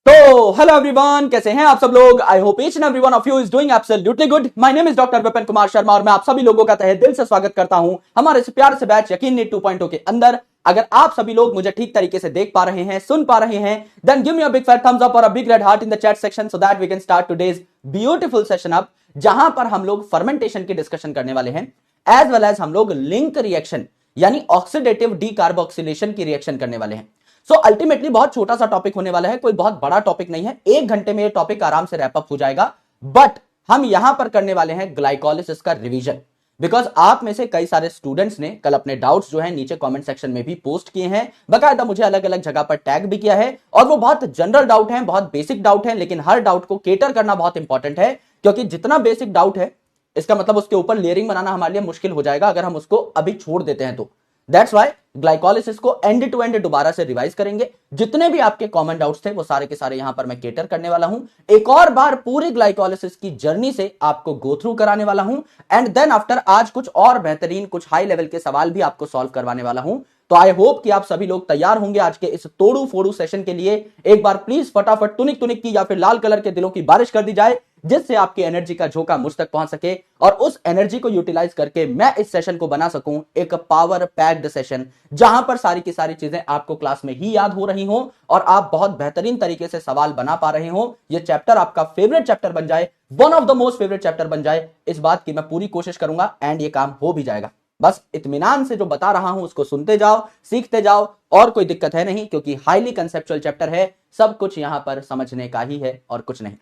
तो hello everyone, कैसे हैं आप सब लोग। I hope each and everyone of you is doing absolutely good. My name is doctor Vipin Kumar Sharma और मैं आप सभी लोगों का तहे दिल से स्वागत करता हूं हमारे इस प्यार से बैच यकीन नीट 2.0 के अंदर। अगर आप सभी लोग मुझे ठीक तरीके से देख पा रहे हैं, सुन पा रहे हैं, then give me a big fat thumbs up और a big red heart in the chat section so that we can start today's beautiful session up, जहां पर हम लोग फर्मेंटेशन की डिस्कशन करने वाले हैं, एज वेल एज हम लोग लिंक रिएक्शन यानी ऑक्सीडेटिव डीकार्बोक्सिलेशन की रिएक्शन करने वाले हैं। सो अल्टीमेटली बहुत छोटा सा टॉपिक होने वाला है, कोई बहुत बड़ा टॉपिक नहीं है। 1 घंटे में ये टॉपिक आराम से रैप अप हो जाएगा। बट हम यहां पर करने वाले हैं ग्लाइकोलिसिस का रिवीजन, बिकॉज आप में से कई सारे स्टूडेंट्स ने कल अपने डाउट्स जो है नीचे कमेंट सेक्शन में भी पोस्ट किए हैं, बकायदा मुझे अलग अलग जगह पर टैग भी किया है। और वो बहुत जनरल डाउट है, बहुत बेसिक डाउट है, लेकिन हर डाउट को केटर करना बहुत इंपॉर्टेंट है, क्योंकि जितना बेसिक डाउट है इसका मतलब उसके ऊपर लेयरिंग बनाना हमारे लिए मुश्किल हो जाएगा अगर हम उसको अभी छोड़ देते हैं तो। दैट्स वाई ग्लाइकोलिसिस को एंड टू एंड दोबारा से रिवाइज करेंगे। जितने भी आपके कॉमन डाउट्स थे वो सारे के सारे यहां पर मैं केटर करने वाला हूं। एक और बार पूरी ग्लाइकोलिसिस की जर्नी से आपको गो थ्रू कराने वाला हूं एंड देन आफ्टर आज कुछ और बेहतरीन कुछ हाई लेवल के सवाल भी आपको सॉल्व करवाने वाला हूं। तो आई होप कि आप सभी लोग तैयार होंगे आज के इस तोड़ू फोड़ू सेशन के लिए। एक बार प्लीज फटाफट टुनिक टुनिक की या फिर लाल कलर के दिलों की बारिश कर दी जाए, जिससे आपकी एनर्जी का झोंका मुझ तक पहुंच सके और उस एनर्जी को यूटिलाइज करके मैं इस सेशन को बना सकूं एक पावर पैक्ड सेशन, जहां पर सारी की सारी चीजें आपको क्लास में ही याद हो रही हो और आप बहुत बेहतरीन तरीके से सवाल बना पा रहे हो। ये चैप्टर आपका फेवरेट चैप्टर बन जाए, one of the most favourite chapter बन जाए, इस बात की मैं पूरी कोशिश करूंगा एंड ये काम हो भी जाएगा। बस इत्मीनान से जो बता रहा हूं उसको सुनते जाओ, सीखते जाओ, और कोई दिक्कत है नहीं, क्योंकि हाईली कंसेप्चुअल चैप्टर है, सब कुछ यहां पर समझने का ही है और कुछ नहीं।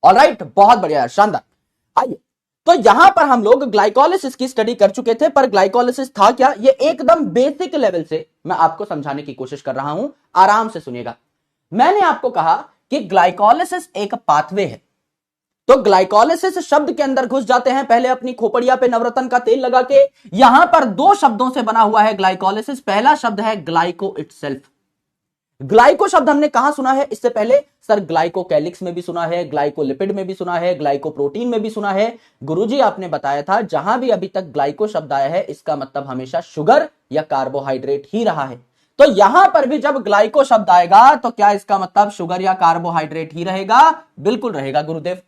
ऑलराइट, बहुत बढ़िया, शानदार। आइए, तो यहां पर हम लोग ग्लाइकोलिसिस की स्टडी कर चुके थे, पर ग्लाइकोलिसिस था क्या, ये एकदम बेसिक लेवल से मैं आपको समझाने की कोशिश कर रहा हूं। आराम से सुनिएगा। मैंने आपको कहा कि ग्लाइकोलिसिस एक पाथवे है। तो ग्लाइकोलिसिस शब्द के अंदर घुस जाते हैं पहले अपनी खोपड़िया पे नवरत्न का तेल लगा के। यहां पर 2 शब्दों से बना हुआ है ग्लाइकोलिसिस। पहला शब्द है ग्लाइको इटसेल्फ। ग्लाइको शब्द हमने कहां सुना है इससे पहले? सर, ग्लाइकोकैलिक्स में भी सुना है, ग्लाइकोलिपिड में भी सुना है, ग्लाइकोप्रोटीन में भी सुना है। गुरुजी आपने बताया था जहां भी अभी तक ग्लाइको शब्द आया है इसका मतलब हमेशा शुगर या कार्बोहाइड्रेट ही रहा है। तो यहां पर भी जब ग्लाइको शब्द आएगा तो क्या इसका मतलब शुगर या कार्बोहाइड्रेट ही रहेगा? बिल्कुल रहेगा गुरुदेव।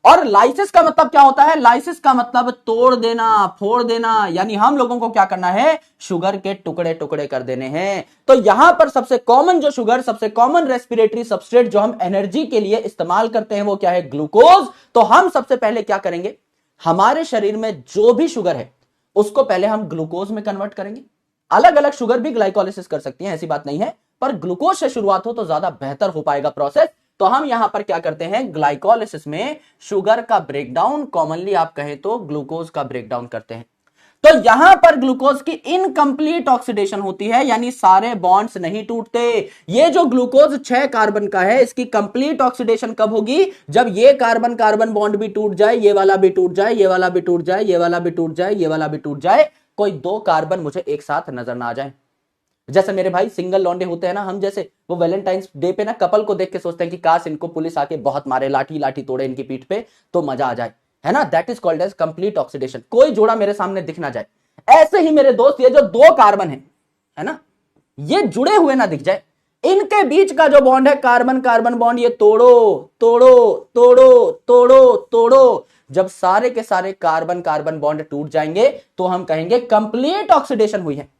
और लाइसिस का मतलब क्या होता है? लाइसिस का मतलब तोड़ देना, फोड़ देना, यानी हम लोगों को क्या करना है? शुगर के टुकड़े टुकड़े कर देने हैं। तो यहां पर सबसे कॉमन जो शुगर, सबसे कॉमन रेस्पिरेटरी सबस्ट्रेट जो हम एनर्जी के लिए इस्तेमाल करते हैं वो क्या है? ग्लूकोज। तो हम सबसे पहले क्या करेंगे? हमारे शरीर में जो भी शुगर है उसको पहले हम ग्लूकोज में कन्वर्ट करेंगे। अलग अलग शुगर भी ग्लाइकोलिसिस कर सकती है, ऐसी बात नहीं है, पर ग्लूकोज से शुरुआत हो तो ज्यादा बेहतर हो पाएगा प्रोसेस। तो हम यहां पर क्या करते हैं? ग्लाइकोलिसिस में शुगर का ब्रेकडाउन, कॉमनली आप कहें तो ग्लूकोज का ब्रेकडाउन करते हैं। तो यहां पर ग्लूकोज की इनकंप्लीट ऑक्सीडेशन होती है, यानी सारे बॉन्ड्स नहीं टूटते। ये जो ग्लूकोज 6 कार्बन का है इसकी कंप्लीट ऑक्सीडेशन कब होगी? जब ये कार्बन कार्बन बॉन्ड भी टूट जाए, ये वाला भी टूट जाए, ये वाला भी टूट जाए, ये वाला भी टूट जाए, ये वाला भी टूट जाए, कोई 2 कार्बन मुझे एक साथ नजर ना आ जाए। जैसे मेरे भाई सिंगल लौंडे होते हैं ना, हम जैसे वो वैलेंटाइंस डे पे ना कपल को देख के सोचते हैं कि काश इनको पुलिस आके बहुत मारे, लाठी लाठी तोड़े इनकी पीठ पे तो मजा आ जाए, है ना। That is called as complete oxidation. कोई जोड़ा मेरे सामने दिख ना जाए। ऐसे ही मेरे दोस्त, ये जो 2 कार्बन है ना, ये जुड़े हुए ना दिख जाए, इनके बीच का जो बॉन्ड है कार्बन कार्बन बॉन्ड, ये तोड़ो तोड़ो तोड़ो तोड़ो तोड़ो। जब सारे के सारे कार्बन कार्बन बॉन्ड टूट जाएंगे तो हम कहेंगे कंप्लीट ऑक्सीडेशन हुई है।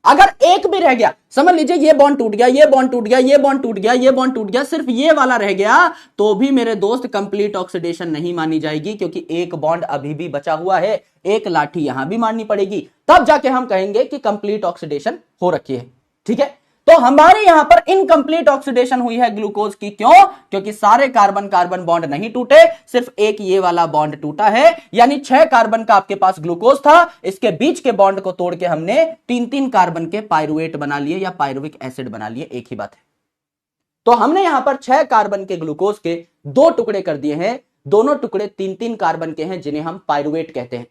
अगर एक भी रह गया, समझ लीजिए ये बॉन्ड टूट गया, ये बॉन्ड टूट गया, ये बॉन्ड टूट गया, ये बॉन्ड टूट गया, सिर्फ ये वाला रह गया, तो भी मेरे दोस्त कंप्लीट ऑक्सीडेशन नहीं मानी जाएगी, क्योंकि एक बॉन्ड अभी भी बचा हुआ है। एक लाठी यहां भी मारनी पड़ेगी, तब जाके हम कहेंगे कि कंप्लीट ऑक्सीडेशन हो रखी है। ठीक है, तो हमारे यहां पर इनकंप्लीट ऑक्सीडेशन हुई है ग्लूकोज की। क्यों? क्योंकि सारे कार्बन कार्बन बॉन्ड नहीं टूटे, सिर्फ एक ये वाला बॉन्ड टूटा है। यानी 6 कार्बन का आपके पास ग्लूकोज था, इसके बीच के बॉन्ड को तोड़ के हमने 3-3 कार्बन के पायरुवेट बना लिए या पायरुविक एसिड बना लिए, एक ही बात है। तो हमने यहां पर 6 कार्बन के ग्लूकोज के 2 टुकड़े कर दिए हैं। दोनों टुकड़े 3-3 कार्बन के हैं, जिन्हें हम पायरुवेट कहते हैं।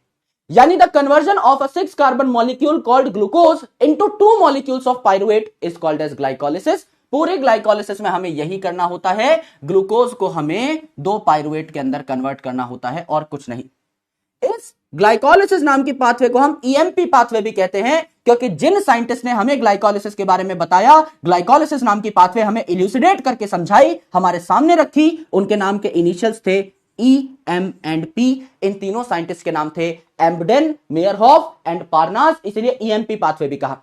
यानी the conversion of a 6 carbon molecule called glucose into 2 molecules of pyruvate is called as glycolysis. पूरे ग्लाइकोलिसिस में हमें यही करना होता है, ग्लूकोज को हमें 2 पायरुवेट के अंदर कन्वर्ट करना होता है और कुछ नहीं। इस ग्लाइकोलिसिस नाम की पाथवे को हम ईएमपी पाथवे भी कहते हैं, क्योंकि जिन साइंटिस्ट ने हमें ग्लाइकोलिसिस के बारे में बताया, ग्लाइकोलिसिस नाम की पाथवे हमें इल्यूसिडेट करके समझाई, हमारे सामने रखी, उनके नाम के इनिशियल्स थे ई, एम एंड पी। इन तीनों साइंटिस्ट के नाम थे एम्बडेन, मेयरहॉफ एंड पार्नास, इसलिए ईएमपी पाथवे भी कहा।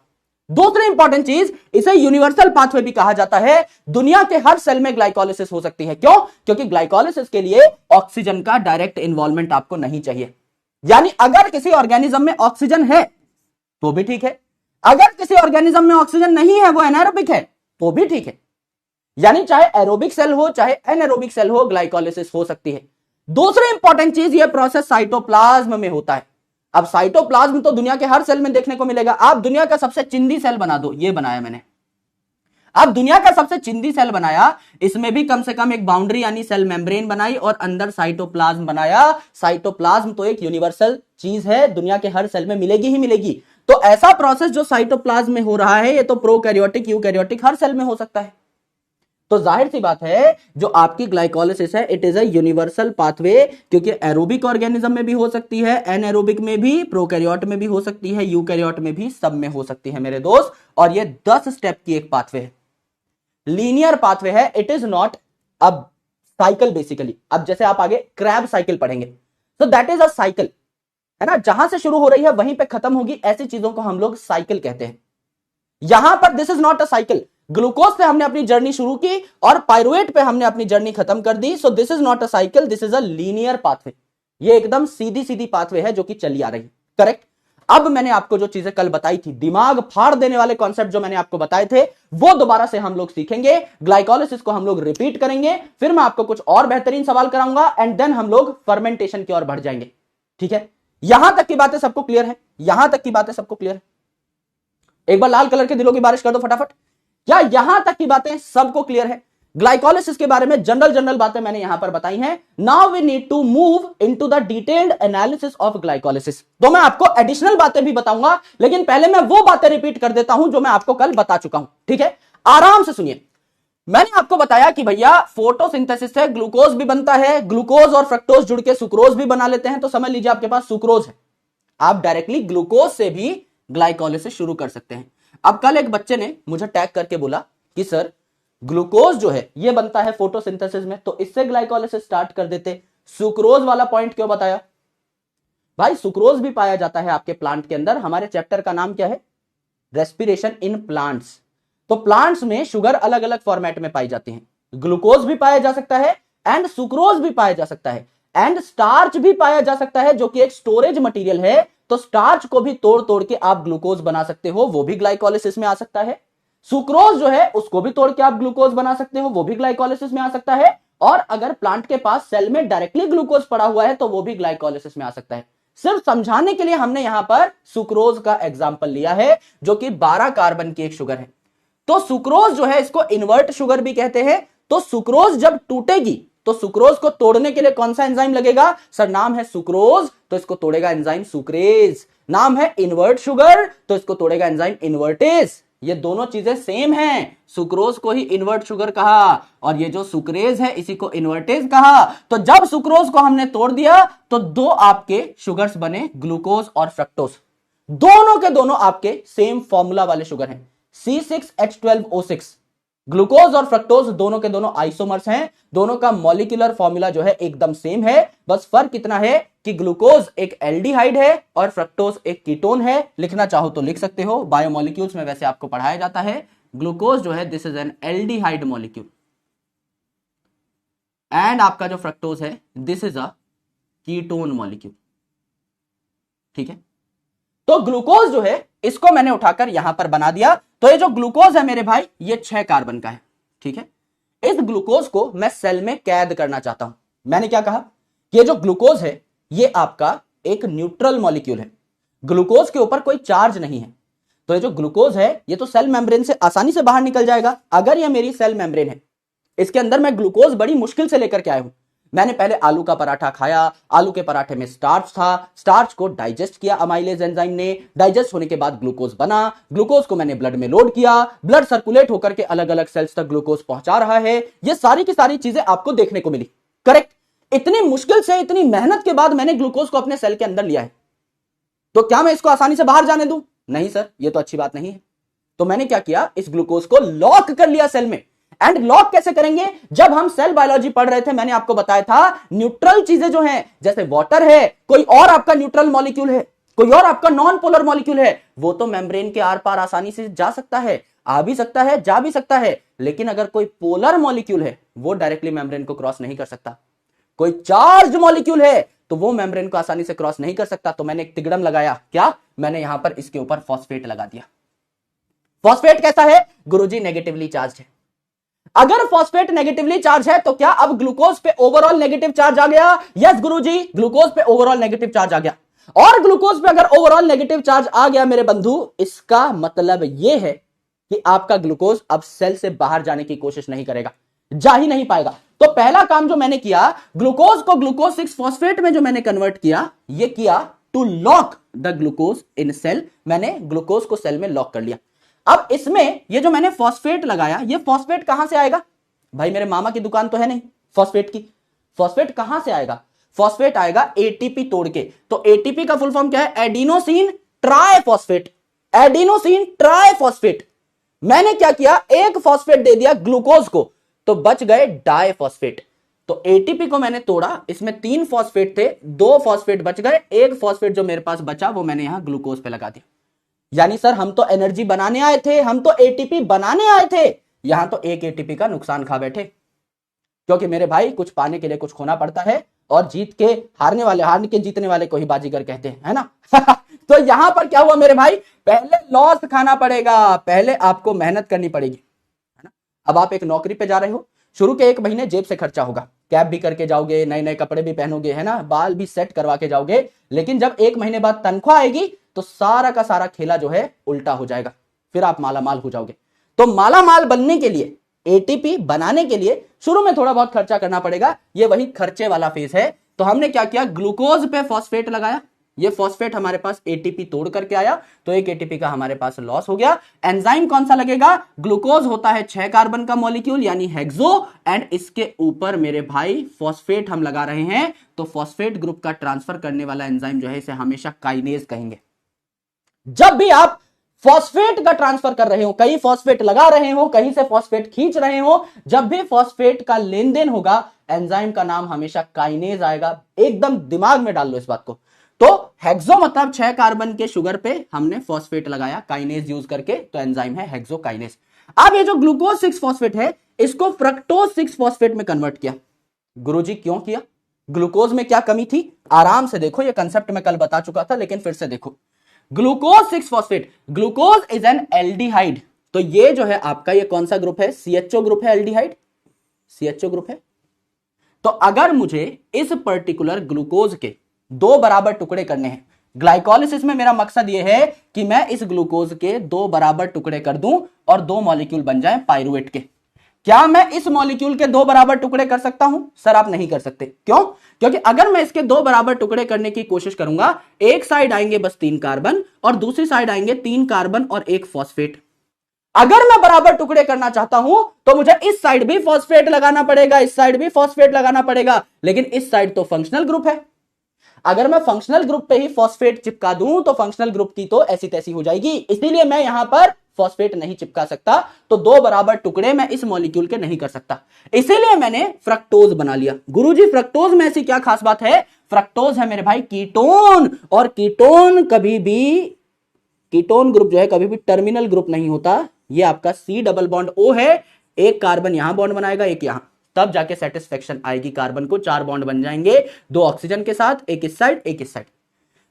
दूसरी इंपॉर्टेंट चीज, इसे यूनिवर्सल पाथवे भी कहा जाता है। दुनिया के हर सेल में ग्लाइकोलिसिस हो सकती है। क्यों? क्योंकि ग्लाइकोलिसिस के लिए ऑक्सीजन का डायरेक्ट इन्वॉल्वमेंट आपको नहीं चाहिए। यानी अगर किसी ऑर्गेनिज्म में ऑक्सीजन है तो भी ठीक है, अगर किसी ऑर्गेनिज्म में ऑक्सीजन नहीं है, वो एनारोबिक है, तो भी ठीक है। यानी चाहे एरोबिक सेल हो चाहे एनारोबिक सेल हो, ग्लाइकोलिसिस हो सकती है। दूसरी इंपॉर्टेंट चीज, यह प्रोसेस साइटोप्लाज्म में होता है। अब साइटोप्लाज्म तो दुनिया के हर सेल में देखने को मिलेगा। आप दुनिया का सबसे चिंदी सेल बना दो, ये बनाया मैंने, अब दुनिया का सबसे चिंदी सेल बनाया, इसमें भी कम से कम एक बाउंड्री यानी सेल मेम्ब्रेन बनाई और अंदर साइटोप्लाज्म बनाया। साइटोप्लाज्म तो एक यूनिवर्सल चीज है, दुनिया के हर सेल में मिलेगी ही मिलेगी। तो ऐसा प्रोसेस जो साइटोप्लाज्म में हो रहा है, ये तो प्रोकैरियोटिक यूकैरियोटिक हर सेल में हो सकता है। तो जाहिर सी बात है, जो आपकी ग्लाइकोलिसिस है, it is a universal pathway, क्योंकि एरोबिक ऑर्गेनिज्म में भी हो सकती है, एनएरोबिक में भी, प्रोकैरियोट में भी हो सकती है, यूकैरियोट में भी, सब में हो सकती है मेरे दोस्त। और ये 10 स्टेप की एक पाथवे है, लीनियर पाथवे है। इट इज नॉट अब साइकिल बेसिकली। अब जैसे आप आगे क्रैब साइकिल पढ़ेंगे, तो दैट इज अ साइकिल, है ना, जहां से शुरू हो रही है वहीं पे खत्म होगी, ऐसी चीजों को हम लोग साइकिल कहते हैं। यहां पर this is not a cycle. Glucose से हमने अपनी जर्नी शुरू की और पायरुवेट पे हमने अपनी जर्नी खत्म कर दी। So this is not a cycle, this is a linear pathway. ये एकदम सीधी सीधी पाथवे है जो कि चली आ रही है। करेक्ट। अब मैंने आपको जो चीजें कल बताई थी, दिमाग फाड़ देने वाले कॉन्सेप्ट जो मैंने आपको बताए थे, वो दोबारा से हम लोग सीखेंगे। ग्लाइकोलिसिस को हम लोग रिपीट करेंगे, फिर मैं आपको कुछ और बेहतरीन सवाल कराऊंगा एंड देन हम लोग फर्मेंटेशन की ओर बढ़ जाएंगे। ठीक है, यहां तक की बातें सबको क्लियर है? यहां तक की बातें सबको क्लियर है? एक बार लाल कलर के दिलों की बारिश कर दो फटाफट। क्या यहां तक की बातें सबको क्लियर है? ग्लाइकोलिसिस के बारे में जनरल बातें मैंने यहां पर बताई हैं। Now we need to move into the detailed analysis of glycolysis. तो मैं आपको एडिशनल बातें भी बताऊंगा, लेकिन पहले मैं वो बातें रिपीट कर देता हूं जो मैं आपको कल बता चुका हूं। ठीक है, आराम से सुनिए। मैंने आपको बताया कि भैया फोटोसिंथेसिस से ग्लूकोज भी बनता है, ग्लूकोज और फ्रक्टोज जुड़ के सुक्रोज भी बना लेते हैं। तो समझ लीजिए आपके पास सुक्रोज है, आप डायरेक्टली ग्लूकोज से भी ग्लाइकोलिसिस शुरू कर सकते हैं। अब कल एक बच्चे ने मुझे टैग करके बोला कि सर ग्लूकोज जो है ये बनता है फोटोसिंथेसिस में, तो इससे ग्लाइकोलिसिस स्टार्ट कर देते, सुक्रोज वाला पॉइंट क्यों बताया? भाई सुक्रोज भी पाया जाता है आपके प्लांट के अंदर। हमारे चैप्टर का नाम क्या है? Respiration in plants. तो प्लांट्स में शुगर अलग अलग फॉर्मेट में पाई जाती है, ग्लूकोज भी पाया जा सकता है एंड सुक्रोज भी पाया जा सकता है एंड स्टार्च भी पाया जा सकता है, जो कि एक स्टोरेज मटेरियल है। तो स्टार्च को भी तोड़ तोड़ के आप ग्लूकोज बना सकते हो, वो भी ग्लाइकोलिसिस में आ सकता है। सुक्रोज जो है उसको भी तोड़ के आप ग्लूकोज बना सकते हो, वो भी ग्लाइकोलिसिस में आ सकता है। और अगर प्लांट के पास सेल में डायरेक्टली ग्लूकोज पड़ा हुआ है तो वो भी ग्लाइकोलिसिस में आ सकता है। सिर्फ समझाने के लिए हमने यहां पर सुक्रोज का एग्जाम्पल लिया है, जो कि 12 कार्बन की एक शुगर है। तो सुक्रोज जो है इसको इन्वर्ट शुगर भी कहते हैं। तो सुक्रोज जब टूटेगी तो सुक्रोज को तोड़ने के लिए कौन सा एंजाइम लगेगा? सर नाम है सुक्रोज, तो इसको तोड़ेगा एंजाइम सुक्रेज। नाम है इन्वर्ट शुगर, तो इसको तोड़ेगा एंजाइम इन्वर्टेज। ये दोनों चीजें सेम हैं, सुक्रोज को ही इन्वर्ट शुगर कहा और ये जो सुक्रेज है इसी को इन्वर्टेज कहा। तो जब सुक्रोज को हमने तोड़ दिया तो दो आपके शुगर्स बने, ग्लूकोज और फ्रक्टोज। दोनों के दोनों आपके सेम फॉर्मूला वाले शुगर हैं, C6H12O6। ग्लूकोज और फ्रक्टोज दोनों के दोनों आइसोमर्स हैं, दोनों का मॉलिक्यूलर फॉर्मूला जो है एकदम सेम है। बस फर्क इतना है कि ग्लूकोज एक एल्डिहाइड है और फ्रक्टोज एक कीटोन है। लिखना चाहो तो लिख सकते हो, बायोमोलिक्यूल्स में वैसे आपको पढ़ाया जाता है। ग्लूकोज जो है this is an aldehyde molecule and आपका जो फ्रक्टोज है this is a ketone molecule. ठीक है, तो ग्लूकोज जो है इसको मैंने उठाकर यहां पर बना दिया। तो ये जो ग्लूकोज है मेरे भाई ये 6 कार्बन का है। ठीक है, इस ग्लूकोज को मैं सेल में कैद करना चाहता हूं। मैंने क्या कहा कि ये जो ग्लूकोज है ये आपका एक न्यूट्रल मॉलिक्यूल है, ग्लूकोज के ऊपर कोई चार्ज नहीं है। तो ये जो ग्लूकोज है ये तो सेल मेम्ब्रेन से आसानी से बाहर निकल जाएगा। अगर ये मेरी सेल मेम्ब्रेन है, इसके अंदर मैं ग्लूकोज बड़ी मुश्किल से लेकर के आया हूं। मैंने पहले आलू का पराठा खाया, आलू के पराठे में स्टार्च था, स्टार्च को डाइजेस्ट किया अमाइलेज एंजाइम ने, डाइजेस्ट होने के बाद ग्लूकोज बना, ग्लूकोज को मैंने ब्लड में लोड किया, ब्लड सर्कुलेट होकर के अलग अलग सेल्स तक ग्लूकोज पहुंचा रहा है। ये सारी की सारी चीजें आपको देखने को मिली। करेक्ट। इतनी मुश्किल से, इतनी मेहनत के बाद मैंने ग्लूकोज को अपने सेल के अंदर लिया है, तो क्या मैं इसको आसानी से बाहर जाने दूं? नहीं सर, ये तो अच्छी बात नहीं है। तो मैंने क्या किया, इस ग्लूकोज को लॉक कर लिया सेल में। एंड लॉक कैसे करेंगे? जब हम सेल बायोलॉजी पढ़ रहे थे, मैंने आपको बताया था न्यूट्रल चीजें जो हैं, जैसे वाटर है, कोई और आपका न्यूट्रल मॉलिक्यूल है, कोई और आपका नॉन पोलर मॉलिक्यूल है, वो तो मेम्ब्रेन के आर पार आसानी से जा सकता है, आ भी सकता है, जा भी सकता है। लेकिन अगर कोई पोलर मॉलिक्यूल है, वो डायरेक्टली मेम्ब्रेन को क्रॉस नहीं कर सकता। कोई चार्ज मॉलिक्यूल है तो वो मेम्ब्रेन को आसानी से क्रॉस नहीं कर सकता। तो मैंने एक तिगड़म लगाया, क्या? मैंने यहां पर इसके ऊपर फॉस्फेट लगा दिया। फॉस्फेट कैसा है गुरुजी? नेगेटिवली चार्ज है। अगर फॉस्फेट नेगेटिवली चार्ज है तो क्या अब ग्लूकोज पे ओवरऑल नेगेटिव चार्ज आ गया? यस गुरुजी, ग्लूकोज पे ओवरऑल नेगेटिव चार्ज आ गया। और ग्लूकोज पे अगर ओवरऑल नेगेटिव चार्ज आ गया मेरे बंधु, इसका मतलब यह है कि आपका ग्लूकोज अब सेल से बाहर जाने की कोशिश नहीं करेगा, जा ही नहीं पाएगा। तो पहला काम जो मैंने किया, ग्लूकोज को ग्लूकोज 6 फॉस्फेट में जो मैंने कन्वर्ट किया, यह किया to lock the glucose in cell. मैंने ग्लूकोज को सेल में लॉक कर लिया। अब इसमें ये जो मैंने फॉस्फेट लगाया, ये फॉस्फेट कहां से आएगा? भाई मेरे मामा की दुकान तो है नहीं फॉस्फेट की। फॉस्फेट कहां से आएगा? फॉस्फेट आएगा एटीपी तोड़ के। तो एटीपी का फुल फॉर्म क्या है? Adenosine triphosphate. Adenosine triphosphate. मैंने क्या किया, एक फॉस्फेट दे दिया ग्लूकोज को, तो बच गए डाइफॉस्फेट। तो एटीपी को मैंने तोड़ा, इसमें 3 फॉस्फेट थे, 2 फॉस्फेट बच गए, एक फॉस्फेट जो मेरे पास बचा वो मैंने यहां ग्लूकोज पे लगा दिया। यानी सर हम तो एनर्जी बनाने आए थे, हम तो एटीपी बनाने आए थे, यहां तो एक एटीपी का नुकसान खा बैठे। क्योंकि मेरे भाई कुछ पाने के लिए कुछ खोना पड़ता है, और जीत के हारने के जीतने वाले को ही बाजीगर कहते हैं, है ना? तो यहां पर क्या हुआ मेरे भाई, पहले लॉस खाना पड़ेगा, पहले आपको मेहनत करनी पड़ेगी, है ना? अब आप एक नौकरी पे जा रहे हो, शुरू के 1 महीने जेब से खर्चा होगा, कैब भी करके जाओगे, नए नए कपड़े भी पहनोगे, है ना, बाल भी सेट करवा के जाओगे। लेकिन जब 1 महीने बाद तनख्वाह आएगी तो सारा का सारा खेला जो है उल्टा हो जाएगा, फिर आप मालामाल हो जाओगे। तो मालामाल बनने के लिए, एटीपी बनाने के लिए शुरू में थोड़ा बहुत खर्चा करना पड़ेगा, ये वही खर्चे वाला फेज है। तो हमने क्या किया, ग्लूकोज पे फॉस्फेट लगाया, ये फॉस्फेट हमारे पास एटीपी तोड़ करके आया, तो एक एटीपी का हमारे पास लॉस हो गया। एंजाइम कौन सा लगेगा? ग्लूकोज होता है 6 कार्बन का मॉलिक्यूल यानी हेक्सो, एंड इसके ऊपर मेरे भाई फॉस्फेट हम लगा रहे हैं, तो फॉस्फेट ग्रुप का ट्रांसफर करने वाला एंजाइम जो है इसे हमेशा काइनेज कहेंगे। जब भी आप फॉस्फेट का ट्रांसफर कर रहे हो, कहीं फॉस्फेट लगा रहे हो, कहीं से फॉस्फेट खींच रहे हो, जब भी फॉस्फेट का लेन देन होगा, एंजाइम का नाम हमेशा काइनेज आएगा। एकदम दिमाग में डाल लो इस बात को। तो हेक्सो मतलब 6 कार्बन के शुगर पे हमने फॉस्फेट लगाया काइनेज यूज करके, तो एंजाइम है हेक्सोकाइनेज। अब ये जो ग्लूकोज 6 फॉस्फेट है, इसको फ्रक्टोज 6 फॉस्फेट में कन्वर्ट किया। गुरुजी क्यों किया? ग्लूकोज में क्या कमी थी? आराम से देखो, ये कंसेप्ट मैं कल बता चुका था, लेकिन फिर से देखो। Glucose 6 phosphate, glucose is an aldehyde. तो ये जो है आपका, ये कौन सा ग्रुप है? सीएचओ ग्रुप है, एल्डिहाइड सीएचओ ग्रुप है। तो अगर मुझे इस पर्टिकुलर ग्लूकोज के 2 बराबर टुकड़े करने हैं, ग्लाइकोलिसिस में मेरा मकसद यह है कि मैं इस ग्लूकोज के 2 बराबर टुकड़े कर दूं और 2 मॉलिक्यूल बन जाए पाइरुवेट के। क्या मैं इस मॉलिक्यूल के 2 बराबर टुकड़े कर सकता हूं? सर आप नहीं कर सकते। क्यों? क्योंकि अगर मैं इसके 2 बराबर टुकड़े करने की कोशिश करूंगा, एक साइड आएंगे बस 3 कार्बन और दूसरी साइड आएंगे 3 कार्बन और 1 फॉस्फेट। अगर मैं बराबर टुकड़े करना चाहता हूं तो मुझे इस साइड भी फॉस्फेट लगाना पड़ेगा, इस साइड भी फॉस्फेट लगाना पड़ेगा, लेकिन इस साइड तो फंक्शनल ग्रुप है। अगर मैं फंक्शनल ग्रुप पे ही फॉस्फेट चिपका दूं तो फंक्शनल ग्रुप की तो ऐसी तैसी हो जाएगी, इसीलिए मैं यहां पर फॉस्फेट नहीं चिपका सकता। तो 2 बराबर टुकड़े मैं इस मॉलिक्यूल के नहीं कर सकता, इसीलिए मैंने फ्रक्टोज बना लिया। गुरुजी फ्रक्टोज में ऐसी क्या खास बात है? फ्रक्टोज है मेरे भाई कीटोन, और कीटोन कभी भी, कीटोन ग्रुप जो है कभी भी टर्मिनल ग्रुप नहीं होता। ये आपका C डबल बॉन्ड O है, एक कार्बन यहां बॉन्ड बनाएगा, एक यहां, तब जाके सेटिस्फेक्शन आएगी। कार्बन को 4 बॉन्ड बन जाएंगे, 2 ऑक्सीजन के साथ, एक इस साइड एक इस साइड।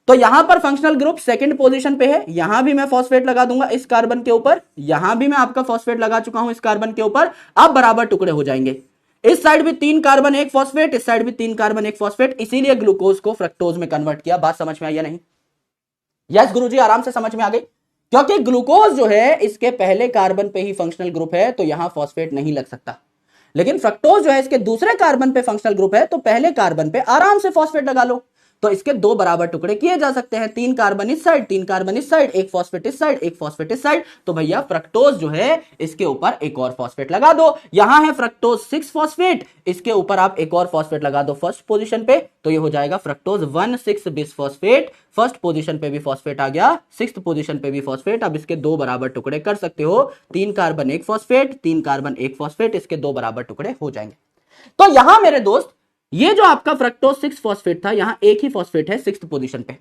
तो यहां पर फंक्शनल ग्रुप सेकंड पोजीशन पे है, यहां भी मैं फॉस्फेट लगा दूंगा इस कार्बन के ऊपर, यहां भी मैं आपका फॉस्फेट लगा चुका हूं इस कार्बन के ऊपर। अब बराबर टुकड़े हो जाएंगे, इस साइड भी 3 कार्बन 1 फॉस्फेट, इस साइड भी 3 कार्बन 1 फॉस्फेट, इसीलिए ग्लूकोज को फ्रक्टोज में कन्वर्ट किया। बात समझ में आई या नहीं? यस गुरुजी, आराम से समझ में आ गई। क्योंकि ग्लूकोज जो है इसके पहले कार्बन पे ही फंक्शनल ग्रुप है, तो यहां फॉस्फेट नहीं लग सकता। लेकिन फ्रक्टोज जो है इसके दूसरे कार्बन पे फंक्शनल ग्रुप है, तो पहले कार्बन पे आराम से फॉस्फेट लगा लो। तो इसके दो बराबर टुकड़े किए जा सकते हैं, 3 कार्बन इस साइड, 3 कार्बन इस साइड, एक फॉस्फेट इस साइड, एक फॉस्फेट इस साइड। तो भैया फ्रक्टोज जो है इसके ऊपर एक और फॉस्फेट लगा दो। यहां है फ्रक्टोज 6 फॉस्फेट, इसके ऊपर आप एक और फॉस्फेट लगा दो फर्स्ट पोजीशन पे, तो ये हो जाएगा fructose 1,6 bis phosphate. First position पे भी फॉस्फेट आ गया, 6th पोजीशन पे भी फॉस्फेट। अब इसके दो बराबर टुकड़े कर सकते हो, 3 कार्बन एक फॉस्फेट, 3 कार्बन एक फॉस्फेट, इसके दो बराबर टुकड़े हो जाएंगे। तो यहां मेरे दोस्त ये जो आपका फ्रक्टोज 6 फॉस्फेट था, यहां एक ही फॉस्फेट है 6th पोजीशन पे,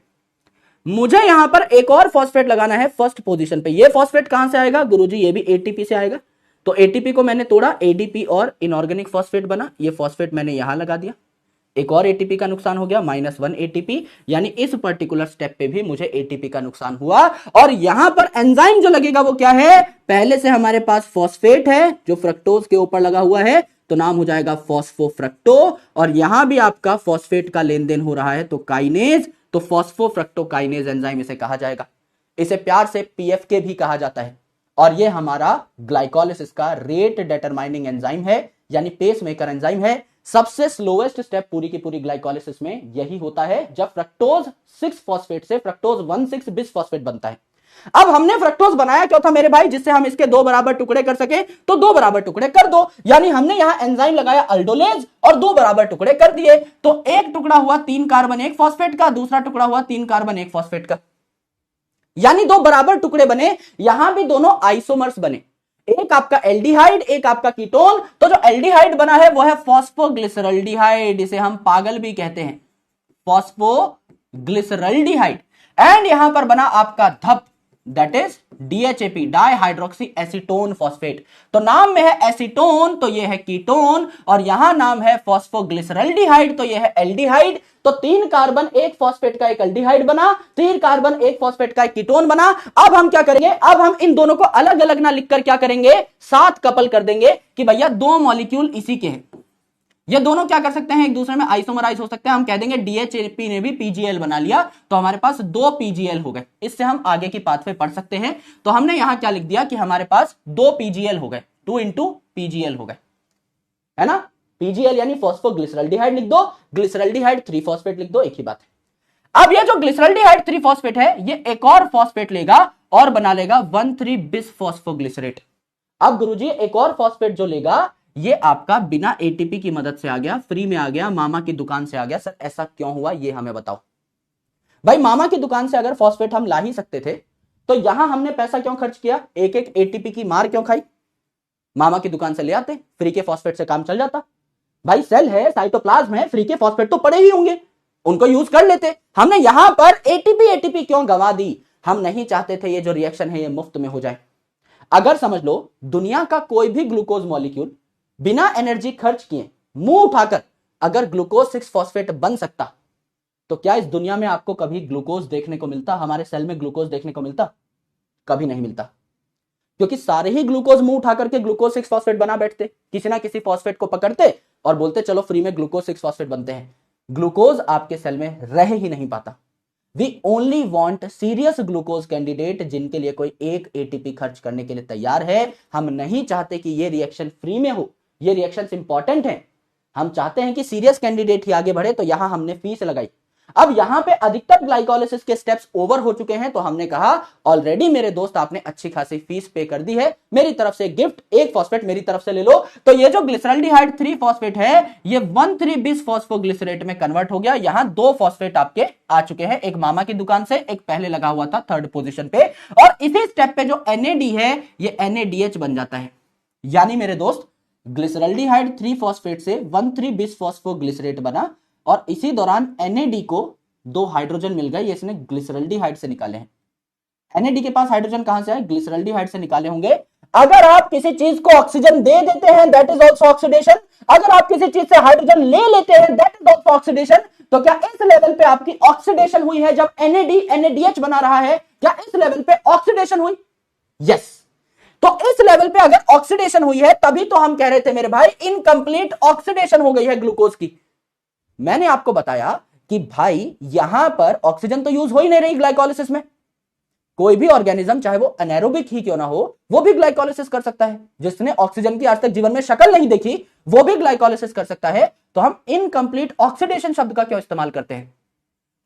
मुझे यहां पर एक और फॉस्फेट लगाना है फर्स्ट पोजीशन पे। ये फॉस्फेट कहां से आएगा गुरुजी? ये भी एटीपी से आएगा। तो एटीपी को मैंने तोड़ा, एडीपी और इनऑर्गेनिक फॉस्फेट बना, ये फॉस्फेट मैंने यहां लगा दिया, एक और एटीपी का नुकसान हो गया, -1 एटीपी, यानी इस पर्टिकुलर स्टेप पे भी मुझे एटीपी का नुकसान हुआ। और यहां पर एंजाइम जो लगेगा वो क्या है? पहले से हमारे पास फॉस्फेट है जो फ्रक्टोज के ऊपर लगा हुआ है, तो नाम हो जाएगा फॉस्फोफ्रक्टो। और यहां भी आपका फॉस्फेट का लेन देन हो रहा है, तो काइनेज, तो फॉस्फोफ्रक्टोकाइनेज एंजाइम इसे कहा जाएगा। इसे प्यार से पीएफके भी कहा जाता है। और ये हमारा ग्लाइकोलिसिस का रेट डिटरमाइनिंग एंजाइम है, यानी पेस मेकर एंजाइम है। सबसे स्लोएस्ट स्टेप पूरी की पूरी ग्लाइकोलिसिस में यही होता है, जब फ्रक्टोज 6 फॉस्फेट से फ्रक्टोज 1,6 बिस फॉस्फेट बनता है। अब हमने फ्रक्टोज बनाया क्यों था मेरे भाई? जिससे हम इसके दो बराबर टुकड़े कर सके, तो दो बराबर टुकड़े कर दो। यानी हमने यहां एंजाइम लगाया अल्डोलेज और दो बराबर टुकड़े कर दिए। तो एक टुकड़ा हुआ 3 कार्बन एक फॉस्फेट का, दूसरा टुकड़ा हुआ 3 कार्बन एक फॉस्फेट का, यानी दो बराबर टुकड़े बने। यहां भी दोनों आइसोमर्स बने, एक आपका एल्डिहाइड, एक आपका कीटोन। तो जो एल्डिहाइड बना है वो है फॉस्फोग्लिसरल्डिहाइड, इसे हम पागल भी कहते हैं, फॉस्फोग्लिसरल्डिहाइड। एंड यहां पर बना आपका धप, that is DHAP, dihydroxyacetone phosphate. तो नाम में है एसीटोन, तो ये है कीटोन, और यहां नाम है फॉस्फोग्लिसरल्डिहाइड, तो ये है एल्डिहाइड। तो 3 कार्बन एक फॉस्फेट का एक एल्डिहाइड बना, 3 कार्बन एक फॉस्फेट का एक कीटोन बना। अब हम क्या करेंगे? अब हम इन दोनों को अलग अलग ना लिखकर क्या करेंगे? साथ कपल कर देंगे कि भैया दो मॉलिक्यूल इसी के हैं, ये दोनों क्या कर सकते हैं? एक दूसरे में आइसोमराइज हो सकते हैं। हम कह देंगे डीएचएपी ने भी पीजीएल बना लिया, तो हमारे पास 2 पीजीएल हो गए। इससे हम आगे की पाथवे पढ़ सकते हैं। तो हमने यहां क्या लिख दिया कि हमारे पास 2 पीजीएल हो गए, 2 इंटू पीजीएल हो गए, है ना? पीजीएल यानी फॉस्फोग्लिसरल्डिहाइड लिख दो, ग्लिसरल्डिहाइड 3 फॉस्फेट लिख दो, एक ही बात है। अब ये जो ग्लिसरल्डिहाइड 3 फॉस्फेट है, ये एक और फॉस्फेट लेगा और बना लेगा 1,3 बिस फॉस्फोग्लिसरेट। अब गुरुजी एक और फॉस्फेट जो लेगा, ये आपका बिना एटीपी की मदद से आ गया, फ्री में आ गया, मामा की दुकान से आ गया। सर ऐसा क्यों हुआ, ये हमें बताओ भाई। मामा की दुकान से अगर फॉस्फेट हम ला ही सकते थे, तो यहां हमने पैसा क्यों खर्च किया? एक एक एटीपी की मार क्यों खाई? मामा की दुकान से ले आते, फ्री के फॉस्फेट से काम चल जाता। भाई सेल है, साइटोप्लाज्म है, फ्री के फॉस्फेट तो पड़े ही होंगे, उनको यूज कर लेते। हमने यहां पर एटीपी क्यों गंवा दी? हम नहीं चाहते थे ये जो रिएक्शन है ये मुफ्त में हो जाए। अगर समझ लो दुनिया का कोई भी ग्लूकोज मॉलिक्यूल बिना एनर्जी खर्च किए मुंह उठाकर अगर ग्लूकोज 6 फॉस्फेट बन सकता, तो क्या इस दुनिया में आपको कभी ग्लूकोज देखने को मिलता? हमारे सेल में ग्लूकोज देखने को मिलता? कभी नहीं मिलता, क्योंकि सारे ही ग्लूकोज मुंह उठाकर के ग्लूकोज 6 फॉस्फेट बना बैठते, किसी ना किसी फॉस्फेट को पकड़ते और बोलते चलो फ्री में ग्लूकोज 6 फॉस्फेट बनते हैं। ग्लूकोज आपके सेल में रह ही नहीं पाता। We only want serious glucose candidate, जिनके लिए कोई एक एटीपी खर्च करने के लिए तैयार है। हम नहीं चाहते कि ये रिएक्शन फ्री में हो, ये रिएक्शन इंपॉर्टेंट है। हम चाहते हैं कि सीरियस कैंडिडेट ही आगे बढ़े, तो यहां हमने फीस लगाई। अब यहां पे अधिकतर ग्लाइकोलिसिस के स्टेप्स ओवर हो चुके हैं, तो हमने कहा ऑलरेडी मेरे दोस्त आपने अच्छी खासी फीस पे कर दी है, मेरी तरफ से गिफ्ट, एक फॉस्फेट मेरी तरफ से ले लो। तो ये जो ग्लिसरल्डिहाइड 3 फॉस्फेट है, ये 1,3 बिस फॉस्फोग्लिसरेट में कन्वर्ट हो गया। यहां 2 फॉस्फेट आपके आ चुके हैं, एक मामा की दुकान से, एक पहले लगा हुआ था 3rd पोजीशन पे। और इसी स्टेप पे जो NAD है, ये NADH बन जाता है। यानी मेरे दोस्त ग्लिसरल्डिहाइड 3 फॉस्फेट से 1,3 बिस फॉस्फोग्लिसरेट बना, और इसी दौरान NAD को 2 हाइड्रोजन मिल गए, ये इसने ग्लिसरल्डिहाइड से निकाले हैं। NAD के पास हाइड्रोजन कहां से आए? ग्लिसरल्डिहाइड से निकाले होंगे। अगर आप किसी चीज को ऑक्सीजन दे देते हैं, दैट इज ऑल्सो ऑक्सीडेशन। अगर आप किसी चीज से हाइड्रोजन ले लेते हैं, दैट इज ऑल्सो ऑक्सीडेशन। तो क्या इस लेवल पे आपकी ऑक्सीडेशन हुई है? जब NAD NADH बना रहा है, क्या इस लेवल पे ऑक्सीडेशन हुई? यस। तो इस लेवल पे अगर ऑक्सीडेशन हुई है, तभी तो हम कह रहे थे मेरे भाई इनकंप्लीट ऑक्सीडेशन हो गई है ग्लूकोज की। मैंने आपको बताया कि भाई यहां पर ऑक्सीजन तो यूज हो ही नहीं रही ग्लाइकोलिसिस में। कोई भी ऑर्गेनिज्म, चाहे वो एनारोबिक ही क्यों ना हो, वो भी ग्लाइकोलिसिस कर सकता है। जिसने ऑक्सीजन की आज तक जीवन में शक्ल नहीं देखी, वो भी ग्लाइकोलिसिस कर सकता है। तो हम इनकंप्लीट ऑक्सीडेशन शब्द का क्यों इस्तेमाल करते हैं?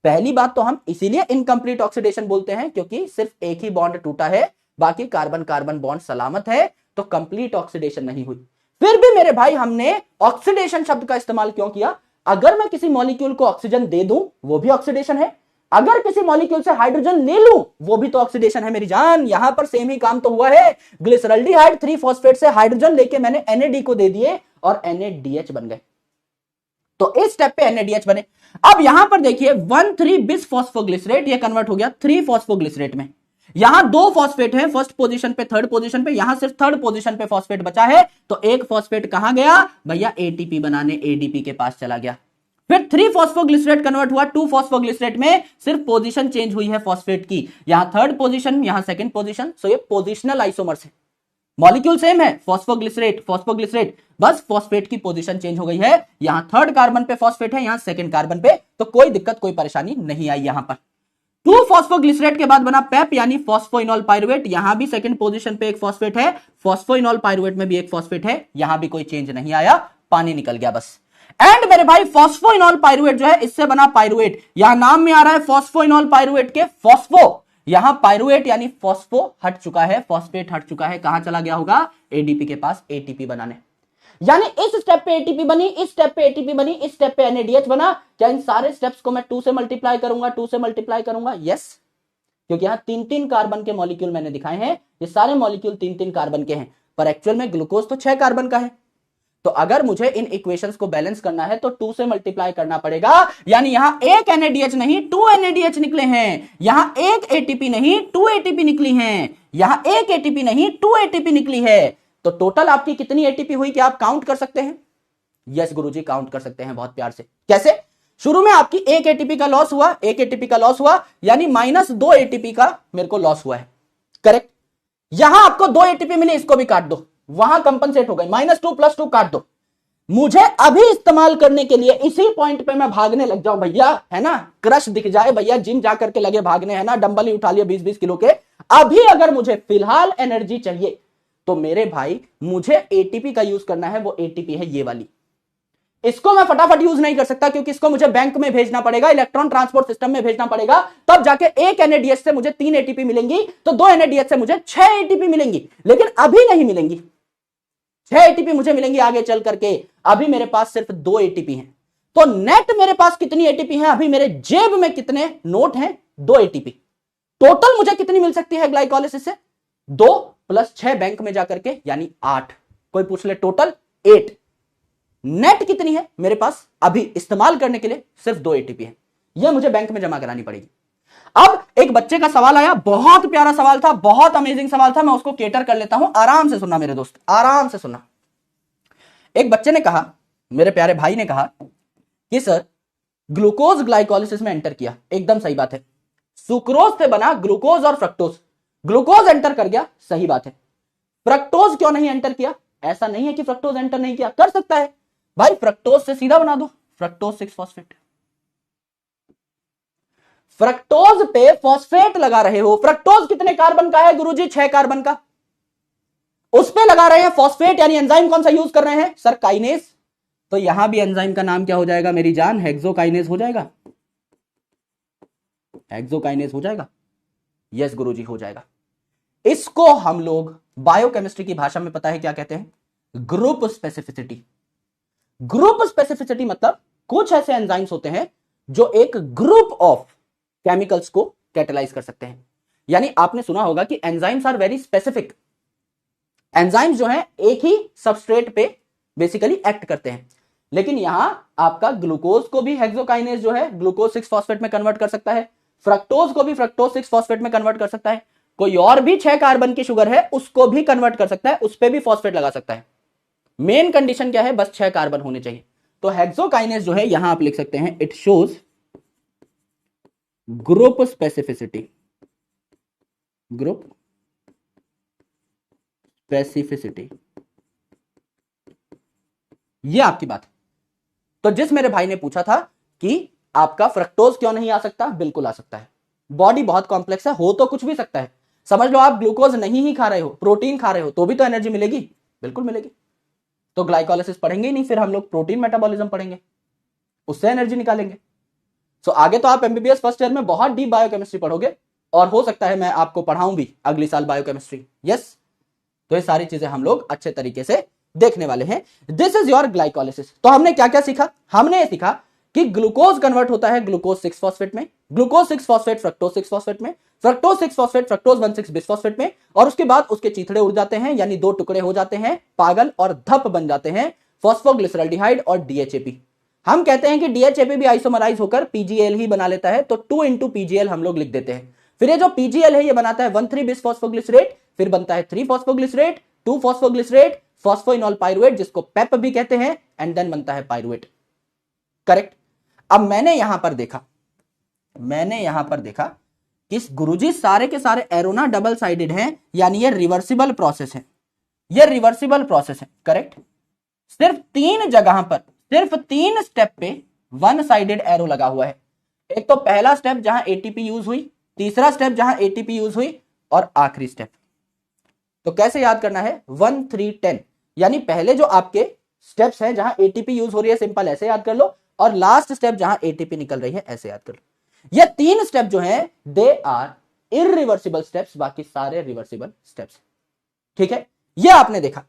पहली बात तो हम इसीलिए इनकम्प्लीट ऑक्सीडेशन बोलते हैं क्योंकि सिर्फ एक ही बॉन्ड टूटा है, बाकी कार्बन कार्बन बॉन्ड सलामत है, तो कंप्लीट ऑक्सीडेशन नहीं हुई। फिर भी मेरे भाई हमने ऑक्सीडेशन शब्द का इस्तेमाल क्यों किया? अगर मैं किसी मॉलिक्यूल को ऑक्सीजन दे दूं वो भी ऑक्सीडेशन है, अगर किसी मॉलिक्यूल से हाइड्रोजन ले लूं वो भी तो ऑक्सीडेशन है मेरी जान। यहां पर सेम ही काम तो हुआ है। ग्लिसरॉल्डिहाइड 3 फॉस्फेट से हाइड्रोजन लेके मैंने NAD को दे दिए और NADH बन गए, तो इस स्टेप पे NADH बने। अब यहां पर देखिए 1,3 बिस फॉस्फोग्लिसरेट ये कन्वर्ट हो गया 3 फॉस्फोग्लिसरेट में। यहां 2 फॉस्फेट है, फर्स्ट पोजीशन पे थर्ड पोजीशन पे, यहां सिर्फ थर्ड पोजीशन पे फॉस्फेट बचा है, तो एक फॉस्फेट कहां गया भैया? ATP बनाने ADP के पास चला गया। फिर 3 फॉस्फोग्लिसरेट कन्वर्ट हुआ 2 फॉस्फोग्लिसरेट में, सिर्फ पोजीशन चेंज हुई है फॉस्फेट की, यहां थर्ड पोजीशन यहां सेकंड पोजीशन, सो ये पोजिशनल आइसोमर्स है। मॉलिक्यूल सेम है, फॉस्फोग्लिसरेट फॉस्फोग्लिसरेट, बस फॉस्फेट की पोजीशन चेंज हो गई है। यहां थर्ड कार्बन पे फॉस्फेट है, यहां सेकंड कार्बन पे, तो कोई दिक्कत कोई परेशानी नहीं आई। यहां पर 2 फॉस्फोग्लिसरेट के बाद बना पेप यानी फॉस्फोइनॉल पाइरुवेट, यहां भी सेकंड पोजीशन पे एक फॉस्फेट है, फॉस्फोइनॉल पाइरुवेट में भी एक फॉस्फेट है, यहां भी कोई चेंज नहीं आया, पानी निकल गया बस। एंड मेरे भाई फॉस्फोइनॉल पाइरुवेट जो है इससे बना पाइरुवेट, यहां नाम में आ रहा है फॉस्फोइनॉल पाइरुवेट के फॉस्फो, यहां पाइरुवेट यानी फॉस्फो हट चुका है, फॉस्फेट हट चुका है, कहां चला गया होगा? ADP के पास ATP बनाने। यानी इस स्टेप पे ATP बनी, इस स्टेप पे ATP बनी, इस स्टेप पे NADH बना। क्या इन सारे स्टेप्स को मैं 2 से मल्टीप्लाई करूंगा? 2 से मल्टीप्लाई करूंगा, यस, क्योंकि यहां 3-3 कार्बन के मॉलिक्यूल मैंने दिखाए हैं, ये सारे मॉलिक्यूल 3-3 कार्बन के हैं, पर एक्चुअल में ग्लूकोज तो 6 कार्बन का है। तो अगर मुझे इन इक्वेशंस को बैलेंस करना है तो 2 से मल्टीप्लाई करना पड़ेगा, यानी यहां एक NADH नहीं 2 NADH निकले हैं, यहां एक ATP नहीं 2 ATP निकली हैं, यहां एक ATP नहीं 2 ATP निकली है। तो टोटल आपकी कितनी ATP हुई क्या आप काउंट कर सकते हैं? यस गुरुजी काउंट कर सकते हैं बहुत प्यार से। कैसे? शुरू में आपकी एक ATP का लॉस हुआ, एक ATP का लॉस हुआ, यानी -2 ATP का मेरे को लॉस हुआ है, करेक्ट। यहां आपको 2 ATP मिली, इसको भी काट दो, वहां कंपनसेट हो गई, -2 + 2 काट दो। मुझे अभी इस्तेमाल करने के लिए इसी पॉइंट पे मैं भागने लग जाऊं भैया, है ना, क्रश दिख जाए भैया, जिम जाकर के लगे भागने, है ना, डंबल ही उठा लिया 20-20 किलो के, अभी अगर मुझे फिलहाल एनर्जी चाहिए तो मेरे भाई मुझे ATP का यूज करना है, वो ATP है ये वाली। इसको मैं फटाफट यूज नहीं कर सकता क्योंकि इसको मुझे बैंक में भेजना पड़ेगा, इलेक्ट्रॉन ट्रांसपोर्ट सिस्टम में भेजना पड़ेगा, तब जाके एक NADH से मुझे 3 ATP मिलेंगी, तो 2 NADH से मुझे 6 ATP मिलेंगी, लेकिन अभी नहीं मिलेंगी। 6 ATP मुझे मिलेंगी आगे चल करके, अभी मेरे पास सिर्फ 2 ATP हैं। तो नेट मेरे पास कितनी ATP है? अभी मेरे जेब में कितने नोट हैं? 2 ATP। टोटल मुझे कितनी मिल सकती है ग्लाइकोलाइसिस से? 2 + 6 बैंक में जाकर के, यानी 8। कोई पूछ ले टोटल 8। नेट कितनी है मेरे पास? अभी इस्तेमाल करने के लिए सिर्फ 2 ATP है, यह मुझे बैंक में जमा करानी पड़ेगी। अब एक बच्चे का सवाल आया, बहुत प्यारा सवाल था, बहुत अमेजिंग सवाल था, मैं उसको केटर कर लेता हूं, आराम से सुनना मेरे दोस्त, आराम से सुनना। एक बच्चे ने कहा, मेरे प्यारे भाई ने कहा कि सर ग्लूकोज ग्लाइकोलाइसिस में एंटर किया, एकदम सही बात है, सुक्रोज से बना ग्लूकोज और फ्रक्टोज, ग्लूकोज एंटर कर गया, सही बात है, फ्रक्टोज क्यों नहीं एंटर किया? ऐसा नहीं है कि फ्रक्टोज एंटर नहीं किया, कर सकता है भाई, फ्रक्टोज से सीधा बना दो, फ्रक्टोज 6 फॉस्फेट। फ्रक्टोज पे फॉस्फेट लगा रहे हो, फ्रक्टोज कितने कार्बन का है गुरुजी? 6 कार्बन का, उस पे लगा रहे हैं फॉस्फेट, यानी एंजाइम कौन सा यूज कर रहे हैं सर? काइनेज। तो यहां भी एंजाइम का नाम क्या हो जाएगा मेरी जान? हेक्सोकाइनेज हो जाएगा, हेक्सोकाइनेज हो जाएगा, यस गुरुजी हो जाएगा। इसको हम लोग बायोकेमिस्ट्री की भाषा में पता है क्या कहते हैं? Group specificity. ग्रुप स्पेसिफिसिटी मतलब कुछ ऐसे एंजाइम्स होते हैं जो एक ग्रुप ऑफ केमिकल्स को कैटेलाइज कर सकते हैं। यानी आपने सुना होगा कि enzymes are very specific. Enzymes जो हैं एक ही सबस्ट्रेट पे बेसिकली एक्ट करते हैं, लेकिन यहां आपका ग्लूकोज को भी हेक्सोकाइनेज जो है ग्लूकोज 6 फॉस्फेट में कन्वर्ट कर सकता है, फ्रक्टोज को भी फ्रक्टोज 6 फॉस्फेट में कन्वर्ट कर सकता है, कोई और भी 6 कार्बन की शुगर है उसको भी कन्वर्ट कर सकता है, उस पर भी फॉस्फेट लगा सकता है। मेन कंडीशन क्या है? बस 6 कार्बन होने चाहिए। तो हेक्सोकाइनेज जो है यहां आप लिख सकते हैं, it shows group specificity, group specificity, ये आपकी बात है। तो जिस मेरे भाई ने पूछा था कि आपका फ्रक्टोज क्यों नहीं आ सकता, बिल्कुल आ सकता है। बॉडी बहुत कॉम्प्लेक्स है, हो तो कुछ भी सकता है। समझ लो आप ग्लूकोज नहीं ही खा रहे हो, प्रोटीन खा रहे हो, तो भी तो एनर्जी मिलेगी, बिल्कुल मिलेगी। तो ग्लाइकोलाइसिस पढ़ेंगे ही नहीं, फिर हम लोग प्रोटीन मेटाबॉलिज्म पढ़ेंगे, उससे एनर्जी निकालेंगे। सो आगे तो आप एमबीबीएस फर्स्ट ईयर में बहुत डीप बायोकेमिस्ट्री पढ़ोगे और हो सकता है मैं आपको पढ़ाऊं भी अगली साल बायोकेमिस्ट्री। यस, तो ये सारी चीजें हम लोग अच्छे तरीके से देखने वाले हैं। This is your glycolysis. तो हमने क्या क्या सीखा? हमने ये सीखा कि ग्लूकोज कन्वर्ट होता है ग्लूकोज 6 फॉस्फेट में, ग्लूकोज 6 फॉस्फेट फ्रक्टोज 6 फॉस्फेट में, फ्रक्टोज 6 फॉस्फेट फ्रक्टोज 1,6 बिसफॉस्फेट में, और उसके बाद उसके चीथड़े उड़ जाते हैं, यानी दो टुकड़े हो जाते हैं, पागल और धप बन जाते हैं, फॉस्फोग्लिसरल्डिहाइड और डीएचएपी। हम कहते हैं कि डीएचएपी भी आइसोमराइज होकर पीजीएल ही बना लेता है, तो 2 इंटू पीजीएल हम लोग लिख देते हैं। फिर ये जो पीजीएल है ये बनाता है 1,3 बिसफॉस्फोग्लिसरेट, फिर बनता है 3 फॉस्फोग्लिसरेट, 2 फॉस्फोग्लिसरेट, फॉस्फोइनॉल पाइरुवेट जिसको पेप भी कहते हैं, एंड देन बनता है पाइरुवेट। करेक्ट। अब मैंने यहां पर देखा कि गुरुजी सारे के सारे एरोना डबल साइडेड हैं, यानी ये रिवर्सिबल प्रोसेस है, ये रिवर्सिबल प्रोसेस है। करेक्ट। सिर्फ 3 जगह पर, सिर्फ 3 स्टेप पे वन साइडेड एरो लगा हुआ है। एक तो पहला स्टेप जहां एटीपी यूज हुई, तीसरा स्टेप जहां एटीपी यूज हुई, और आखिरी स्टेप। तो कैसे याद करना है? 1 3 10, यानी पहले जो आपके स्टेप्स हैं जहां एटीपी यूज हो रही है, सिंपल ऐसे याद कर लो, और लास्ट स्टेप जहां एटीपी निकल रही है ऐसे याद कर लो। ये 3 स्टेप जो हैं दे आर इरिवर्सिबल स्टेप्स, बाकी सारे रिवर्सिबल स्टेप्स। ठीक है, ये आपने देखा।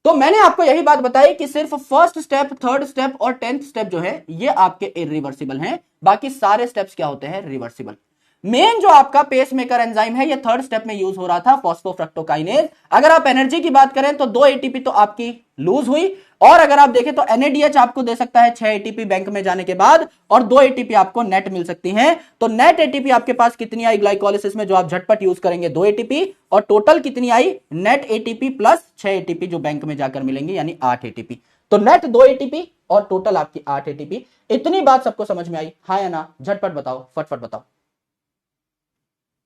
तो मैंने आपको यही बात बताई कि सिर्फ फर्स्ट स्टेप, थर्ड स्टेप और 10th स्टेप जो है ये आपके इरिवर्सिबल हैं, बाकी सारे स्टेप्स क्या होते हैं? रिवर्सिबल। मेन जो आपका पेसमेकर एंजाइम है ये थर्ड स्टेप में यूज हो रहा था, फॉस्फोफ्रक्टोकाइनेज। अगर आप एनर्जी की बात करें तो 2 एटीपी तो आपकी लूज हुई, और अगर आप देखें तो एनएडीएच आपको दे सकता है 6 एटीपी बैंक में जाने के बाद, और 2 एटीपी आपको नेट मिल सकती हैं। तो नेट एटीपी आपके पास कितनी आई ग्लाइकोलिसिस में जो आप झटपट यूज करेंगे? 2 एटीपी। और टोटल कितनी आई? नेट एटीपी प्लस 6 एटीपी जो बैंक में जाकर मिलेंगे, यानी 8 एटीपी। तो नेट 2 एटीपी और टोटल आपकी 8 एटीपी। इतनी बात सबको समझ में आई? हाँ या ना? झटपट बताओ, फटफट बताओ।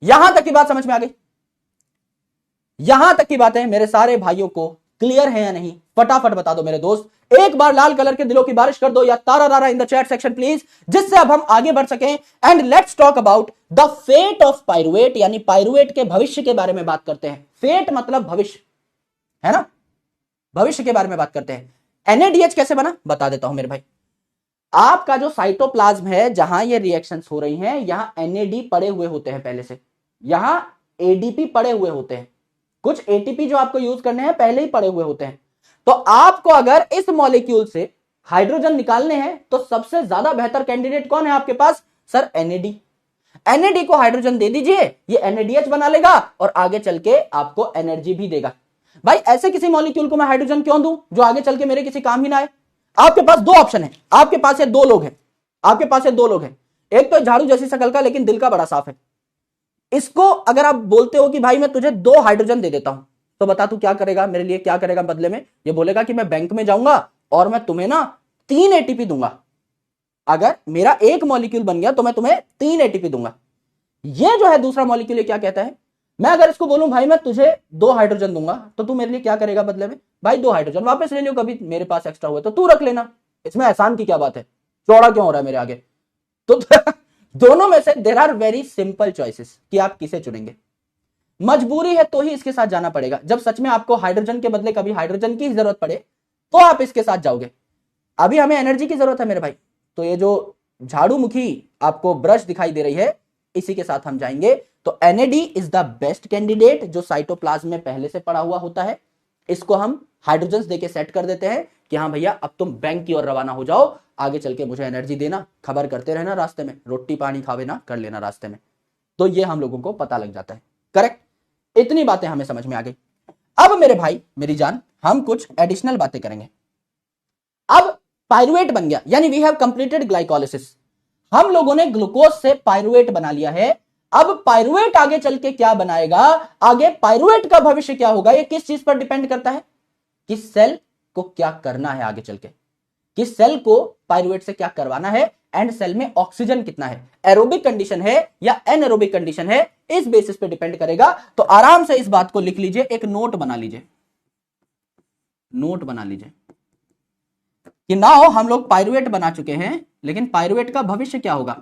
यहां तक की बात समझ में आ गई? यहां तक की बातें मेरे सारे भाइयों को क्लियर है या नहीं? फटाफट बता दो मेरे दोस्त। एक बार लाल कलर के दिलों की बारिश कर दो या तारा रारा in the chat section please, जिससे अब हम आगे बढ़ सकें। And let's talk about the fate of pyruvate, यानी पाइरुवेट के भविष्य के बारे में बात करते हैं। फेट मतलब भविष्य, है ना? भविष्य के बारे में बात करते हैं। एनएडीएच कैसे बना बता देता हूं मेरे भाई। आपका जो साइटोप्लाज्म है जहां ये रिएक्शंस हो रही हैं, यहां एनएडी पड़े हुए होते हैं पहले से, यहां एडीपी पड़े हुए होते हैं, कुछ एटीपी जो आपको यूज करने हैं पहले ही पड़े हुए होते हैं। तो आपको अगर इस मॉलिक्यूल से हाइड्रोजन निकालने हैं तो सबसे ज्यादा बेहतर कैंडिडेट कौन है आपके पास? Sir NAD. एनएडी को हाइड्रोजन दे दीजिए, ये एनएडीएच बना लेगा और आगे चल के आपको एनर्जी भी देगा। भाई ऐसे किसी मॉलिक्यूल को मैं हाइड्रोजन क्यों दूं जो आगे चल के मेरे किसी काम ही ना आए? आपके पास 2 ऑप्शन है, आपके पास ये 2 लोग हैं, आपके पास ये 2 लोग हैं। एक तो झाड़ू जैसी शकल का लेकिन दिल का बड़ा साफ है। इसको अगर आप बोलते हो कि भाई मैं तुझे 2 हाइड्रोजन दे देता हूं, तो बता तू क्या करेगा मेरे लिए? क्या करेगा बदले में? ये बोलेगा कि मैं बैंक में जाऊंगा और मैं तुम्हें ना 3 एटीपी दूंगा। अगर मेरा एक मॉलिक्यूल बन गया तो मैं तुम्हें 3 एटीपी दूंगा। ये जो है दूसरा मॉलिक्यूल क्या कहता है? मैं अगर इसको बोलूं भाई मैं तुझे 2 हाइड्रोजन दूंगा, तो तू मेरे लिए क्या करेगा बदले में? भाई 2 हाइड्रोजन वापस ले लियो, कभी मेरे पास एक्स्ट्रा हुए तो तू रख लेना। इसमें एहसान की क्या बात है? चौड़ा क्यों हो रहा है मेरे आगे? तो दोनों में से there are very simple choices कि आप किसे चुनेंगे। मजबूरी है तो ही इसके साथ जाना पड़ेगा। जब सच में आपको हाइड्रोजन के बदले कभी हाइड्रोजन की जरूरत पड़े तो आप इसके साथ जाओगे। अभी हमें एनर्जी की जरूरत है मेरे भाई, तो ये जो झाड़ू मुखी आपको ब्रश दिखाई दे रही है इसी के साथ हम जाएंगे। तो NAD is the best candidate जो साइटोप्लाज्म में पहले से पड़ा हुआ होता है। इसको हम हाइड्रोजन देके सेट कर देते हैं कि हाँ भैया अब तुम बैंक की ओर रवाना हो जाओ, आगे चल के मुझे एनर्जी देना, खबर करते रहना रास्ते में, रोटी पानी खावे ना कर लेना रास्ते में। तो ये हम लोगों को पता लग जाता है। करेक्ट। इतनी बातें हमें समझ में आ गई। अब मेरे भाई मेरी जान, हम कुछ एडिशनल बातें करेंगे। अब पाइरुवेट बन गया, यानी वी हैव कंप्लीटेड ग्लाइकोलिसिस। हम लोगों ने ग्लूकोज से पाइरुवेट बना लिया है। अब पाइरुवेट आगे चल के क्या बनाएगा? आगे पाइरुवेट का भविष्य क्या होगा? ये किस चीज पर डिपेंड करता है? कि सेल को क्या करना है आगे चल के, कि सेल को पाइरुवेट से क्या करवाना है, एंड सेल में ऑक्सीजन कितना है, एरोबिक कंडीशन है या एनएरोबिक कंडीशन है, इस बेसिस पे डिपेंड करेगा। तो आराम से इस बात को लिख लीजिए, एक नोट बना लीजिए, नोट बना लीजिए कि नाउ हम लोग पाइरुवेट बना चुके हैं, लेकिन पाइरुवेट का भविष्य क्या होगा?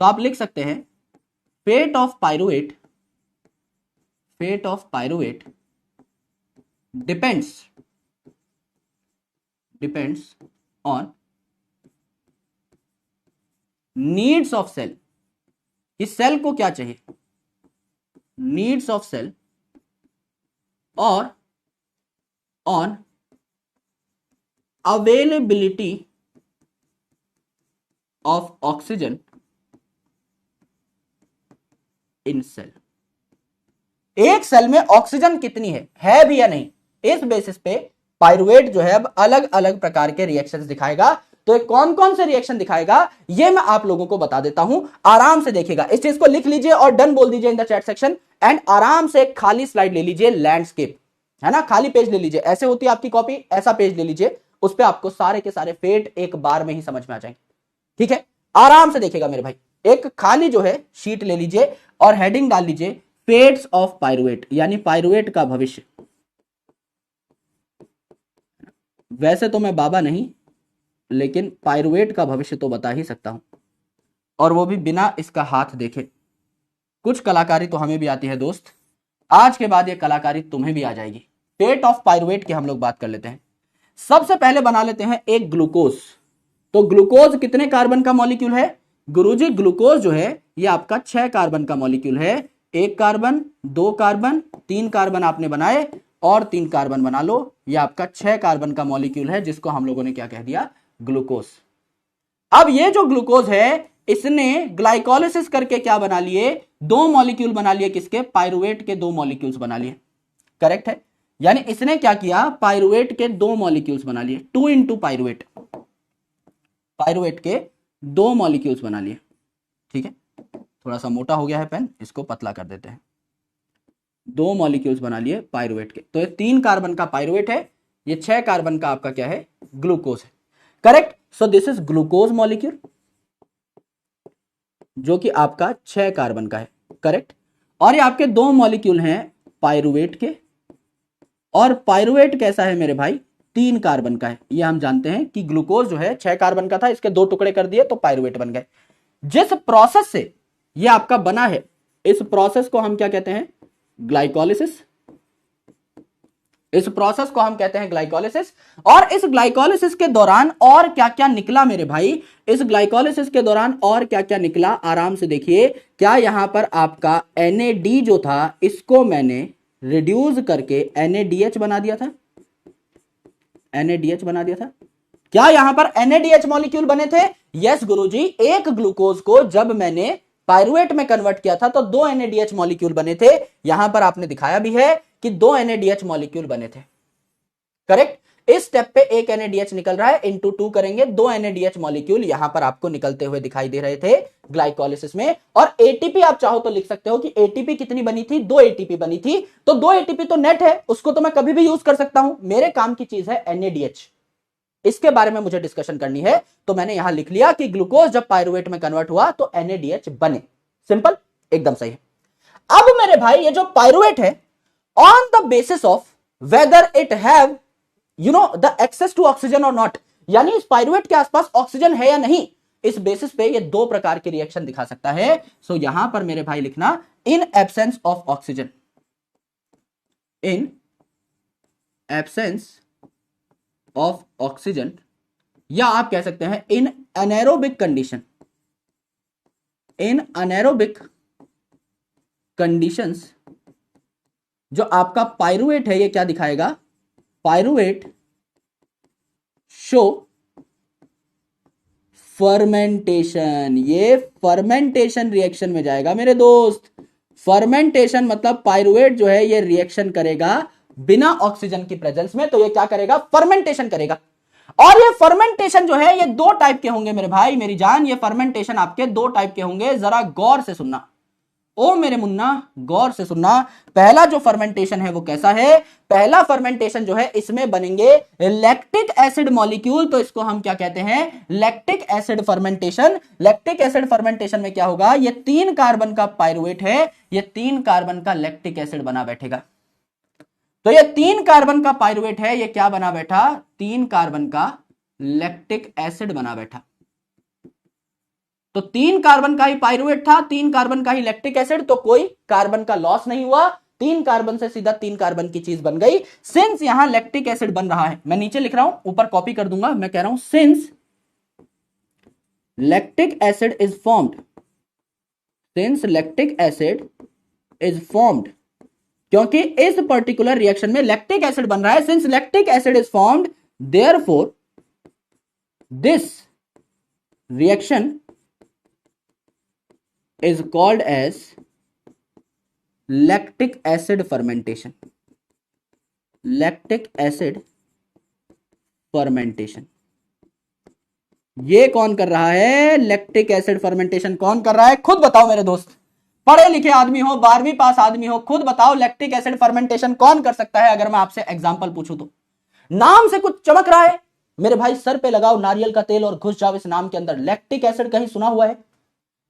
तो आप लिख सकते हैं fate of pyruvate, fate of pyruvate depends on needs of cell, इस सेल को क्या चाहिए, नीड्स ऑफ सेल, और on availability of oxygen in cell. एक सेल में ऑक्सीजन कितनी है भी या नहीं, इस बेसिस पे पाइरुवेट जो है अब अलग अलग प्रकार के रिएक्शंस दिखाएगा। तो कौन कौन से रिएक्शन दिखाएगा ये मैं आप लोगों को बता देता हूं, आराम से देखिएगा। इस चीज को लिख लीजिए और डन बोल दीजिए इन द चैट सेक्शन, एंड आराम से एक खाली स्लाइड ले लीजिए, लैंडस्केप है ना, खाली पेज ले लीजिए, ऐसे होती है आपकी कॉपी, ऐसा पेज ले लीजिए, उस पर आपको सारे के सारे फेट एक बार में ही समझ में आ जाएंगे। ठीक है, आराम से देखिएगा मेरे भाई, एक खाली जो है शीट ले लीजिए और हेडिंग डाल लीजिए फेट्स ऑफ पाइरुवेट, यानी पाइरुवेट का भविष्य। वैसे तो मैं बाबा नहीं, लेकिन पाइरुवेट का भविष्य तो बता ही सकता हूं, और वो भी बिना इसका हाथ देखे। कुछ कलाकारी तो हमें भी आती है दोस्त, आज के बाद ये कलाकारी तुम्हें भी आ जाएगी। फेट ऑफ पाइरुवेट की हम लोग बात कर लेते हैं। सबसे पहले बना लेते हैं एक ग्लूकोज। तो ग्लूकोज कितने कार्बन का मॉलिक्यूल है गुरुजी? ग्लूकोज जो है ये आपका 6 कार्बन का मॉलिक्यूल है। 1 कार्बन, 2 कार्बन, 3 कार्बन आपने बनाए और 3 कार्बन बना लो, ये आपका 6 कार्बन का मॉलिक्यूल है, जिसको हम लोगों ने क्या कह दिया, ग्लूकोज। अब ये जो ग्लूकोज है इसने ग्लाइकोलिसिस करके क्या बना लिए, 2 मॉलिक्यूल बना लिए, किसके, पाइरुवेट के 2 मॉलिक्यूल्स बना लिए। करेक्ट है, यानी इसने क्या किया, पाइरुवेट के 2 मॉलिक्यूल्स बना लिए, 2 इंटू पाइरुवेट, पाइरुवेट के 2 मॉलिक्यूल्स बना लिए। ठीक है, थोड़ा सा मोटा हो गया है पेन, इसको पतला कर देते हैं। 2 मॉलिक्यूल्स बना लिए पाइरुवेट के, तो ये 3 कार्बन का पाइरुवेट है, ये 6 कार्बन का आपका क्या है, ग्लूकोज है। Correct, so this is glucose molecule जो कि आपका 6 कार्बन का है। करेक्ट, और ये आपके 2 मॉलिक्यूल हैं पाइरुवेट के, और पाइरुवेट कैसा है मेरे भाई, 3 कार्बन का है। ये हम जानते हैं कि ग्लूकोज जो है 6 कार्बन का था, इसके 2 टुकड़े कर दिए तो पाइरुवेट बन गए। जिस प्रोसेस से ये आपका बना है, इस प्रोसेस को हम क्या कहते हैं, ग्लाइकोलिसिस। इस प्रोसेस को हम कहते हैं ग्लाइकोलिसिस। और इस ग्लाइकोलिसिस के दौरान और क्या क्या निकला मेरे भाई, इस ग्लाइकोलिसिस के दौरान और क्या क्या निकला, आराम से देखिए। क्या यहां पर आपका NAD जो था, इसको मैंने रिड्यूस करके NADH बना दिया था, NADH बना दिया था। क्या यहां पर NADH मॉलिक्यूल बने थे? यस गुरुजी, एक ग्लूकोज को जब मैंने पाइरुवेट में कन्वर्ट किया था तो 2 NADH मॉलिक्यूल बने थे। यहां पर आपने दिखाया भी है कि 2 NADH मॉलिक्यूल बने थे। करेक्ट, इस स्टेप पे एक NADH निकल रहा है, इंटू 2 करेंगे, 2 NADH मॉलिक्यूल यहां पर आपको निकलते हुए दिखाई दे रहे थे ग्लाइकोलिसिस में। और ATP आप चाहो तो लिख सकते हो कि ATP कितनी बनी थी, 2 ATP बनी थी। तो 2 ATP तो नेट है, उसको तो मैं कभी भी यूज कर सकता हूं। मेरे काम की चीज है NADH, इसके बारे में मुझे डिस्कशन करनी है, तो मैंने यहां लिख लिया कि ग्लूकोज जब पाइरुवेट में कन्वर्ट हुआ तो NADH बने। सिंपल, एकदम सही है। अब मेरे भाई ये जो पाइरुवेट है, on the basis of whether it have the access to oxygen और नॉट, यानी इस पाइरुवेट के आसपास ऑक्सीजन है या नहीं, इस बेसिस पे ये 2 प्रकार के रिएक्शन दिखा सकता है। सो यहां पर मेरे भाई लिखना in absence of oxygen, in absence of oxygen, या आप कह सकते हैं इन एनारोबिक कंडीशन, इन एनारोबिक कंडीशंस, जो आपका पाइरुवेट है ये क्या दिखाएगा, पाइरुवेट शो फर्मेंटेशन। ये फर्मेंटेशन रिएक्शन में जाएगा मेरे दोस्त। फर्मेंटेशन मतलब पाइरुवेट जो है ये रिएक्शन करेगा बिना ऑक्सीजन की प्रेजेंस में, तो ये क्या करेगा, फर्मेंटेशन करेगा। और ये फर्मेंटेशन जो है ये 2 टाइप के होंगे मेरे भाई मेरी जान, ये फर्मेंटेशन आपके 2 टाइप के होंगे, जरा गौर से सुनना। ओ मेरे मुन्ना, गौर से सुनना। पहला जो फर्मेंटेशन है वो कैसा है, पहला फर्मेंटेशन जो है इसमें बनेंगे लैक्टिक एसिड मॉलिक्यूल, तो इसको हम क्या कहते हैं, lactic acid fermentation. Lactic acid fermentation में क्या होगा, ये 3 कार्बन का पाइरुवेट है, ये 3 कार्बन का लैक्टिक एसिड बना बैठेगा। तो ये 3 कार्बन का पाइरुवेट है, ये क्या बना बैठा, 3 कार्बन का लैक्टिक एसिड बना बैठा। तो 3 कार्बन का ही पाइरुवेट था, 3 कार्बन का ही लैक्टिक एसिड, तो कोई कार्बन का लॉस नहीं हुआ, 3 कार्बन से सीधा 3 कार्बन की चीज बन गई। सिंस यहां लैक्टिक एसिड बन रहा है, मैं नीचे लिख रहा हूं, ऊपर कॉपी कर दूंगा, मैं कह रहा हूं since lactic acid is formed, since lactic acid is formed, क्योंकि इस पर्टिकुलर रिएक्शन में लैक्टिक एसिड बन रहा है, since lactic acid is formed therefore this reaction is called as lactic acid fermentation, lactic acid fermentation. ये कौन कर रहा है? लैक्टिक एसिड फर्मेंटेशन कौन कर रहा है? खुद बताओ मेरे दोस्त, पढ़े लिखे आदमी हो, 12वीं पास आदमी हो, खुद बताओ लैक्टिक एसिड फर्मेंटेशन कौन कर सकता है? अगर मैं आपसे एग्जांपल पूछूं तो नाम से कुछ चमक रहा है मेरे भाई, सर पे लगाओ नारियल का तेल और घुस जाओ इस नाम के अंदर। लैक्टिक एसिड कहीं सुना हुआ है?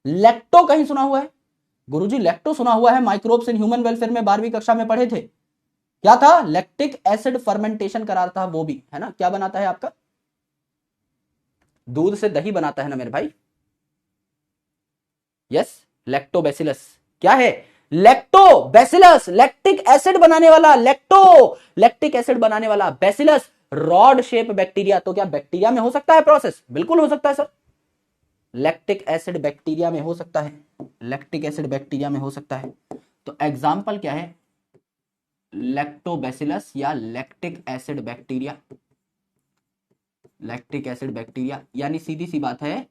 लैक्टो कहीं सुना हुआ है? गुरुजी लैक्टो सुना हुआ है, माइक्रोब्स इन ह्यूमन वेलफेयर में 12वीं कक्षा में पढ़े थे। क्या था? लैक्टिक एसिड फर्मेंटेशन करा था वो भी, है ना? क्या बनाता है आपका? दूध से दही बनाता है ना मेरे भाई। Yes, lactobacillus. क्या है? लैक्टोबैसिलस, लैक्टिक एसिड बनाने वाला, लैक्टिक एसिड बनाने वाला बैसिलस, रॉड शेप बैक्टीरिया। तो क्या बैक्टीरिया में हो सकता है प्रोसेस? बिल्कुल हो सकता है सर, लैक्टिक एसिड बैक्टीरिया में हो सकता है, लैक्टिक एसिड बैक्टीरिया में हो सकता है। तो एग्जाम्पल क्या है? लैक्टोबैसिलस या lactic acid bacteria, lactic acid bacteria, यानी सीधी सी बात है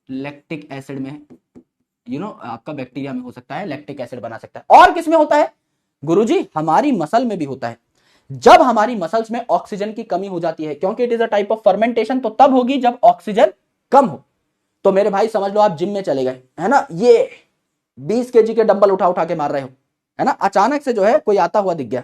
लैक्टिक एसिड में आपका बैक्टीरिया में हो सकता है, लैक्टिक एसिड बना सकता है। और किस में होता है गुरुजी? हमारी मसल में भी होता है। जब हमारी मसल्स में ऑक्सीजन की कमी हो जाती है, क्योंकि it is a type of fermentation, तो तब होगी जब ऑक्सीजन कम हो। तो मेरे भाई समझ लो आप जिम में चले गए, है ना, ये 20 kg के डंबल उठा उठा के मार रहे हो, है ना, अचानक से जो है कोई आता हुआ दिख गया,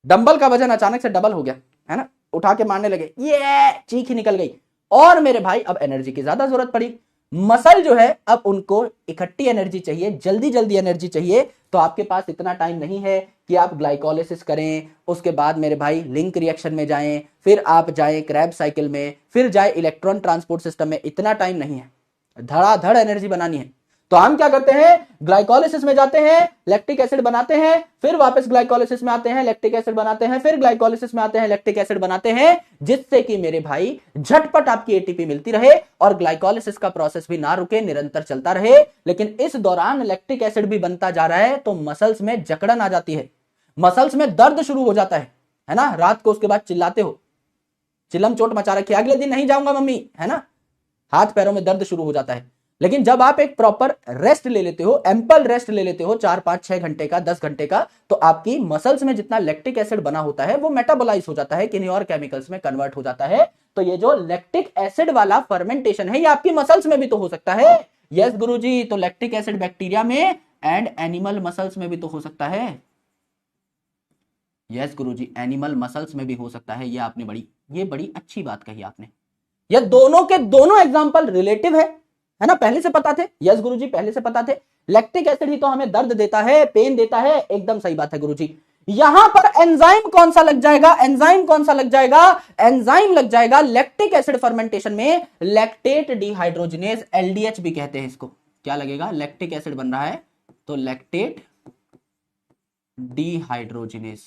डंबल का वजन अचानक से डबल हो गया, है ना, उठा के मारने लगे, ये चीख निकल गई, और मेरे भाई अब एनर्जी की ज्यादा जरूरत पड़ी। मसल जो है अब उनको इकट्ठी एनर्जी चाहिए, जल्दी जल्दी एनर्जी चाहिए, तो आपके पास इतना टाइम नहीं है कि आप ग्लाइकोलिसिस करें, उसके बाद मेरे भाई लिंक रिएक्शन में जाएं, फिर आप जाएं क्रैब साइकिल में, फिर जाए इलेक्ट्रॉन ट्रांसपोर्ट सिस्टम में। इतना टाइम नहीं है, धड़ाधड़ एनर्जी बनानी है। तो हम क्या करते हैं? ग्लाइकोलिसिस में जाते हैं, लैक्टिक एसिड बनाते हैं, फिर वापस ग्लाइकोलिसिस में आते हैं, लैक्टिक एसिड बनाते हैं, फिर ग्लाइकोलिसिस में आते हैं, लैक्टिक एसिड बनाते हैं, जिससे कि मेरे भाई झटपट आपकी एटीपी मिलती रहे और ग्लाइकोलिसिस का प्रोसेस भी ना रुके, निरंतर चलता रहे। लेकिन इस दौरान लैक्टिक एसिड भी बनता जा रहा है, तो मसल्स में जकड़न आ जाती है, मसल्स में दर्द शुरू हो जाता है ना। रात को उसके बाद चिल्लाते हो, चिलम चोट मचा रखी, अगले दिन नहीं जाऊंगा मम्मी, है ना, हाथ पैरों में दर्द शुरू हो जाता है। लेकिन जब आप एक प्रॉपर रेस्ट ले लेते हो, एम्पल रेस्ट ले लेते हो, 4, 5, 6 घंटे का, 10 घंटे का, तो आपकी मसल्स में जितना लैक्टिक एसिड बना होता है वो मेटाबोलाइज हो जाता है, किन्हीं और केमिकल्स में कन्वर्ट हो जाता है। तो ये जो लैक्टिक एसिड वाला फर्मेंटेशन है, ये आपकी मसल्स में भी तो हो सकता है। यस गुरुजी, तो लैक्टिक एसिड बैक्टीरिया में एंड एनिमल मसल्स में भी तो हो सकता है। यस गुरुजी, एनिमल मसल्स में भी हो सकता है। ये बड़ी अच्छी बात कही आपने। ये दोनों के दोनों एग्जांपल रिलेटिव है ना, पहले से पता थे। यस गुरुजी, पहले से पता थे। लैक्टिक एसिड ही तो हमें दर्द देता है, पेन देता है, एकदम सही बात है गुरुजी। यहां पर एंजाइम कौन सा लग जाएगा? एंजाइम कौन सा लग जाएगा? एंजाइम लग जाएगा लैक्टिक एसिड फर्मेंटेशन में लैक्टेट डिहाइड्रोजिनेज, एलडीएच भी कहते हैं इसको। क्या लगेगा? लैक्टिक एसिड बन रहा है तो लैक्टेट डिहाइड्रोजिनेज,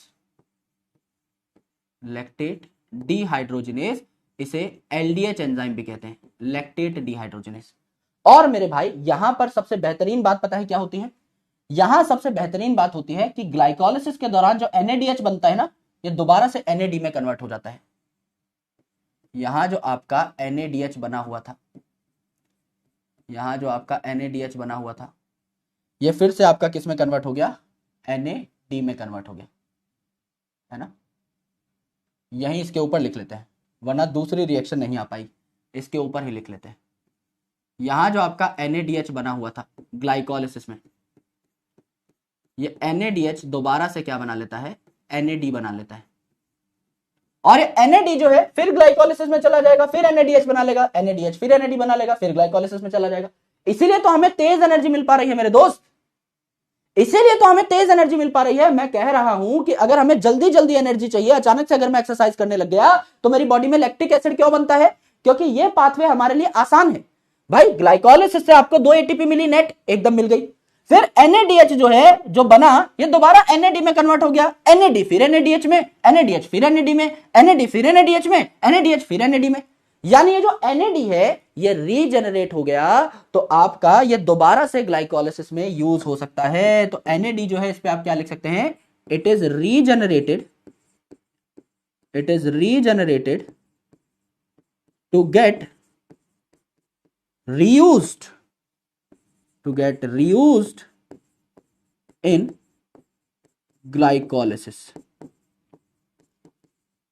लैक्टेट डिहाइड्रोजिनेज, इसे एलडीएच एंजाइम भी कहते हैं, लैक्टेट डिहाइड्रोजिनेज। और मेरे भाई यहां पर सबसे बेहतरीन बात पता है क्या होती है? यहां सबसे बेहतरीन बात होती है कि ग्लाइकोलिसिस के दौरान जो NADH बनता है ना, ये दोबारा से NAD में कन्वर्ट हो जाता है। यहां जो आपका NADH बना हुआ था, यहां जो आपका NADH बना हुआ था, ये फिर से आपका किस में कन्वर्ट हो गया? NAD में कन्वर्ट हो गया, है ना। यहीं इसके ऊपर लिख लेते हैं, वरना दूसरी रिएक्शन नहीं आ पाई, इसके ऊपर ही लिख लेते हैं। यहां जो आपका NADH बना हुआ था ग्लाइकोलिसिस में, ये NADH दोबारा से क्या बना लेता है? NAD बना लेता है। और ये NAD जो है फिर ग्लाइकोलिसिस में चला जाएगा, फिर NADH बना लेगा, NADH फिर NAD बना लेगा, फिर ग्लाइकोलिसिस में चला जाएगा। इसीलिए तो हमें तेज एनर्जी मिल पा रही है मेरे दोस्त, इसीलिए तो हमें तेज एनर्जी मिल पा रही है। मैं कह रहा हूं कि अगर हमें जल्दी जल्दी एनर्जी चाहिए, अचानक से अगर मैं एक्सरसाइज करने लग गया, तो मेरी बॉडी में लैक्टिक एसिड क्यों बनता है? क्योंकि ये पाथवे हमारे लिए आसान है भाई। ग्लाइकोलिसिस से आपको 2 ATP मिली, नेट एकदम मिल गई। फिर NADH जो है, जो बना, ये दोबारा NAD में कन्वर्ट हो गया, NAD फिर NADH में, NADH फिर NAD में, NAD फिर NADH में, NADH फिर NAD में। यानी ये जो NAD है ये रीजनरेट हो गया तो आपका ये दोबारा से ग्लाइकोलाइसिस में यूज हो सकता है। तो NAD जो है इस पे आप क्या लिख सकते हैं, it is regenerated to get reused in glycolysis,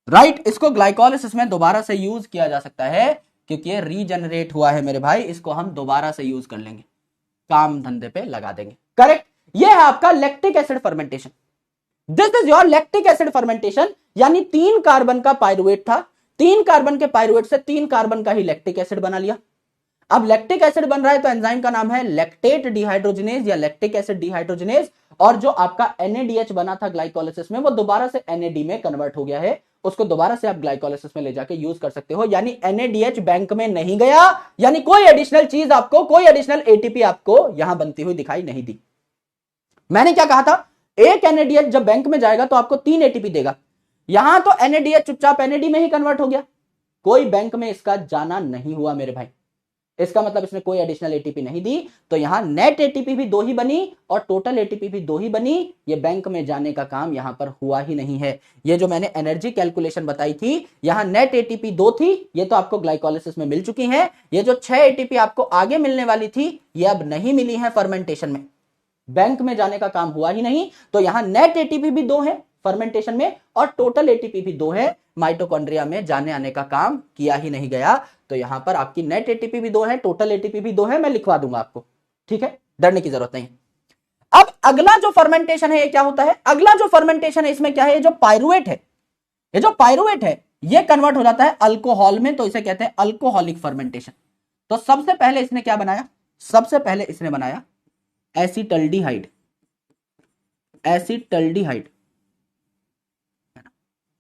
right. इसको ग्लाइकोलाइसिस में दोबारा से यूज किया जा सकता है क्योंकि ये रीजनरेट हुआ है मेरे भाई, इसको हम दोबारा से यूज कर लेंगे, काम धंधे पे लगा देंगे। करेक्ट, ये है आपका lactic acid fermentation. This is your lactic acid fermentation, यानी 3 कार्बन का पायरुवेट था, 3 कार्बन के पायरुवेट से 3 कार्बन का ही लैक्टिक एसिड बना लिया। अब लैक्टिक एसिड बन रहा है तो एंजाइम का नाम है लैक्टेट डिहाइड्रोजिनेज या लैक्टिक एसिड डिहाइड्रोजिनेज, और जो आपका NADH बना था ग्लाइकोलाइसिस में वो दोबारा से NAD में कन्वर्ट हो गया है, उसको दोबारा से आप ग्लाइकोलाइसिस में ले जाके यूज कर सकते हो। यानी NADH बैंक में नहीं गया, यानी कोई एडिशनल चीज आपको, कोई एडिशनल ATP आपको यहां बनती हुई दिखाई नहीं दी। मैंने क्या कहा था, एक NADH जब बैंक में जाएगा तो आपको 3 ATP देगा, यहां तो NADH चुपचाप NAD में ही कन्वर्ट हो गया, कोई बैंक में इसका जाना नहीं हुआ मेरे भाई। इसका मतलब इसने कोई एडिशनल ATP नहीं दी, तो यहां नेट ATP भी 2 ही बनी और टोटल ATP भी 2 ही बनी, ये बैंक में जाने का काम यहां पर हुआ ही नहीं है। ये जो मैंने एनर्जी कैलकुलेशन बताई थी, यहां नेट ATP 2 थी, ये तो आपको ग्लाइकोलाइसिस में मिल चुकी है। ये जो 6 ATP आपको आगे मिलने वाली थी ये अब नहीं मिली है फर्मेंटेशन में, बैंक में जाने का काम हुआ ही नहीं, तो यहां नेट ATP भी 2 है फर्मेंटेशन में और टोटल ATP भी 2 है, माइटोकॉन्ड्रिया में जाने आने का काम किया ही नहीं गया। तो यहां पर आपकी नेट ATP भी 2 है, टोटल ATP भी 2 है, मैं लिखवा दूंगा आपको, ठीक है, डरने की जरूरत नहीं। अब अगला जो फर्मेंटेशन है ये क्या होता है, अगला जो फर्मेंटेशन है इसमें क्या है, ये जो पायरुवेट है, ये जो पायरुवेट है ये कन्वर्ट हो जाता है अल्कोहल में, तो इसे कहते हैं अल्कोहलिक फर्मेंटेशन। तो सबसे पहले इसने क्या बनाया, सबसे पहले इसने बनाया एसिटल्डिहाइड, एसिटल्डिहाइड,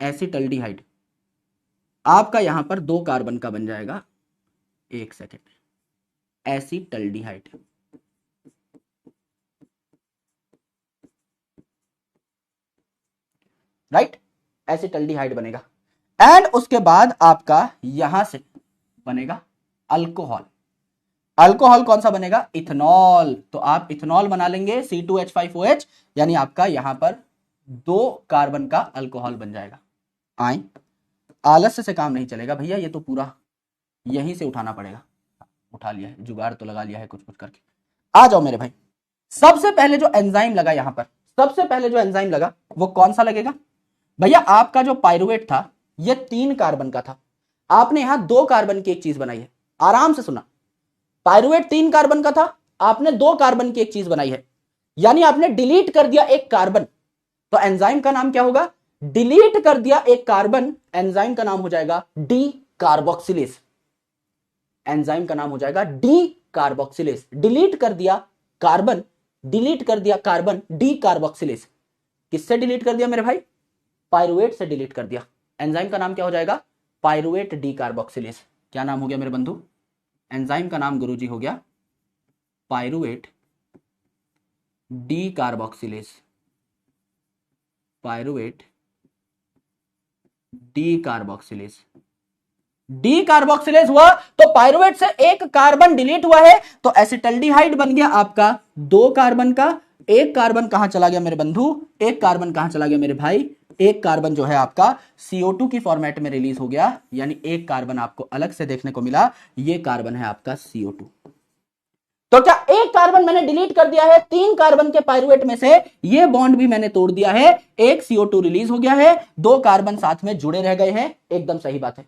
एसिटल्डिहाइड आपका यहां पर 2 कार्बन का बन जाएगा, एक सेकेंड, एसिटल्डिहाइड, राइट, एसिटल्डिहाइड बनेगा। एंड उसके बाद आपका यहां से बनेगा अल्कोहल, अल्कोहल कौन सा बनेगा, इथेनॉल। तो आप इथेनॉल बना लेंगे C2H5OH, यानी आपका यहां पर 2 कार्बन का अल्कोहल बन जाएगा। आए, आलस्य से काम नहीं चलेगा भैया, ये तो पूरा यहीं से उठाना पड़ेगा, उठा लिया है, जुगाड़ तो लगा लिया है कुछ कुछ करके। आ जाओ मेरे भाई, सबसे पहले जो एंजाइम लगा यहां पर, सबसे पहले जो एंजाइम लगा वो कौन सा लगेगा भैया, आपका जो पायरुवेट था ये 3 कार्बन का था, आपने यहां 2 कार्बन की एक चीज बनाई है, आराम से सुना, पायरुवेट 3 कार्बन का था, आपने 2 कार्बन की एक चीज बनाई है, यानी आपने डिलीट कर दिया एक कार्बन, तो एंजाइम का नाम क्या होगा, डिलीट कर दिया एक कार्बन, एंजाइम का नाम हो जाएगा डी कार्बोक्सिलेज, एंजाइम का नाम हो जाएगा डी कार्बोक्सिलेज। डिलीट कर दिया कार्बन, डिलीट कर दिया कार्बन, डी कार्बोक्सिलेज, किससे डिलीट कर दिया मेरे भाई, पायरुवेट से डिलीट कर दिया, एंजाइम का नाम क्या हो जाएगा, पायरुवेट डी कार्बोक्सिलेज। क्या नाम हो गया मेरे बंधु, एंजाइम का नाम गुरुजी हो गया pyruvate D carboxylase, pyruvate D carboxylase, D carboxylase हुआ तो पायरुवेट से एक कार्बन डिलीट हुआ है, तो एसिटल्डिहाइड बन गया आपका 2 कार्बन का, एक कार्बन कहां चला गया मेरे बंधु, एक कार्बन कहां चला गया मेरे भाई, एक कार्बन जो है आपका CO2 की फॉर्मेट में रिलीज हो गया, यानी एक कार्बन आपको अलग से देखने को मिला, ये कार्बन है आपका CO2। तो क्या एक कार्बन मैंने डिलीट कर दिया है, 3 कार्बन के पायरुवेट में से ये बॉन्ड भी मैंने तोड़ दिया है, एक CO2 रिलीज हो गया है, 2 कार्बन साथ में जुड़े रह गए हैं, एकदम सही बात है।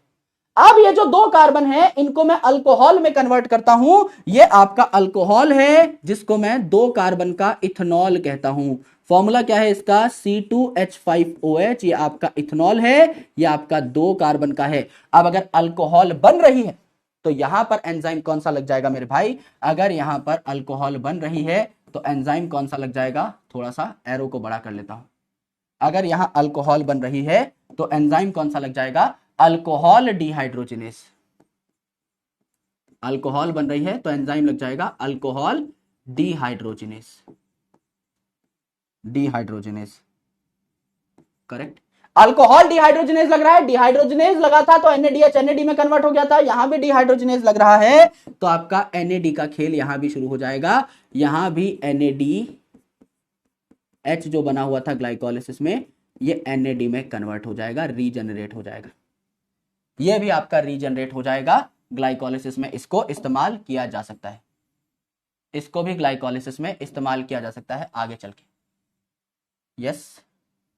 अब ये जो 2 कार्बन है इनको मैं अल्कोहल में कन्वर्ट करता हूं, ये आपका अल्कोहल है जिसको मैं 2 कार्बन का इथेनॉल कहता हूं। फॉर्मूला क्या है इसका, C2H5OH, ये आपका इथेनॉल है, ये आपका 2 कार्बन का है। अब अगर अल्कोहल बन रही है तो यहां पर एंजाइम कौन सा लग जाएगा मेरे भाई, अगर यहां पर अल्कोहल बन रही है तो एंजाइम कौन सा लग जाएगा, थोड़ा सा एरो को बड़ा कर लेता हूं, अगर यहां अल्कोहल बन रही है तो एंजाइम कौन सा लग जाएगा, अल्कोहल डिहाइड्रोजिनेस, अल्कोहल बन रही है तो एंजाइम लग जाएगा alcohol dehydrogenase, dehydrogenase, correct. Alcohol dehydrogenase लग रहा है, डिहाइड्रोजनेज लगा था तो NADH NAD में कन्वर्ट हो गया था, यहां भी डिहाइड्रोजनेज लग रहा है तो आपका NAD का खेल यहां भी शुरू हो जाएगा। यहां भी NADH जो बना हुआ था ग्लाइकोलाइसिस में, ये NAD में कन्वर्ट हो जाएगा, रीजनरेट हो जाएगा। ये भी आपका रीजनरेट हो जाएगा ग्लाइकोलाइसिस में, इसको इस्तेमाल किया जा सकता है, इसको भी ग्लाइकोलाइसिस में इस्तेमाल किया जा सकता है आगे चल के। Yes,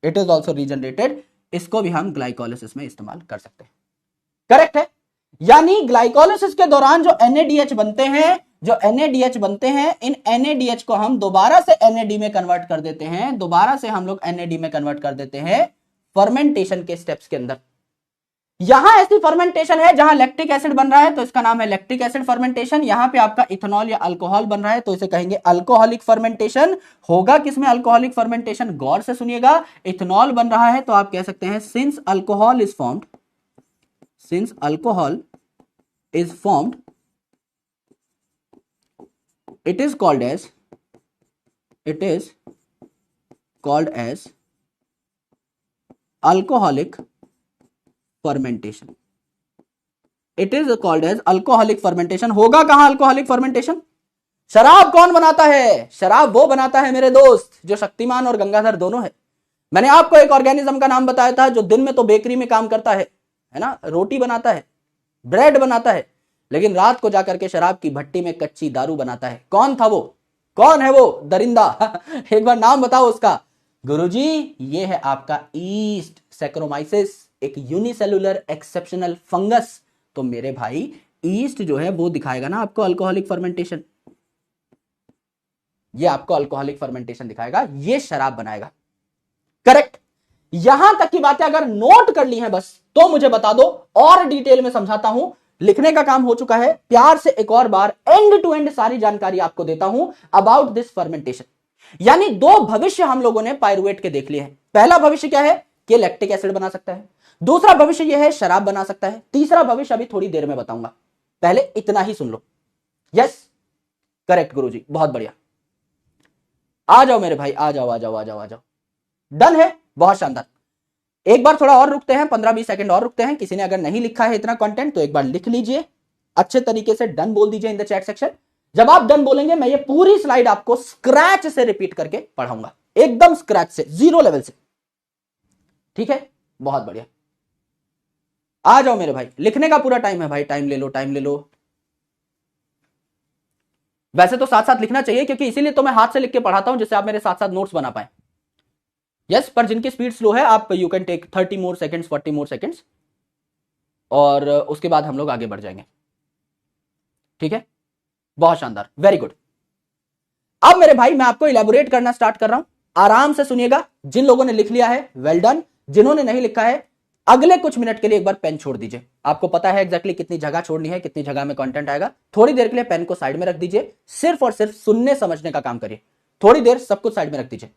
it is also regenerated, इसको भी हम ग्लाइकोलाइसिस में इस्तेमाल कर सकते हैं। करेक्ट है। यानी ग्लाइकोलाइसिस के दौरान जो NADH बनते हैं, जो NADH बनते हैं, इन NADH को हम दोबारा से NAD में कन्वर्ट कर देते हैं, दोबारा से हम लोग NAD में कन्वर्ट कर देते हैं फर्मेंटेशन के स्टेप्स के अंदर। यहां ऐसी फर्मेंटेशन है जहां लैक्टिक एसिड बन रहा है तो इसका नाम है लैक्टिक एसिड फर्मेंटेशन। यहां पे आपका इथेनॉल या अल्कोहल बन रहा है तो इसे कहेंगे अल्कोहलिक फर्मेंटेशन। होगा किसमें अल्कोहलिक फर्मेंटेशन, गौर से सुनिएगा। इथेनॉल बन रहा है तो आप कह सकते हैं since alcohol is formed, since alcohol is formed it is called as alcoholic fermentation. It is called as alcoholic fermentation. होगा कहां अल्कोहलिक फर्मेंटेशन? शराब कौन बनाता है? शराब वो बनाता है मेरे दोस्त जो शक्तिमान और गंगाधर दोनों है। मैंने आपको एक ऑर्गेनिज्म का नाम बताया था जो दिन में तो बेकरी में काम करता है ना, रोटी बनाता है, ब्रेड बनाता है, लेकिन रात को जाकर के शराब की भट्टी में कच्ची दारू बनाता है। कौन था वो? कौन है वो दरिंदा? एक बार नाम बताओ उसका। गुरुजी, ये है आपका ईस्ट सैक्रोमाइसिस, एक यूनिसेलुलर एक्सेप्शनल फंगस। तो मेरे भाई ईस्ट जो है वो दिखाएगा ना आपको अल्कोहलिक फर्मेंटेशन, ये आपको अल्कोहलिक फर्मेंटेशन दिखाएगा, ये शराब बनाएगा। करेक्ट। यहां तक की बातें अगर नोट कर ली हैं बस तो मुझे बता दो, और डिटेल में समझाता हूं। लिखने का काम हो चुका है, प्यार से एक और बार एंड टू एंड सारी जानकारी आपको देता हूं अबाउट दिस फर्मेंटेशन। यानी दो भविष्य हम लोगों ने पाइरुवेट के देख लिए हैं। पहला भविष्य क्या है कि लैक्टिक एसिड बना सकता है, दूसरा भविष्य यह है शराब बना सकता है, तीसरा भविष्य अभी थोड़ी देर में बताऊंगा, पहले इतना ही सुन लो। यस, करेक्ट गुरुजी, बहुत बढ़िया। आ जाओ मेरे भाई, आ जाओ आ जाओ आ जाओ आ जाओ। डन है, बहुत शानदार। एक बार थोड़ा और रुकते हैं, 15-20 सेकंड और रुकते हैं। किसी ने अगर नहीं लिखा है इतना कंटेंट तो एक बार लिख लीजिए, अच्छे तरीके से डन बोल दीजिए इन द चैट सेक्शन। जब आप डन बोलेंगे मैं ये पूरी स्लाइड आपको स्क्रैच से रिपीट करके पढ़ाऊंगा, एकदम स्क्रैच से, जीरो लेवल से। ठीक है, बहुत बढ़िया। आ जाओ मेरे भाई, लिखने का पूरा टाइम है भाई, टाइम ले लो, टाइम ले लो। वैसे तो साथ साथ लिखना चाहिए क्योंकि इसीलिए तो मैं हाथ से लिख के पढ़ाता हूं जिससे आप मेरे साथ साथ नोट्स बना पाए। यस, पर जिनकी स्पीड स्लो है आप you can take 30 more seconds, 40 more seconds, और उसके बाद हम लोग आगे बढ़ जाएंगे। ठीक है, बहुत शानदार, वेरी गुड। अब मेरे भाई मैं आपको इलेबोरेट करना स्टार्ट कर रहा हूं, आराम से सुनिएगा। जिन लोगों ने लिख लिया है वेल डन, जिन्होंने नहीं लिखा है अगले कुछ मिनट के लिए एक बार पेन छोड़ दीजिए। आपको पता है एग्जैक्टली कितनी जगह छोड़नी है, कितनी जगह में कंटेंट आएगा। थोड़ी देर के लिए पेन को साइड में रख दीजिए, सिर्फ और सिर्फ सुनने समझने का काम करिए। थोड़ी देर सब कुछ साइड में रख दीजिए,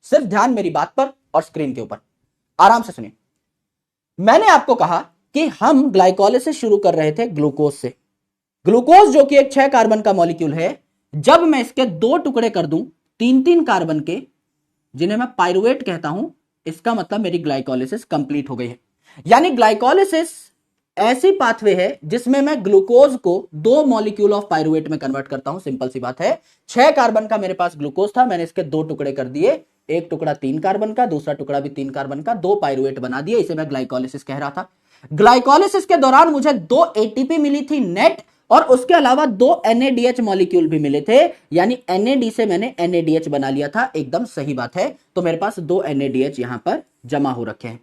सिर्फ ध्यान मेरी बात पर और स्क्रीन के ऊपर, आराम से सुनिए। मैंने आपको कहा कि हम ग्लाइकोलाइसिस शुरू कर रहे थे ग्लूकोज से। ग्लूकोज जो कि एक 6 कार्बन का मॉलिक्यूल है, जब मैं इसके 2 टुकड़े कर दूं 3-3 कार्बन के, जिन्हें मैं पाइरुवेट कहता हूं, इसका मतलब मेरी ग्लाइकोलाइसिस कंप्लीट हो गई है। यानी ग्लाइकोलाइसिस ऐसी पाथवे है जिसमें मैं ग्लूकोज को 2 मॉलिक्यूल ऑफ पाइरुवेट में कन्वर्ट करता हूं। सिंपल सी बात है, 6 कार्बन का मेरे पास ग्लूकोज था, मैंने इसके 2 टुकड़े कर दिए, एक टुकड़ा 3 कार्बन का, दूसरा टुकड़ा भी 3 कार्बन का, 2 पाइरुवेट बना दिए, इसे मैं ग्लाइकोलाइसिस कह रहा था। ग्लाइकोलाइसिस के दौरान मुझे 2 एटीपी मिली थी नेट, और उसके अलावा 2 NADH मॉलिक्यूल भी मिले थे, यानी NAD से मैंने NADH बना लिया था। एकदम सही बात है, तो मेरे पास 2 NADH यहां पर जमा हो रखे हैं।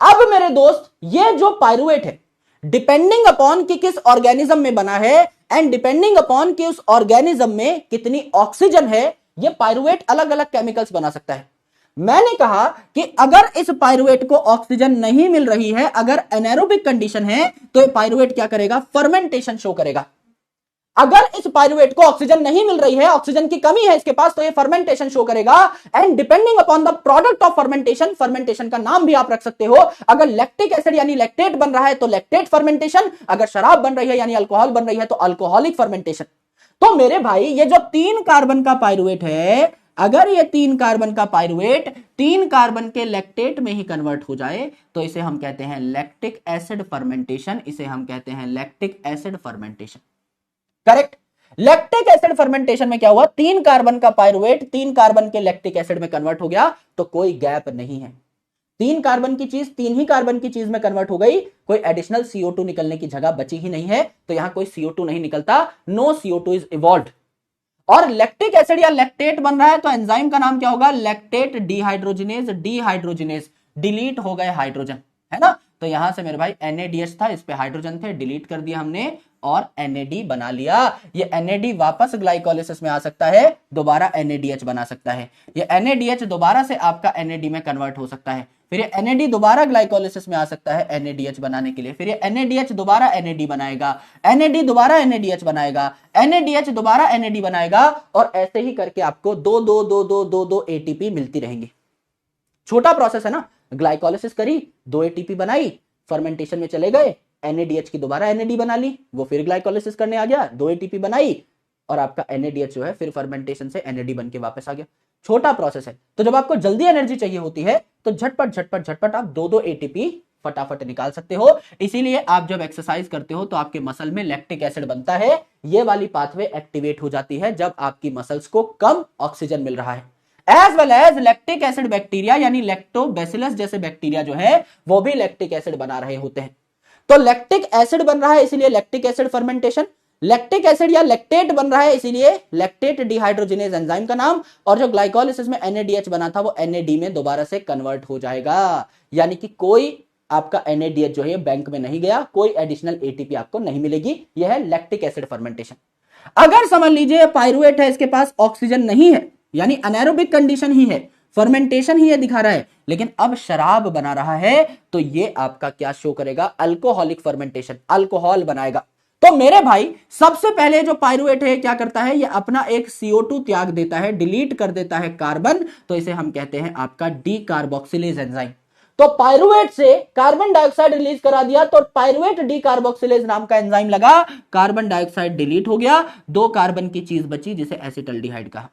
अब मेरे दोस्त, ये जो पाइरुवेट है, डिपेंडिंग अपॉन कि किस ऑर्गेनिज्म में बना है एंड डिपेंडिंग अपॉन कि उस ऑर्गेनिज्म में कितनी ऑक्सीजन है, ये पाइरुवेट अलग अलग केमिकल्स बना सकता है। मैंने कहा कि अगर इस पाइरुवेट को ऑक्सीजन नहीं मिल रही है, अगर एनारोबिक कंडीशन है, तो ये पाइरुवेट क्या करेगा? फर्मेंटेशन शो करेगा। अगर इस पाइरुवेट को ऑक्सीजन नहीं मिल रही है, ऑक्सीजन की कमी है इसके पास, तो ये फर्मेंटेशन शो करेगा। And depending upon the product of fermentation, fermentation का नाम भी आप रख सकते हो। अगर लैक्टिक एसिड यानी लैक्टेट बन रहा है तो लैक्टेट फर्मेंटेशन, अगर शराब बन रही है यानी अल्कोहल बन रही है तो अल्कोहलिक फर्मेंटेशन। तो मेरे भाई, ये जो 3 कार्बन का पाइरुवेट है, अगर ये 3 कार्बन का पाइरुवेट 3 कार्बन के लैक्टेट में ही कन्वर्ट हो जाए तो इसे हम कहते हैं लैक्टिक एसिड फर्मेंटेशन, इसे हम कहते हैं lactic acid fermentation. Correct. Lactic acid fermentation में क्या हुआ, 3 कार्बन का पाइरुवेट 3 कार्बन के लैक्टिक एसिड में कन्वर्ट हो गया, तो कोई गैप नहीं है। 3 कार्बन की चीज 3 ही कार्बन की चीज में कन्वर्ट हो गई, कोई एडिशनल CO2 निकलने की जगह बची ही नहीं है, तो यहां कोई CO2 नहीं निकलता, नो CO2 इज इवॉल्व्ड। और लैक्टिक एसिड या लैक्टेट बन रहा है तो एंजाइम का नाम क्या होगा, लैक्टेट डिहाइड्रोजिनेज, डिहाइड्रोजिनेज, डिलीट हो गए हाइड्रोजन, है ना। तो यहां से मेरे भाई NADH था, इस पे हाइड्रोजन थे, डिलीट कर दिया हमने और NAD बना लिया। ये NAD वापस ग्लाइकोलिसिस में आ सकता है, दोबारा NADH बना सकता है। ये NADH दोबारा से आपका NAD में कन्वर्ट हो सकता है, फिर ये NAD दोबारा ग्लाइकोलिसिस में आ सकता है NADH बनाने के लिए, फिर ये NADH दोबारा NAD बनाएगा, NAD दोबारा NADH बनाएगा, NADH दोबारा NAD बनाएगा, और ऐसे ही करके आपको 2 ATP मिलती रहेंगी। छोटा प्रोसेस है ना, ग्लाइकोलिसिस करी, 2 ATP बनाई, फर्मेंटेशन में चले गए, NADH की दोबारा NAD बना ली, वो फिर ग्लाइकोलिसिस करने आ गया, 2 ATP बनाई, और आपका NADH जो है फिर फर्मेंटेशन से NAD बन के वापस आ गया। छोटा प्रोसेस है। तो जब आपको जल्दी एनर्जी चाहिए होती है तो झटपट झटपट झटपट आप 2 ATP फटाफट निकाल सकते हो। इसीलिए आप जब एक्सरसाइज करते हो तो आपके मसल में लैक्टिक एसिड बनता है, ये वाली पाथवे एक्टिवेट हो जाती है जब आपकी मसल्स को कम ऑक्सीजन मिल रहा है। As well as lactic acid bacteria यानी लैक्टोबैसिलस जैसे बैक्टीरिया जो है वो भी लैक्टिक एसिड बना रहे होते हैं। तो लैक्टिक एसिड बन रहा है इसीलिए lactic acid fermentation, lactic acid या लैक्टेट बन रहा है इसीलिए लैक्टेट डिहाइड्रोजिनेज एंजाइम का नाम, और जो ग्लाइकोलिसिस में NADH बना था वो NAD में दोबारा से कन्वर्ट हो जाएगा। यानी कि कोई आपका NADH जो है बैंक में नहीं गया, कोई एडिशनल ATP आपको नहीं मिलेगी। यह है लैक्टिक एसिड फर्मेंटेशन। अगर समझ लीजिए पाइरुवेट है, इसके पास ऑक्सीजन नहीं है, यानी अनएरोबिक कंडीशन ही है, फर्मेंटेशन ही ये दिखा रहा है, लेकिन अब शराब बना रहा है, तो ये आपका क्या शो करेगा, अल्कोहलिक फर्मेंटेशन, अल्कोहल बनाएगा। तो मेरे भाई सबसे पहले जो पाइरुवेट है क्या करता है, ये अपना एक CO2 त्याग देता है, डिलीट कर देता है कार्बन, तो इसे हम कहते हैं आपका डीकार्बोक्सिलेज एंजाइम। तो पाइरुवेट से कार्बन डाइऑक्साइड रिलीज करा दिया तो पाइरुवेट डीकार्बोक्सिलेज नाम का एंजाइम लगा, कार्बन डाइऑक्साइड डिलीट हो गया, 2 कार्बन की चीज बची जिसे एसिटल्डिहाइड कहा।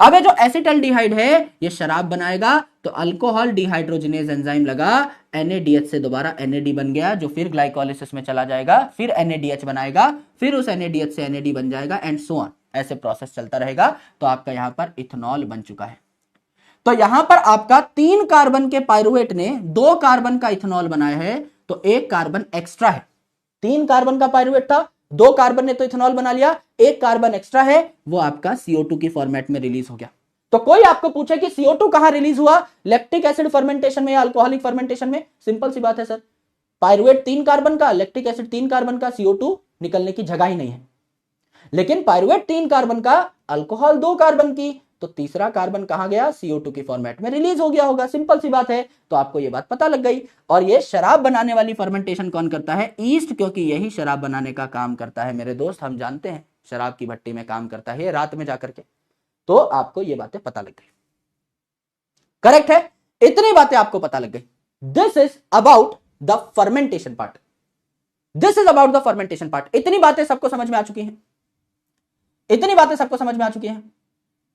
अब ये जो एसिटल्डिहाइड है ये शराब बनाएगा, तो अल्कोहल डिहाइड्रोजिनेज एंजाइम लगा, NADH से दोबारा NAD बन गया जो फिर ग्लाइकोलिसिस में चला जाएगा, फिर NADH बनाएगा, फिर उस NADH से NAD बन जाएगा एंड सो ऑन, ऐसे प्रोसेस चलता रहेगा। तो आपका यहां पर इथेनॉल बन चुका है। तो यहां पर आपका 3 कार्बन के पाइरुवेट ने 2 कार्बन का इथेनॉल बनाया है, तो 1 कार्बन एक्स्ट्रा है। 3 कार्बन का पाइरुवेट था, 2 कार्बन ने तो इथेनॉल बना लिया, 1 कार्बन एक्स्ट्रा है, वो आपका CO2 की फॉर्मेट में रिलीज हो गया। तो कोई आपको पूछे कि CO2 कहां रिलीज हुआ, लैक्टिक एसिड फर्मेंटेशन में या अल्कोहलिक फर्मेंटेशन में, सिंपल सी बात है सर, पाइरुवेट 3 कार्बन का, लैक्टिक एसिड 3 कार्बन का, CO2 निकलने की जगह ही नहीं है। लेकिन पाइरुवेट 3 कार्बन का, अल्कोहल 2 कार्बन की, तो तीसरा कार्बन कहां गया, CO2 की फॉर्मेट में रिलीज हो गया होगा, सिंपल सी बात है। तो आपको यह बात पता लग गई। और ये शराब बनाने वाली फर्मेंटेशन कौन करता है, ईस्ट, क्योंकि यही शराब बनाने का काम करता है मेरे दोस्त, हम जानते हैं शराब की भट्टी में काम करता है रात में जाकर के। तो आपको ये बातें पता लग गई, करेक्ट है, इतनी बातें आपको पता लग गई। This is about the fermentation part, this is about the fermentation part. इतनी बातें सबको समझ में आ चुकी हैं, इतनी बातें सबको समझ में आ चुकी हैं।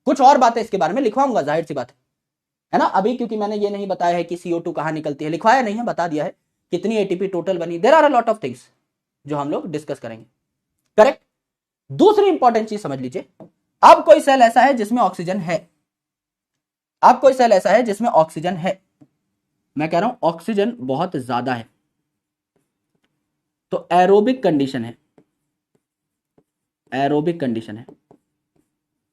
कुछ और बातें इसके बारे में लिखवाऊंगा, जाहिर सी बात है ना। अभी क्योंकि मैंने ये नहीं बताया है कि CO2 कहां निकलती है, लिखवाया नहीं है, बता दिया है कितनी ATP टोटल बनी। There are a lot of things जो हम लोग डिस्कस करेंगे, करेक्ट। दूसरी इंपॉर्टेंट चीज समझ लीजिए, अब कोई सेल ऐसा है जिसमें ऑक्सीजन है, अब कोई सेल ऐसा है जिसमें ऑक्सीजन है, मैं कह रहा हूं ऑक्सीजन बहुत ज्यादा है, तो एरोबिक कंडीशन है, एरोबिक कंडीशन है,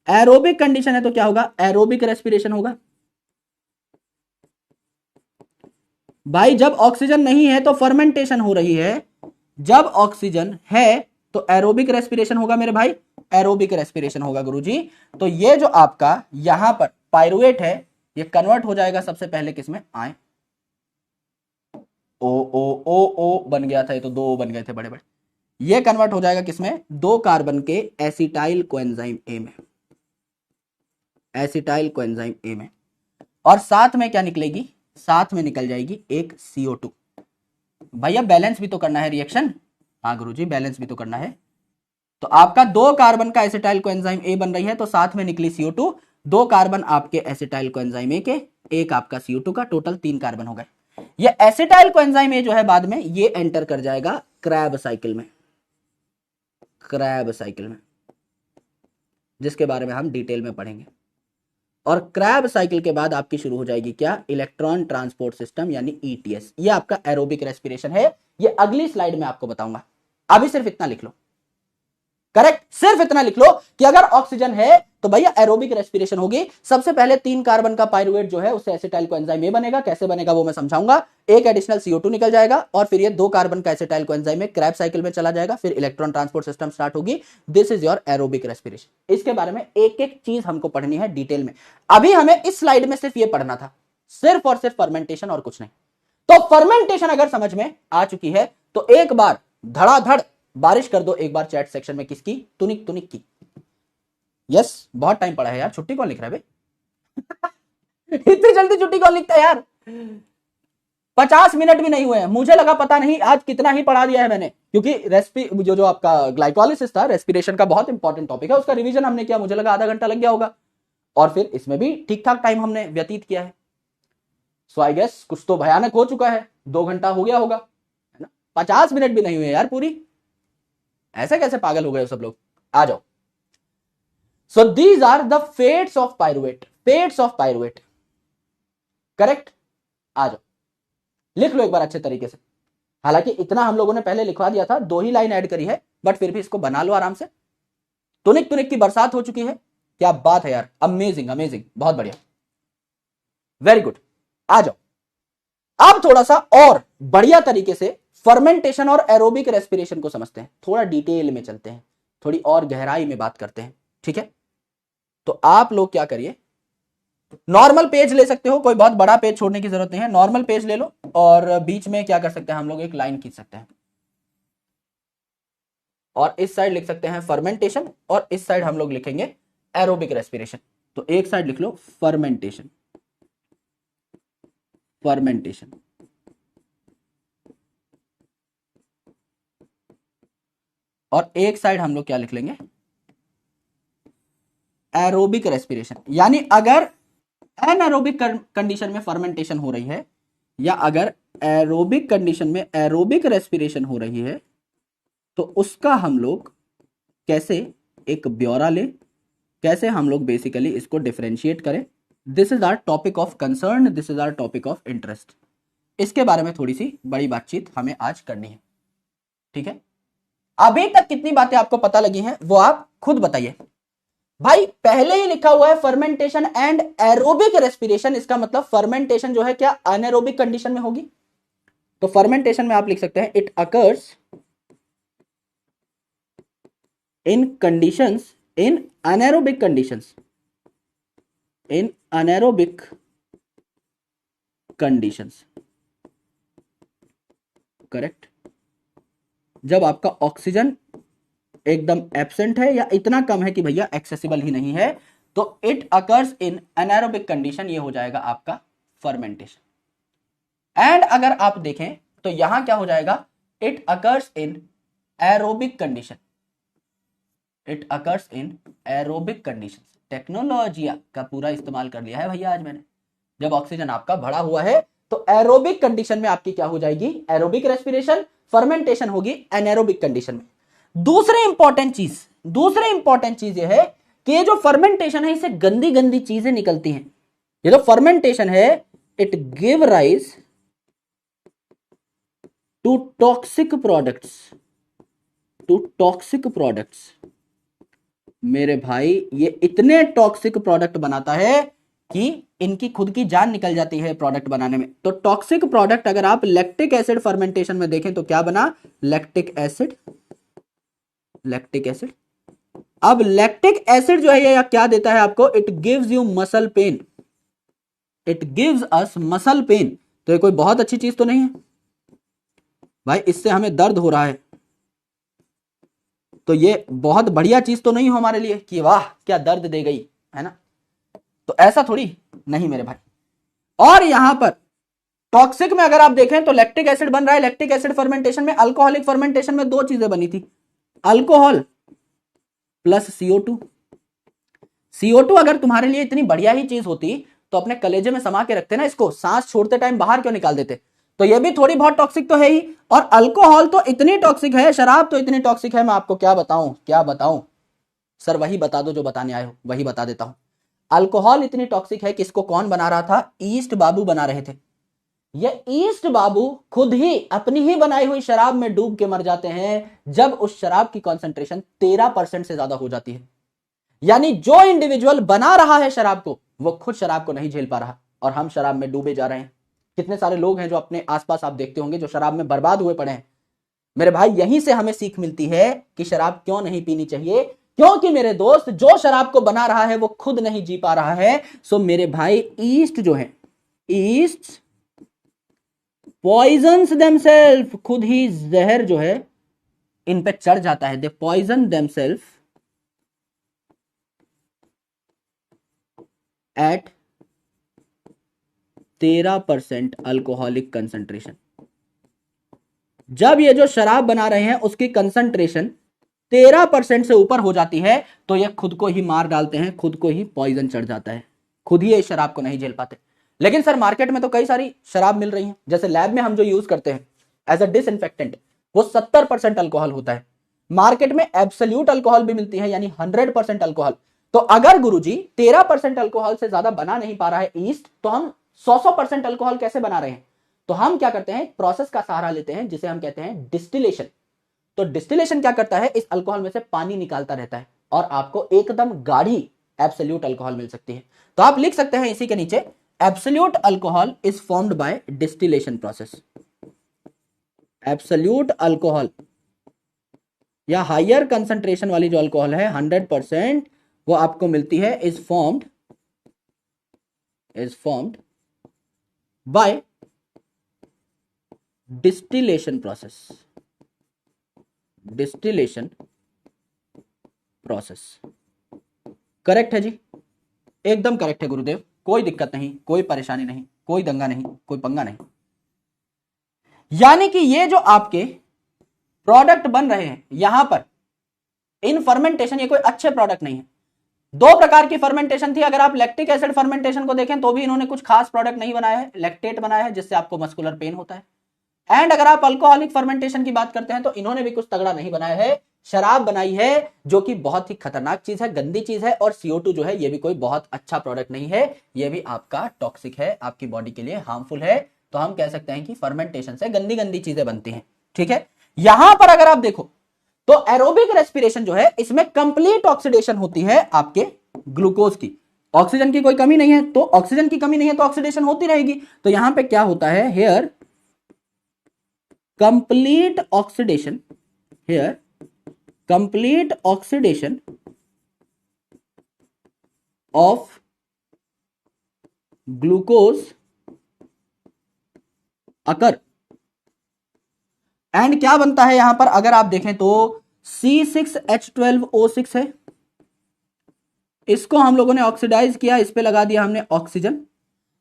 एरोबिक कंडीशन है तो क्या होगा, एरोबिक रेस्पिरेशन होगा। भाई जब ऑक्सीजन नहीं है तो फर्मेंटेशन हो रही है, जब ऑक्सीजन है तो एरोबिक रेस्पिरेशन होगा मेरे भाई, एरोबिक रेस्पिरेशन होगा गुरुजी। तो ये जो आपका यहां पर पाइरुवेट है ये कन्वर्ट हो जाएगा सबसे पहले किसमें, आए, ओ बन गया था, ये तो 2 बन गए थे बड़े बड़े, ये कन्वर्ट हो जाएगा किसमें, 2 कार्बन के एसिटाइल कोएंजाइम ए में, एसिटाइल कोएंजाइम ए में, और साथ में क्या निकलेगी, साथ में निकल जाएगी एक CO2। भैया बैलेंस भी तो करना है रिएक्शन, हाँ गुरुजी बैलेंस भी तो करना है। तो आपका 2 कार्बन का एसिटाइल कोएंजाइम ए बन रही है, तो साथ में निकली CO2, 2 कार्बन आपके एसिटाइल कोएंजाइम ए के, एक आपका CO2 का, टोटल 3 कार्बन हो गए। ये एसिटाइल कोएंजाइम ए जो है बाद में ये एंटर कर जाएगा क्रैब साइकिल में, क्रैब साइकिल में, जिसके बारे में हम डिटेल में पढ़ेंगे। और क्रैब साइकिल के बाद आपकी शुरू हो जाएगी क्या, इलेक्ट्रॉन ट्रांसपोर्ट सिस्टम यानी ETS। ये आपका एरोबिक रेस्पिरेशन है, ये अगली स्लाइड में आपको बताऊंगा। अभी सिर्फ इतना लिख लो, करेक्ट, सिर्फ इतना लिख लो कि अगर ऑक्सीजन है तो भैया एरोबिक रेस्पिरेशन होगी। सबसे पहले 3 कार्बन का पाइरुवेट जो है उससे एसिटाइल कोएंजाइम ए बनेगा, कैसे बनेगा वो मैं समझाऊंगा। एक एडिशनल CO2 निकल जाएगा और फिर ये 2 कार्बन का acetyl coenzyme A Krebs cycle में चला जाएगा, फिर इलेक्ट्रॉन ट्रांसपोर्ट सिस्टम स्टार्ट होगी। This is your aerobic respiration. इसके बारे में एक एक चीज हमको पढ़नी है डिटेल में। अभी हमें इस स्लाइड में सिर्फ ये पढ़ना था, सिर्फ और सिर्फ फर्मेंटेशन और कुछ नहीं। तो फर्मेंटेशन अगर समझ में आ चुकी है तो एक बार धड़ाधड़ बारिश कर दो एक बार चैट सेक्शन में, किसकी, तुनिक तुनिक की। यस, बहुत टाइम पड़ा है यार, छुट्टी कौन लिख रहा है भाई इतनी जल्दी छुट्टी कौन लिखता है यार, 50 मिनट भी नहीं हुए हैं। मुझे लगा पता नहीं आज कितना ही पढ़ा दिया है मैंने, क्योंकि जो आपका ग्लाइकोलिसिस था, रेस्पिरेशन का बहुत इंपॉर्टेंट टॉपिक है, उसका रिवीजन हमने किया, मुझे लगा आधा घंटा लग गया होगा, और फिर इसमें भी ठीक ठाक टाइम हमने व्यतीत किया है। सो आई गेस कुछ तो भयानक हो चुका है, 2 घंटा हो गया होगा, है ना। 50 मिनट भी नहीं हुए यार पूरी, ऐसे कैसे पागल हो गए सब लोग। आ जाओ। So these are the fates of pyruvate, fates of pyruvate, correct. आ जाओ, लिख लो एक बार अच्छे तरीके से। हालांकि इतना हम लोगों ने पहले लिखवा दिया था, 2 ही लाइन ऐड करी है, बट फिर भी इसको बना लो आराम से। तुनिक तुनिक की बरसात हो चुकी है, क्या बात है यार, अमेजिंग अमेजिंग, बहुत बढ़िया, वेरी गुड। आ जाओ, अब थोड़ा सा और बढ़िया तरीके से फर्मेंटेशन और एरोबिक रेस्पिरेशन को समझते हैं, थोड़ा डिटेल में चलते हैं, थोड़ी और गहराई में बात करते हैं, ठीक है। तो आप लोग क्या करिए, नॉर्मल पेज ले सकते हो, कोई बहुत बड़ा पेज छोड़ने की जरूरत नहीं है, नॉर्मल पेज ले लो, और बीच में क्या कर सकते हैं हम लोग, एक लाइन खींच सकते हैं, और इस साइड लिख सकते हैं फर्मेंटेशन, और इस साइड हम लोग लिखेंगे एरोबिक रेस्पिरेशन। तो एक साइड लिख लो फर्मेंटेशन, फर्मेंटेशन, और एक साइड हम लोग क्या लिख लेंगे, एरोबिक रेस्पिरेशन। यानी अगर एनारोबिक कंडीशन में फर्मेंटेशन हो रही है, या अगर एरोबिक कंडीशन में एरोबिक रेस्पिरेशन हो रही है, तो उसका हम लोग कैसे एक ब्यौरा ले, कैसे हम लोग बेसिकली इसको डिफरेंशिएट करें। This is our topic of concern, this is our topic of interest. इसके बारे में थोड़ी सी बड़ी बातचीत हमें आज करनी है, ठीक है। अभी तक कितनी बातें आपको पता लगी हैं वो आप खुद बताइए। भाई पहले ही लिखा हुआ है फर्मेंटेशन एंड एरोबिक रेस्पिरेशन, इसका मतलब फर्मेंटेशन जो है क्या अनएरोबिक कंडीशन में होगी। तो फर्मेंटेशन में आप लिख सकते हैं it occurs in conditions, in anaerobic conditions, in anaerobic conditions, correct. जब आपका ऑक्सीजन एकदम एब्सेंट है या इतना कम है कि भैया एक्सेसिबल ही नहीं है, तो it occurs in anaerobic condition, ये हो जाएगा आपका फर्मेंटेशन। एंड अगर आप देखें तो यहां क्या हो जाएगा, it occurs in aerobic condition, it occurs in aerobic condition. Technology का पूरा इस्तेमाल कर लिया है भैया आज मैंने। जब ऑक्सीजन आपका बढ़ा हुआ है तो एरोबिक कंडीशन में आपकी क्या हो जाएगी, एरोबिक रेस्पिरेशन, फर्मेंटेशन होगी एनारोबिक कंडीशन में। दूसरी इंपॉर्टेंट चीज ये है कि ये जो फर्मेंटेशन है, इससे गंदी गंदी चीजें निकलती हैं। ये जो फर्मेंटेशन है, it give rise to toxic products, to toxic products. मेरे भाई ये इतने टॉक्सिक प्रोडक्ट बनाता है कि इनकी खुद की जान निकल जाती है प्रोडक्ट बनाने में। तो टॉक्सिक प्रोडक्ट अगर आप लैक्टिक एसिड फर्मेंटेशन में देखें तो क्या बना, लैक्टिक एसिड, लैक्टिक एसिड। अब लैक्टिक एसिड जो है ये क्या देता है आपको, it gives you muscle pain, it gives us muscle pain. तो ये कोई बहुत अच्छी चीज तो नहीं है भाई, इससे हमें दर्द हो रहा है, तो ये बहुत बढ़िया चीज तो नहीं हो हमारे लिए कि वाह क्या दर्द दे गई, है ना। तो ऐसा थोड़ी नहीं मेरे भाई। और यहां पर टॉक्सिक में अगर आप देखें तो लैक्टिक एसिड बन रहा है, लैक्टिक एसिड फर्मेंटेशन में, अल्कोहलिक फर्मेंटेशन में 2 चीजें बनी थी, अल्कोहल प्लस CO2। CO2 अगर तुम्हारे लिए इतनी बढ़िया ही चीज होती तो अपने कलेजे में समा के रखते ना, इसको सांस छोड़ते टाइम बाहर क्यों निकाल देते? तो ये भी थोड़ी बहुत टॉक्सिक तो है ही। और अल्कोहल तो इतनी टॉक्सिक है, शराब तो इतनी टॉक्सिक है, मैं आपको क्या बताऊं क्या बताऊं। सर वही बता दो जो बताने आए हो, वही बता देता हूं। अल्कोहल इतनी टॉक्सिक है कि इसको कौन बना रहा था? ईस्ट बाबू बना रहे थे। ये ईस्ट बाबू खुद ही अपनी ही बनाई हुई शराब में डूब के मर जाते हैं जब उस शराब की कॉन्सेंट्रेशन 13% से ज्यादा हो जाती है। यानी जो इंडिविजुअल बना रहा है शराब को, वो खुद शराब को नहीं झेल पा रहा और हम शराब में डूबे जा रहे हैं। कितने सारे लोग हैं जो अपने आसपास आप देखते होंगे जो शराब में बर्बाद हुए पड़े हैं। मेरे भाई यहीं से हमें सीख मिलती है कि शराब क्यों नहीं पीनी चाहिए, क्योंकि मेरे दोस्त जो शराब को बना रहा है वो खुद नहीं जी पा रहा है। सो मेरे भाई ईस्ट जो है, ईस्ट पॉइजन्स देमसेल्फ, खुद ही जहर जो है इन पे चढ़ जाता है। They poison themselves at 13% alcoholic concentration. जब ये जो शराब बना रहे हैं उसकी कंसंट्रेशन 13% से ऊपर हो जाती है तो ये खुद को ही मार डालते हैं, खुद को ही पॉइजन चढ़ जाता है, खुद ही ये शराब को नहीं झेल पाते। लेकिन सर मार्केट में तो कई सारी शराब मिल रही है, जैसे लैब में हम जो यूज करते हैं एज अ डिसइंफेक्टेंट, वो 70% अल्कोहल होता है। मार्केट में एब्सोल्यूट अल्कोहल भी मिलती है, यानी 100% अल्कोहल। तो अगर गुरुजी 13% अल्कोहल से ज्यादा बना नहीं पा रहा है ईस्ट, तो हम 100% अल्कोहल कैसे बना रहे हैं? तो हम क्या करते हैं, प्रोसेस का सहारा लेते हैं जिसे हम कहते हैं डिस्टिलेशन। तो डिस्टिलेशन क्या करता है, इस अल्कोहल में से पानी निकालता रहता है और आपको एकदम गाढ़ी एब्सोल्यूट अल्कोहल मिल सकती है। तो आप लिख सकते हैं इसी के नीचे, absolute alcohol is formed by distillation process. Absolute alcohol या हायर कंसंट्रेशन वाली जो अल्कोहल है 100%, वो आपको मिलती है is formed by distillation process. Distillation process correct है जी, एकदम करेक्ट है गुरुदेव, कोई दिक्कत नहीं, कोई परेशानी नहीं, कोई दंगा नहीं, कोई पंगा नहीं। यानी कि ये जो आपके प्रोडक्ट बन रहे हैं यहां पर इन फर्मेंटेशन, ये कोई अच्छे प्रोडक्ट नहीं है। दो प्रकार की फर्मेंटेशन थी। अगर आप लैक्टिक एसिड फर्मेंटेशन को देखें तो भी इन्होंने कुछ खास प्रोडक्ट नहीं बनाया है, लैक्टेट बनाया है जिससे आपको मस्कुलर पेन होता है। एंड अगर आप अल्कोहलिक फर्मेंटेशन की बात करते हैं तो इन्होंने भी कुछ तगड़ा नहीं बनाया है, शराब बनाई है जो कि बहुत ही खतरनाक चीज है, गंदी चीज है। और CO2 जो है ये भी कोई बहुत अच्छा प्रोडक्ट नहीं है, ये भी आपका टॉक्सिक है, आपकी बॉडी के लिए हार्मफुल है। तो हम कह सकते हैं कि फर्मेंटेशन से गंदी गंदी चीजें बनती हैं। ठीक है, यहां पर अगर आप देखो तो एरोबिक रेस्पिरेशन जो है इसमें कंप्लीट ऑक्सीडेशन होती है आपके ग्लूकोज की। ऑक्सीजन की कोई कमी नहीं है, तो ऑक्सीजन की कमी नहीं है तो ऑक्सीडेशन होती रहेगी। तो यहां पे क्या होता है, here complete oxidation, here complete oxidation of glucose occur। And क्या बनता है यहां पर अगर आप देखें तो C6H12O6 है, इसको हम लोगों ने ऑक्सीडाइज किया, इस पे लगा दिया हमने ऑक्सीजन,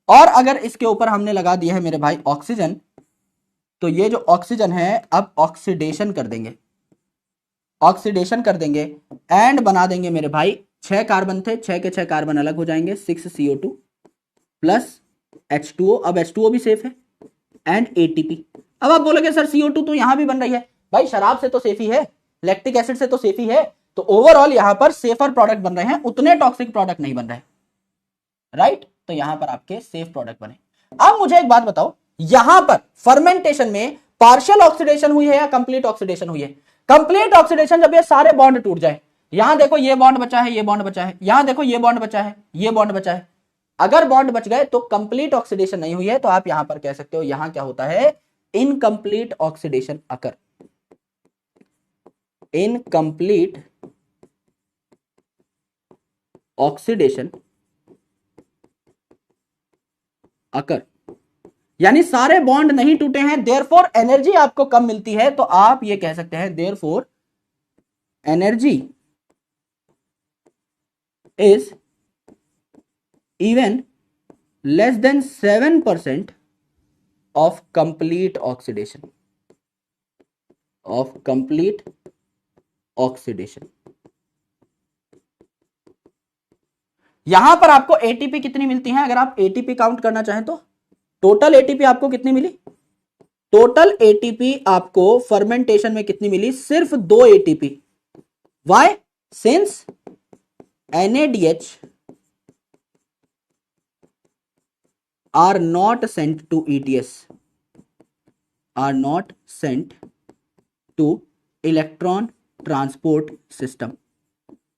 और अगर इसके ऊपर हमने लगा दिया है मेरे भाई ऑक्सीजन, तो ये जो ऑक्सीजन है अब ऑक्सीडेशन कर देंगे, ऑक्सीडेशन कर देंगे एंड बना देंगे मेरे भाई 6 कार्बन थे, 6 के 6 कार्बन अलग हो जाएंगे, 6CO2 प्लस H2O। अब H2O भी सेफ है एंड ATP। अब आप बोलोगे सर CO2 तो यहां भी बन रही है, भाई शराब से तो सेफ ही है, लैक्टिक एसिड से तो सेफ ही है, तो ओवरऑल यहां पर सेफर प्रोडक्ट बन रहे हैं, उतने टॉक्सिक प्रोडक्ट नहीं बन रहे, राइट। तो यहां पर आपके सेफ प्रोडक्ट बने। अब मुझे एक बात बताओ, यहां पर फर्मेंटेशन में पार्शियल ऑक्सीडेशन हुई है या कंप्लीट ऑक्सीडेशन हुई है? कंप्लीट ऑक्सीडेशन जब ये सारे बॉन्ड टूट जाए, यहां देखो ये बॉन्ड बचा है, ये बॉन्ड बचा है, यहां देखो ये बॉन्ड बचा है, ये बॉन्ड बचा है, अगर बॉन्ड बच गए तो कंप्लीट ऑक्सीडेशन नहीं हुई है, तो आप यहां पर कह सकते हो यहां क्या होता है, इनकंप्लीट ऑक्सीडेशन अकर। इनकंप्लीट ऑक्सीडेशन अकर, यानी सारे बॉन्ड नहीं टूटे हैं, देयरफॉर एनर्जी आपको कम मिलती है, तो आप ये कह सकते हैं therefore energy is even less than 7% of complete oxidation, of complete oxidation। यहां पर आपको एटीपी कितनी मिलती है, अगर आप एटीपी काउंट करना चाहें तो टोटल एटीपी आपको कितनी मिली, टोटल एटीपी आपको फर्मेंटेशन में कितनी मिली, सिर्फ 2 ATP. Why, since NADH are not sent to ETS, are not sent to electron transport system.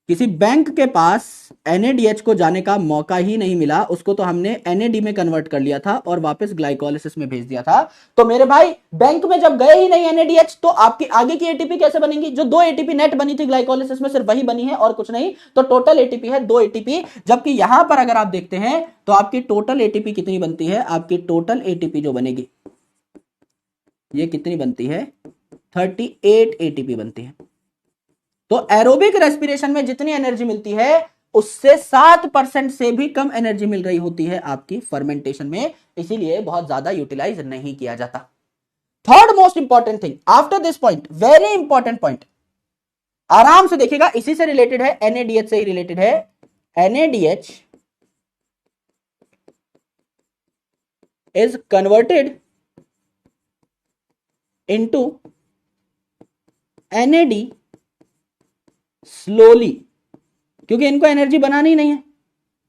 किसी बैंक के पास NADH को जाने का मौका ही नहीं मिला, उसको तो हमने NAD में कन्वर्ट कर लिया था और वापस ग्लाइकोलाइसिस में भेज दिया था। तो मेरे भाई बैंक में जब गए ही नहीं NADH, तो आपकी आगे की एटीपी कैसे बनेंगी, जो 2 एटीपी नेट बनी थी ग्लाइकोलाइसिस में सिर्फ वही बनी है और कुछ नहीं। तो टोटल एटीपी है 2 एटीपी, जबकि यहां पर अगर आप देखते हैं तो आपकी टोटल एटीपी कितनी बनती है, आपकी टोटल एटीपी जो बनेगी ये कितनी बनती है, 38 एटीपी बनती है। तो एरोबिक रेस्पिरेशन में जितनी एनर्जी मिलती है उससे 7% से भी कम एनर्जी मिल रही होती है आपकी फर्मेंटेशन में, इसीलिए बहुत ज्यादा यूटिलाइज नहीं किया जाता। Third most important thing after this point, very important point, आराम से देखिएगा, इसी से रिलेटेड है, NADH से ही रिलेटेड है। NADH is converted into NAD slowly, क्योंकि इनको एनर्जी बनानी नहीं है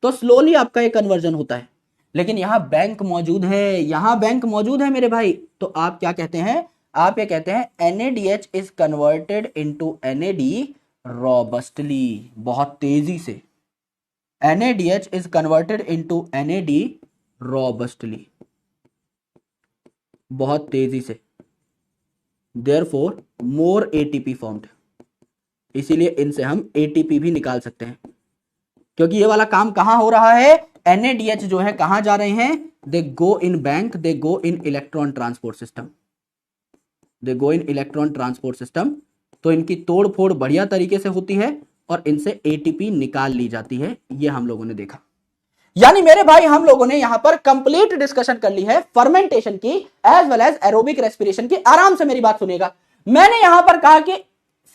तो स्लोली आपका ये कन्वर्जन होता है। लेकिन यहां बैंक मौजूद है, यहां बैंक मौजूद है मेरे भाई, तो आप क्या कहते हैं, आप ये कहते हैं NADH is converted into NAD रॉबस्टली, बहुत तेजी से। NADH is converted into NAD रॉबस्टली, बहुत तेजी से। देयरफॉर मोर एटीपी फॉर्म्ड, इसीलिए इनसे हम एटीपी भी निकाल सकते हैं, क्योंकि ये वाला काम कहां हो रहा है, NADH जो है कहां जा रहे हैं, दे गो इन बैंक, दे गो इन इलेक्ट्रॉन ट्रांसपोर्ट सिस्टम, दे गो इन इलेक्ट्रॉन ट्रांसपोर्ट सिस्टम। तो इनकी तोड़ फोड़ बढ़िया तरीके से होती है और इनसे एटीपी निकाल ली जाती है, ये हम लोगों ने देखा। यानी मेरे भाई हम लोगों ने यहां पर कंप्लीट डिस्कशन कर ली है फर्मेंटेशन की as well as aerobic respiration की। आराम से मेरी बात सुनिएगा, मैंने यहां पर कहा कि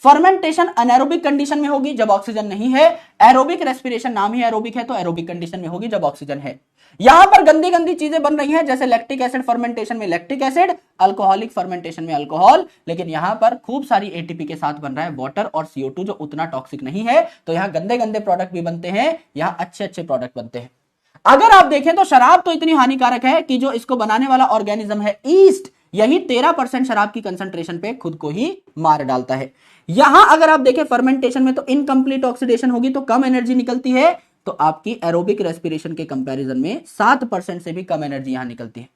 फर्मेंटेशन अनएरोबिक कंडीशन में होगी जब ऑक्सीजन नहीं है, एरोबिक रेस्पिरेशन नाम ही एरोबिक है तो एरोबिक कंडीशन में होगी जब ऑक्सीजन है। यहां पर गंदी गंदी चीजें बन रही हैं, जैसे लैक्टिक एसिड फर्मेंटेशन में लैक्टिक एसिड, अल्कोहलिक फर्मेंटेशन में अल्कोहल, लेकिन यहां पर खूब सारी एटीपी के साथ बन रहा है वाटर और CO2 जो उतना टॉक्सिक नहीं है। तो यहां गंदे गंदे प्रोडक्ट भी बनते हैं, यहां अच्छे अच्छे प्रोडक्ट बनते हैं। अगर आप देखें तो शराब तो इतनी हानिकारक है कि जो इसको बनाने वाला ऑर्गेनिज्म है ईस्ट, यही 13% शराब की कंसंट्रेशन पे खुद को ही मार डालता है। यहां अगर आप देखें फर्मेंटेशन में तो इनकंप्लीट ऑक्सीडेशन होगी तो कम एनर्जी निकलती है, तो आपकी एरोबिक रेस्पिरेशन के कंपैरिजन में 7% से भी कम एनर्जी यहां निकलती है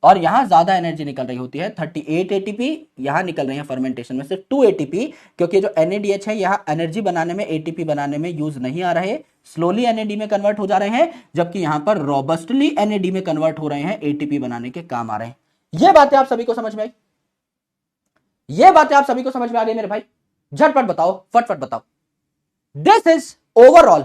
और यहां ज्यादा एनर्जी निकल रही होती है। 38 एटीपी यहां निकल रही है फर्मेंटेशन में सिर्फ 2 एटीपी, क्योंकि जो NADH है यहां एनर्जी बनाने में, एटीपी बनाने में यूज नहीं आ रहे, स्लोली NAD में कन्वर्ट हो जा रहे हैं, जबकि यहां पर रॉबस्टली NAD में कन्वर्ट हो रहे हैं, एटीपी बनाने के काम आ रहे हैं। ये बातें आप सभी को समझ में आई, ये बातें आप सभी को समझ में आ गई मेरे भाई, झटपट बताओ, फटफट बताओ। This is overall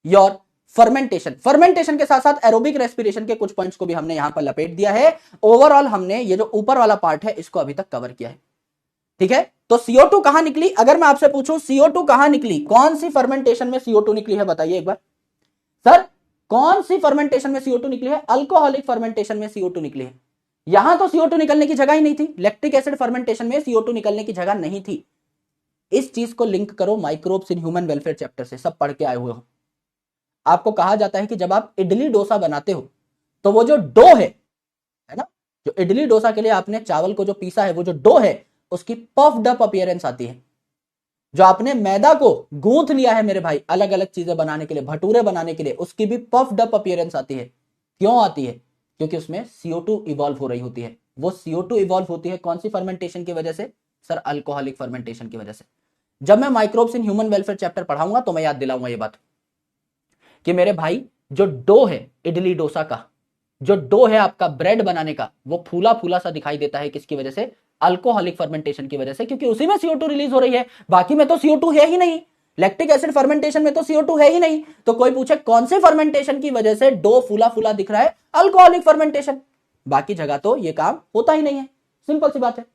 your fermentation. Fermentation के साथ साथ एरोबिक रेस्पिरेशन के कुछ पॉइंट्स को भी हमने यहां पर लपेट दिया है। ओवरऑल हमने ये जो ऊपर वाला पार्ट है इसको अभी तक कवर किया है, ठीक है। तो CO2 कहां निकली, अगर मैं आपसे पूछूं CO2 कहां निकली, कौन सी फर्मेंटेशन में CO2 निकली है, बताइए एक बार सर, कौन सी फर्मेंटेशन में CO2 निकली है, अल्कोहलिक फर्मेंटेशन में CO2 निकली है। यहां तो CO2 निकलने की जगह ही नहीं थी, लैक्टिक एसिड फर्मेंटेशन में CO2 निकलने की जगह नहीं थी। इस चीज को लिंक करो microbes in human welfare chapter से, सब पढ़ के आए हुए हो। आपको कहा जाता है कि जब आप इडली डोसा बनाते हो तो वो जो डो है ना, जो इडली डोसा के लिए आपने चावल को जो पीसा है, वो जो डो है उसकी पफ्ड अप अपीयरेंस आती है। जो आपने मैदा को गूंथ लिया है मेरे भाई अलग अलग चीजें बनाने के लिए, भटूरे बनाने के लिए, उसकी भी पफ्ड अप अपीयरेंस आती है। क्यों आती है, क्योंकि उसमें CO2 इवॉल्व हो रही होती है। वो CO2 इवॉल्व होती है कौन सी फर्मेंटेशन की वजह से, सर अल्कोहलिक फर्मेंटेशन की वजह से। जब मैं microbes in human welfare chapter पढ़ाऊंगा तो मैं याद दिलाऊंगा ये बात कि मेरे भाई जो डो है इडली डोसा का, जो डो है आपका ब्रेड बनाने का, वो फूला फूला सा दिखाई देता है, किसकी वजह से, अल्कोहलिक फर्मेंटेशन की वजह से, क्योंकि उसी में CO2 रिलीज हो रही है, बाकी में तो CO2 है ही नहीं। लैक्टिक एसिड फर्मेंटेशन में तो CO2 है ही नहीं। तो कोई पूछे कौन से फर्मेंटेशन की वजह से डो फूला फूला दिख रहा है, अल्कोहलिक फर्मेंटेशन, बाकी जगह तो ये काम होता ही नहीं है, सिंपल सी बात है।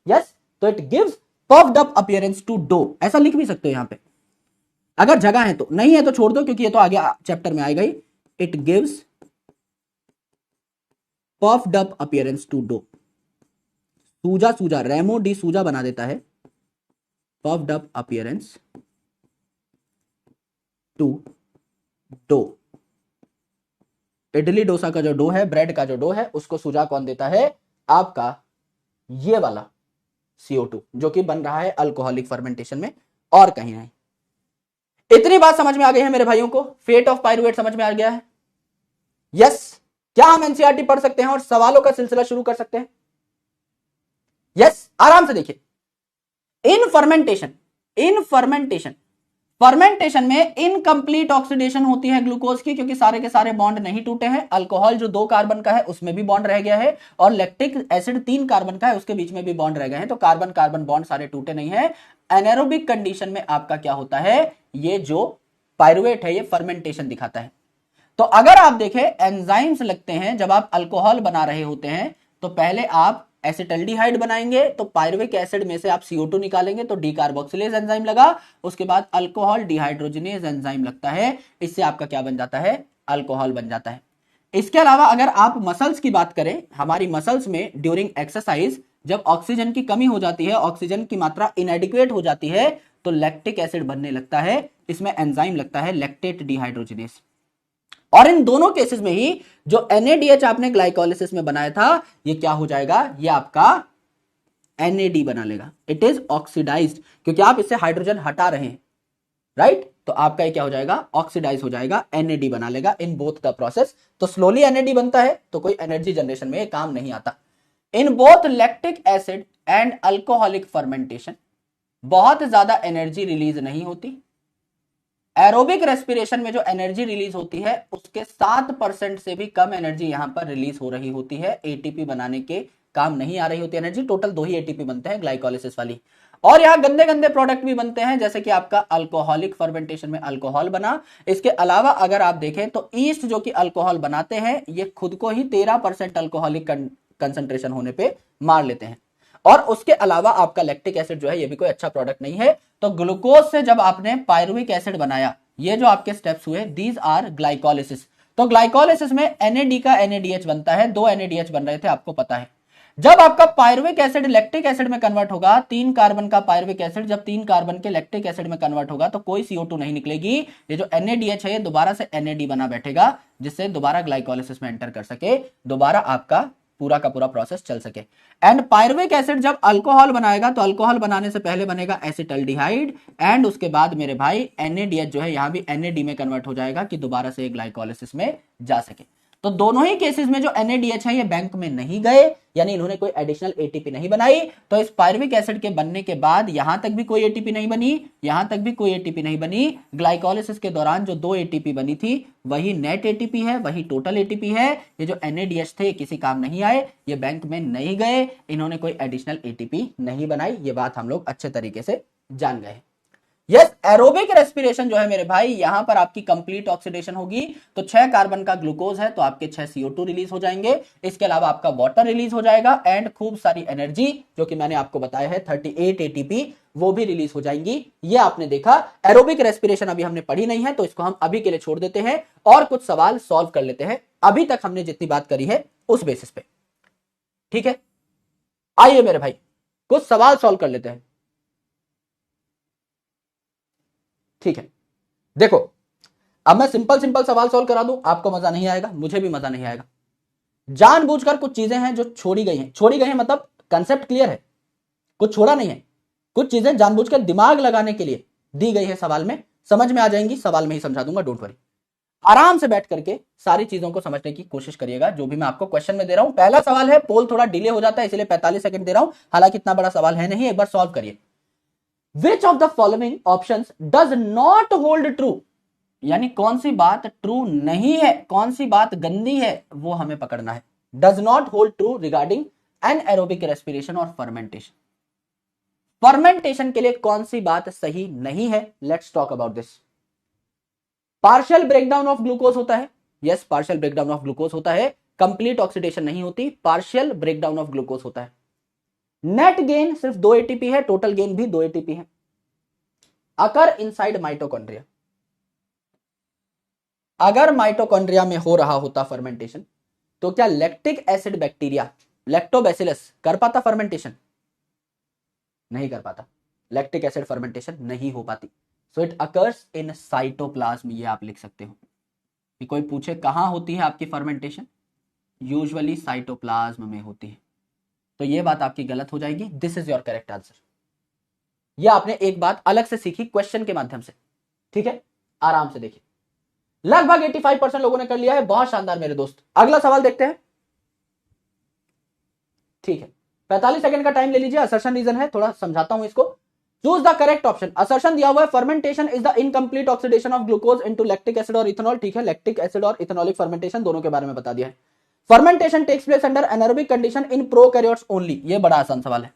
यस, तो it gives puffed up appearance to dough, ऐसा लिख भी सकते हो यहां पे। अगर जगह है तो, नहीं है तो छोड़ दो क्योंकि ये तो आगे चैप्टर में आएगा ही। It gives puffed up appearance to dough, सूजा सूजा, रेमो डी सूजा बना देता है puffed up appearance to dough. Idli dosa का जो डो है, ब्रेड का जो डो है, उसको सूजा कौन देता है? आपका ये वाला CO2, जो कि बन रहा है अल्कोहलिक फर्मेंटेशन में और कहीं नहीं। इतनी बात समझ में आ गई है मेरे भाइयों को? फेट ऑफ पाइरुवेट समझ में आ गया है? यस। क्या हम एनसीईआरटी पढ़ सकते हैं और सवालों का सिलसिला शुरू कर सकते हैं? यस, आराम से देखिए। इन फर्मेंटेशन में इनकंप्लीट ऑक्सीडेशन होती है ग्लूकोज की, क्योंकि सारे के सारे बॉन्ड नहीं टूटे हैं। अल्कोहल जो 2 कार्बन का है उसमें भी बॉन्ड रह गया है, और लैक्टिक एसिड 3 कार्बन का है उसके बीच में भी बॉन्ड रह गए हैं, तो कार्बन कार्बन बॉन्ड सारे टूटे नहीं है। एनारोबिक कंडीशन में आपका क्या होता है? ये जो पाइरुवेट है ये फर्मेंटेशन दिखाता है। तो अगर आप देखें एंजाइम्स लगते हैं जब आप अल्कोहल बना रहे होते हैं, तो पहले आप एसिटल्डिहाइड बनाएंगे, तो पायरुविक एसिड में से आप CO2 निकालेंगे तो डीकार्बोक्सिलेज एंजाइम लगा, उसके बाद अल्कोहल डिहाइड्रोजनेज एंजाइम लगता है, इससे आपका क्या बन जाता है? अल्कोहल बन जाता है। इसके अलावा अगर आप मसल्स की बात करें, हमारी मसल्स में ड्यूरिंग एक्सरसाइज जब ऑक्सीजन की कमी हो जाती है, ऑक्सीजन की मात्रा इनएडिक्वेट हो जाती है, तो लैक्टिक एसिड बनने लगता है, इसमें एंजाइम लगता है लैक्टेट डिहाइड्रोजनेज। और इन दोनों केसेस में ही जो NADH आपने ग्लाइकोलिसिस में बनाया था, ये क्या हो जाएगा? ये आपका NAD बना लेगा। इट इज ऑक्सीडाइज्ड, क्योंकि आप इससे हाइड्रोजन हटा रहे हैं, राइट? तो आपका ये क्या हो जाएगा? ऑक्सीडाइज हो जाएगा, NAD बना लेगा इन बोथ द प्रोसेस। तो स्लोली NAD बनता है, तो कोई एनर्जी जनरेशन में ये काम नहीं आता। In both lactic acid and alcoholic fermentation बहुत ज्यादा एनर्जी रिलीज नहीं होती। एरोबिक रेस्पिरेशन में जो एनर्जी रिलीज होती है उसके 7% से भी कम एनर्जी यहां पर रिलीज हो रही होती है। ATP बनाने के काम नहीं आ रही होती एनर्जी, टोटल 2 ही ATP बनते हैं ग्लाइकोलिसिस वाली। और यहां गंदे गंदे प्रोडक्ट भी बनते हैं, जैसे कि आपका अल्कोहलिक फर्मेंटेशन में अल्कोहल बना। इसके अलावा अगर आप देखें तो ईस्ट जो कि अल्कोहल बनाते हैं, ये खुद को ही 13% अल्कोहलिक कंसंट्रेशन होने पर मार लेते हैं। और उसके अलावा आपका लैक्टिक एसिड जो है ये भी कोई अच्छा प्रोडक्ट नहीं है। तो ग्लूकोज से जब आपने पायरुविक एसिड बनाया, ये जो आपके स्टेप्स हुए, दीज आर ग्लाइकोलिसिस। तो ग्लाइकोलिसिस में NAD का NADH बनता है, 2 NADH बन रहे थे, आपको पता है। जब आपका पायरुविक एसिड लैक्टिक एसिड में कन्वर्ट होगा, 3 कार्बन का पायरुविक एसिड जब 3 कार्बन के लैक्टिक एसिड में कन्वर्ट होगा, तो कोई CO2 नहीं निकलेगी। ये जो NADH है ये दोबारा से NAD बना बैठेगा, जिससे दोबारा ग्लाइकोलिसिस में एंटर कर सके, दोबारा आपका पूरा का पूरा प्रोसेस चल सके। एंड पायरुविक एसिड जब अल्कोहल बनाएगा, तो अल्कोहल बनाने से पहले बनेगा एसिटल्डिहाइड, एंड उसके बाद मेरे भाई NADH जो है यहां भी NAD में कन्वर्ट हो जाएगा कि दोबारा से ग्लाइकोलिसिस में जा सके। तो दोनों ही केसेस में जो NADH है ये बैंक में नहीं गए, यानी इन्होंने कोई एडिशनल ATP नहीं बनाई। तो इस पायरुविक एसिड के बनने के बाद यहां तक भी कोई ATP नहीं बनी, यहां तक भी कोई ATP नहीं बनी। ग्लाइकोलिसिस के दौरान जो 2 ATP बनी थी वही नेट ATP है, वही टोटल ATP है। ये जो NADH थे किसी काम नहीं आए, ये बैंक में नहीं गए, इन्होंने कोई एडिशनल ATP नहीं बनाई। ये बात हम लोग अच्छे तरीके से जान गए। यस, एरोबिक रेस्पिरेशन जो है मेरे भाई, यहां पर आपकी कंप्लीट ऑक्सीडेशन होगी, तो 6 कार्बन का ग्लूकोज है तो आपके 6 CO2 रिलीज हो जाएंगे। इसके अलावा आपका वाटर रिलीज हो जाएगा, एंड खूब सारी एनर्जी जो कि मैंने आपको बताया है 38 ATP वो भी रिलीज हो जाएंगी। ये आपने देखा। एरोबिक रेस्पिरेशन अभी हमने पढ़ी नहीं है, तो इसको हम अभी के लिए छोड़ देते हैं और कुछ सवाल सॉल्व कर लेते हैं अभी तक हमने जितनी बात करी है उस बेसिस पे। ठीक है, आइए मेरे भाई कुछ सवाल सॉल्व कर लेते हैं। ठीक है, देखो अब मैं सिंपल सिंपल सवाल सॉल्व करा दूं, आपको मजा नहीं आएगा, मुझे भी मजा नहीं आएगा। जानबूझकर कुछ चीजें हैं जो छोड़ी गई हैं मतलब कंसेप्ट क्लियर है, कुछ छोड़ा नहीं है, कुछ चीजें जानबूझकर दिमाग लगाने के लिए दी गई है सवाल में, समझ में आ जाएंगी, सवाल में ही समझा दूंगा, डोंट वरी। आराम से बैठ करके सारी चीजों को समझने की कोशिश करिएगा जो भी मैं आपको क्वेश्चन में दे रहा हूं। पहला सवाल है, पोल थोड़ा डिले हो जाता है इसलिए 45 सेकंड दे रहा हूं, हालांकि इतना बड़ा सवाल है नहीं, एक बार सॉल्व करिए। Which of the following options does not hold true? यानी कौन सी बात ट्रू नहीं है, कौन सी बात गंदी है, वो हमें पकड़ना है। Does not hold true regarding anaerobic respiration और fermentation. फर्मेंटेशन के लिए कौन सी बात सही नहीं है? Let's talk about this. Partial breakdown of glucose होता है, yes partial breakdown of glucose होता है, कंप्लीट ऑक्सीडेशन नहीं होती, पार्शियल ब्रेकडाउन ऑफ ग्लूकोज होता है। नेट गेन सिर्फ 2 ATP है, टोटल गेन भी 2 ATP है। अकर इनसाइड माइटोकॉन्ड्रिया। अगर माइटोकॉन्ड्रिया में हो रहा होता फर्मेंटेशन, तो क्या लैक्टिक एसिड बैक्टीरिया लैक्टोबैसिलस कर पाता फर्मेंटेशन? नहीं कर पाता। लैक्टिक एसिड फर्मेंटेशन नहीं हो पाती। So it occurs in cytoplasm. ये आप लिख सकते हो कि कोई पूछे कहां होती है आपकी फर्मेंटेशन, यूजुअली साइटोप्लाज्म में होती है। तो ये बात आपकी गलत हो जाएगी। This is your correct answer. ये आपने एक बात अलग से सीखी क्वेश्चन के माध्यम से, ठीक है। आराम से देखिए, लगभग 85% लोगों ने कर लिया है। बहुत शानदार मेरे दोस्त। अगला सवाल देखते हैं, ठीक है। 45 सेकंड का टाइम ले लीजिए। असर्शन रीजन है, थोड़ा समझाता हूं इसको। Choose the correct option. Assertion दिया हुआ है fermentation is the incomplete oxidation of glucose into lactic acid और इथेनॉल, ठीक है। लैक्टिक एसिड और इथेनॉलिक फर्मेंटेशन दोनों के बारे में बता दिया है। Fermentation takes place under anaerobic condition in prokaryotes only. ये बड़ा आसान सवाल है।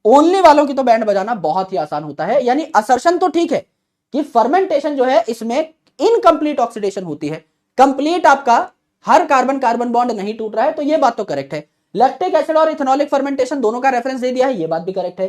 ओनली वालों की तो बैंड बजाना बहुत ही आसान होता है। यानी असर्शन तो ठीक है कि फर्मेंटेशन जो है इसमें इनकंप्लीट ऑक्सीडेशन होती है। कंप्लीट आपका हर कार्बन कार्बन बॉन्ड नहीं टूट रहा है, तो ये बात तो करेक्ट है। लैक्टिक एसिड और इथेनॉलिक फर्मेंटेशन दोनों का रेफरेंस दे दिया है, ये बात भी करेक्ट है।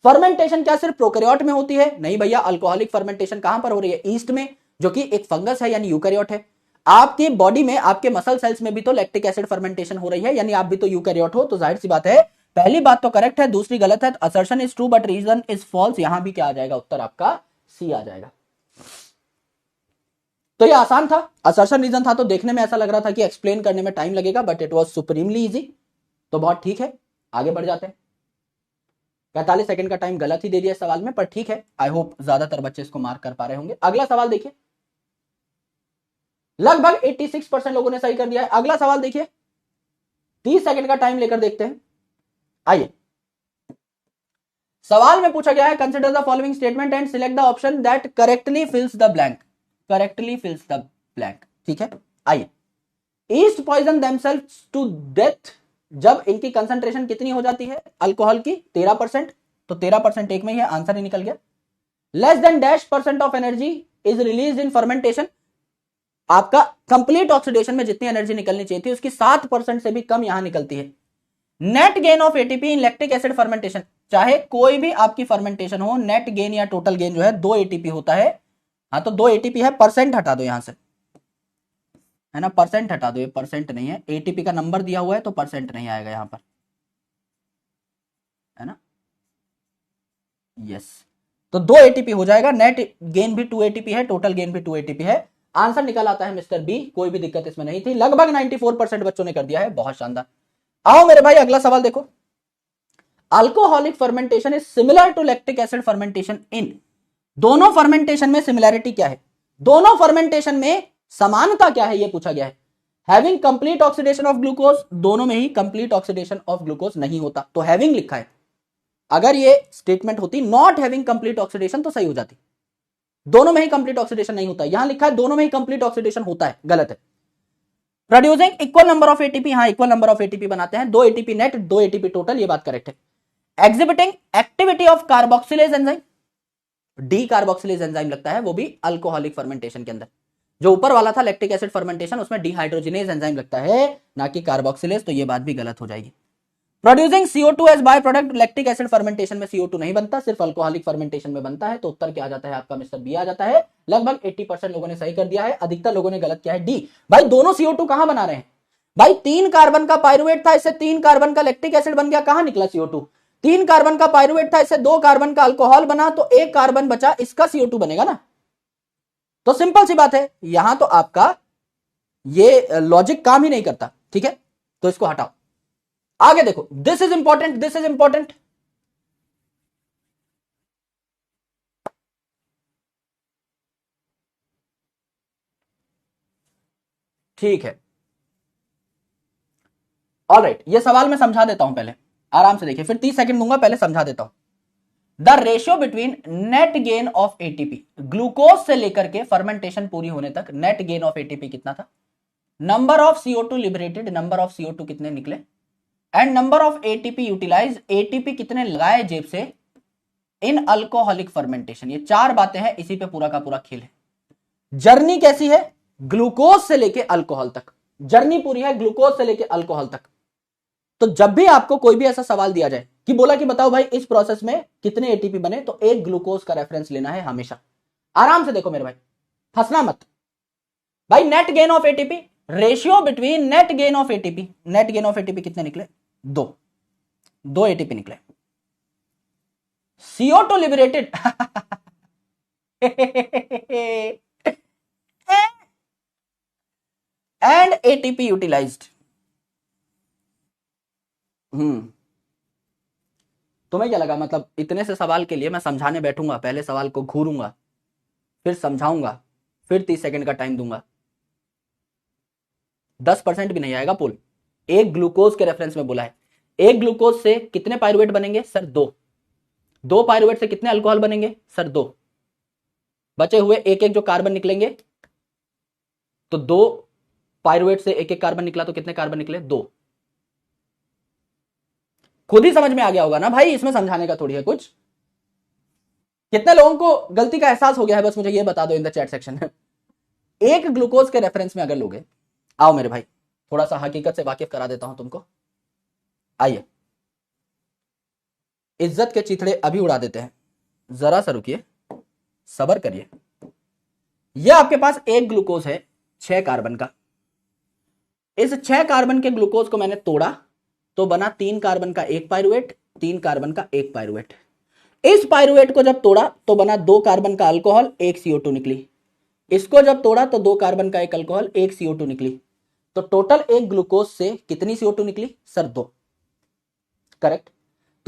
फर्मेंटेशन क्या सिर्फ प्रोकैरियोट में होती है? नहीं भैया, अल्कोहलिक फर्मेंटेशन कहां पर हो रही है? ईस्ट में, जो कि एक फंगस है यानी यूकैरियोट है। आपकी बॉडी में, आपके मसल सेल्स में भी तो लैक्टिक एसिड फर्मेंटेशन हो रही है, यानी आप भी तो यूकैरियोट हो। तो जाहिर सी बात है, पहली बात तो करेक्ट है, दूसरी गलत है। Assertion is true but reason is false. यहां भी क्या आ जाएगा? उत्तर आपका सी आ जाएगा। तो ये आसान था, असर्शन रीजन था, तो देखने में ऐसा लग रहा था कि एक्सप्लेन करने में टाइम लगेगा, but it was supremely easy. तो बहुत ठीक है, आगे बढ़ जाते हैं। 45 सेकंड का टाइम गलत ही दे दिया सवाल में, पर ठीक है। आई होप ज्यादातर बच्चे इसको मार्क कर पा रहे होंगे। अगला सवाल देखिए, लगभग 86% लोगों ने सही कर दिया है। अगला सवाल देखिए, 30 सेकंड का टाइम लेकर देखते हैं। आइए, सवाल में पूछा गया है consider the following statement and select the option that correctly fills the blank. Correctly fills the blank, ठीक है। आइए, yeast poison themselves to death जब इनकी कंसंट्रेशन कितनी हो जाती है अल्कोहल की? 13%। तो 13% एक में ही है, आंसर ही निकल गया। Less than dash % of energy is release in fermentation. आपका कंप्लीट ऑक्सीडेशन में जितनी एनर्जी निकलनी चाहिए थी उसकी 7% से भी कम यहां निकलती है। Net gain of ATP in lactic acid fermentation. चाहे कोई भी आपकी फर्मेंटेशन हो, नेट गेन या टोटल गेन जो है 2 एटीपी होता है। हाँ, तो 2 एटीपी है, परसेंट हटा दो यहां से, है ना, परसेंट हटा दो, ये परसेंट नहीं है। एटीपी का नंबर दिया हुआ है तो परसेंट नहीं आएगा यहां पर, है ना। यस, तो 2 एटीपी हो जाएगा। नेट गेन भी 2 एटीपी है, टोटल गेन भी 2 एटीपी है। आंसर निकल आता है मिस्टर बी। कोई भी दिक्कत इसमें नहीं थी। लगभग 94% बच्चों ने कर दिया है, बहुत शानदार। आओ मेरे भाई, अगला सवाल देखो। Alcoholic fermentation is similar to lactic acid fermentation in. दोनों फर्मेंटेशन में सिमिलैरिटी क्या है? दोनों फर्मेंटेशन में समानता क्या है, यह पूछा गया है। Having complete oxidation of glucose, दोनों में ही कंप्लीट ऑक्सीडेशन ऑफ ग्लूकोज नहीं होता, तो हैविंग लिखा है। अगर ये स्टेटमेंट होती नॉट हैविंग कंप्लीट ऑक्सीडेशन तो सही हो जाती। दोनों में ही कंप्लीट ऑक्सीडेशन नहीं होता, यहां लिखा है दोनों में ही कंप्लीट ऑक्सीडेशन होता है, गलत है। Producing equal number of ATP, हाँ इक्वल नंबर ऑफ एटीपी बनाते हैं, 2 एटीपी नेट 2 एटीपी टोटल, ये बात करेक्ट है। Exhibiting activity of carboxylase enzyme, D carboxylase enzyme लगता है, वो भी अल्कोहलिक फर्मेंटेशन के अंदर। जो ऊपर वाला था लैक्टिक एसिड फर्मेंटेशन, उसमें डिहाइड्रोजिनेज एंजाइम लगता है, ना कि कार्बोक्सिलेज, तो ये बात भी गलत हो जाएगी। Producing CO2 as by product, lactic acid fermentation में CO2 नहीं बनता, सिर्फ अल्कोहलिक फर्मेंटेशन में बनता है, तो उत्तर क्या आ जाता है आपका मिस्टर बी आ जाता है। लगभग 80% लोगों ने सही कर दिया है, अधिकतर लोगों ने गलत किया है डी। भाई दोनों CO2 कहां बना रहे हैं? भाई 3 कार्बन का पायरुवेट था, इससे 3 कार्बन का लैक्टिक एसिड बन गया, कहां निकला CO2? 3 कार्बन का पायरुवेट था, इससे 2 कार्बन का अल्कोहल बना, तो 1 कार्बन बचा, इसका CO2 बनेगा ना। तो सिंपल सी बात है, यहां तो आपका ये लॉजिक काम ही नहीं करता, ठीक है। तो इसको हटाओ, आगे देखो। This is important, this is important. ठीक है, ऑलराइट, ये सवाल मैं समझा देता हूं, पहले आराम से देखिए, फिर 30 सेकंड दूंगा, पहले समझा देता हूं। The ratio between net gain of ATP, glucose से लेकर के फर्मेंटेशन पूरी होने तक नेट गेन ऑफ एटीपी कितना था? Number of CO2 liberated, number of CO2 कितने निकले, and number of ATP utilise, ATP कितने लगाए जेब से इन अल्कोहलिक फर्मेंटेशन। ये 4 बातें हैं, इसी पे पूरा का पूरा खेल है। जर्नी कैसी है? ग्लूकोज से लेके अल्कोहल तक, जर्नी पूरी है ग्लूकोज से लेके अल्कोहल तक। तो जब भी आपको कोई भी ऐसा सवाल दिया जाए कि बोला कि बताओ भाई इस प्रोसेस में कितने एटीपी बने, तो एक ग्लूकोज का रेफरेंस लेना है हमेशा। आराम से देखो मेरे भाई, फंसना मत भाई। Net gain of ATP, ratio between net gain of ATP, net gain of ATP कितने निकले? 2 एटीपी निकले। CO2 liberated and ATP utilised. तुम्हें क्या लगा, मतलब इतने से सवाल के लिए मैं समझाने बैठूंगा, पहले सवाल को घूरूंगा, फिर समझाऊंगा, फिर 30 सेकंड का टाइम दूंगा, 10% भी नहीं आएगा पुल। एक ग्लूकोज के रेफरेंस में बोला है, एक ग्लूकोज से कितने पायरुवेट बनेंगे सर? 2 पायरुवेट से कितने अल्कोहल बनेंगे सर? 2। बचे हुए एक एक जो कार्बन निकलेंगे, तो 2 पायरुवेट से एक एक कार्बन निकला तो कितने कार्बन निकले? 2। खुद ही समझ में आ गया होगा ना भाई, इसमें समझाने का थोड़ी है कुछ। कितने लोगों को गलती का एहसास हो गया है, बस मुझे ये बता दो इन द चैट सेक्शन में। एक ग्लूकोज के रेफरेंस में अगर लोगे, आओ मेरे भाई थोड़ा सा हकीकत से वाकिफ करा देता हूं तुमको। आइए, इज्जत के चिथड़े अभी उड़ा देते हैं, जरा सा रुकिए, सब्र करिए। यह आपके पास एक ग्लूकोज है 6 कार्बन का। इस 6 कार्बन के ग्लूकोज को मैंने तोड़ा तो बना 3 कार्बन का एक पायरुवेट, 3 कार्बन का एक पायरुवेट। इस पायरुवेट को जब तोड़ा तो बना 2 कार्बन का अल्कोहल, एक CO2 निकली। इसको जब तोड़ा तो 2 कार्बन का एक अल्कोहल, एक CO2 निकली। तो टोटल एक ग्लूकोज से कितनी CO2 निकली सर? 2। करेक्ट।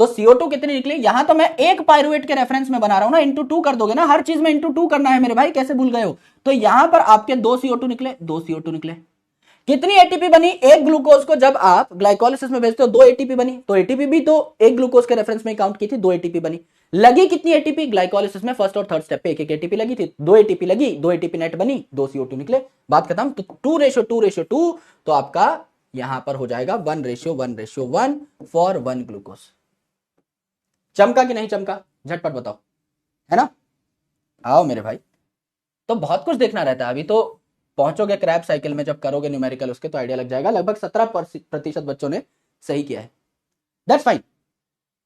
तो CO2 कितनी निकली? यहां तो मैं एक पायरुवेट के रेफरेंस में बना रहा हूं ना, इंटू 2 कर दोगे ना, हर चीज में इंटू 2 करना है मेरे भाई, कैसे भूल गए हो? तो यहां पर आपके 2 CO2 निकले, 2 CO2 निकले। कितनी एटीपी बनी? एक ग्लूकोज को जब आप ग्लाइकोलिसिस में भेजते हो 2 एटीपी बनी, तो एटीपी भी तो एक ग्लूकोज के रेफरेंस में काउंट की थी, 2 एटीपी बनी। लगी कितनी एटीपी? ग्लाइकोलिसिस में फर्स्ट और थर्ड स्टेप पे एक एटीपी लगी थी, 2 एटीपी लगी, 2 एटीपी नेट बनी, 2 CO2 निकले, बात खत्म। तो 2:2:2, तो आपका यहां पर हो जाएगा 1:1:1 फॉर 1 ग्लूकोज। चमका कि नहीं चमका? झटपट बताओ, है ना? आओ मेरे भाई, तो बहुत कुछ देखना रहता है। अभी तो पहुंचोगे क्रैब साइकिल में, जब करोगे न्यूमेरिकल उसके तो आइडिया लग जाएगा। लगभग 17% बच्चों ने सही किया है। That's fine,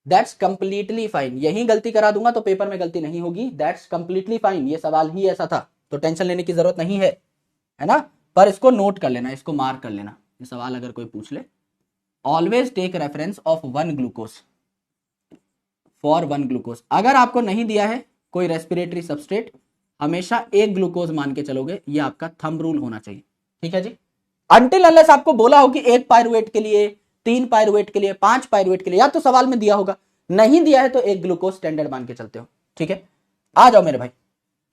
that's completely fine. यही गलती करा दूंगा तो पेपर में गलती नहीं होगी, दैट्स कंप्लीटली फाइन। ये सवाल ही ऐसा था तो टेंशन लेने की जरूरत नहीं है, है ना? पर इसको नोट कर लेना, इसको मार्क कर लेना। ये सवाल अगर कोई पूछ ले, always take reference of 1 glucose for 1 glucose. अगर आपको नहीं दिया है कोई रेस्पिरेटरी सबस्ट्रेट, हमेशा एक ग्लूकोज मान के चलोगे, ये आपका थंब रूल होना चाहिए, ठीक है जी। अनटिल अनलेस आपको बोला हो कि 1 पायरुवेट के लिए, 3 पायरुवेट के लिए, 5 पायरुवेट के लिए, या तो सवाल में दिया होगा, नहीं दिया है तो एक ग्लूकोज स्टैंडर्ड मान के चलते हो, ठीक है। आ जाओ मेरे भाई,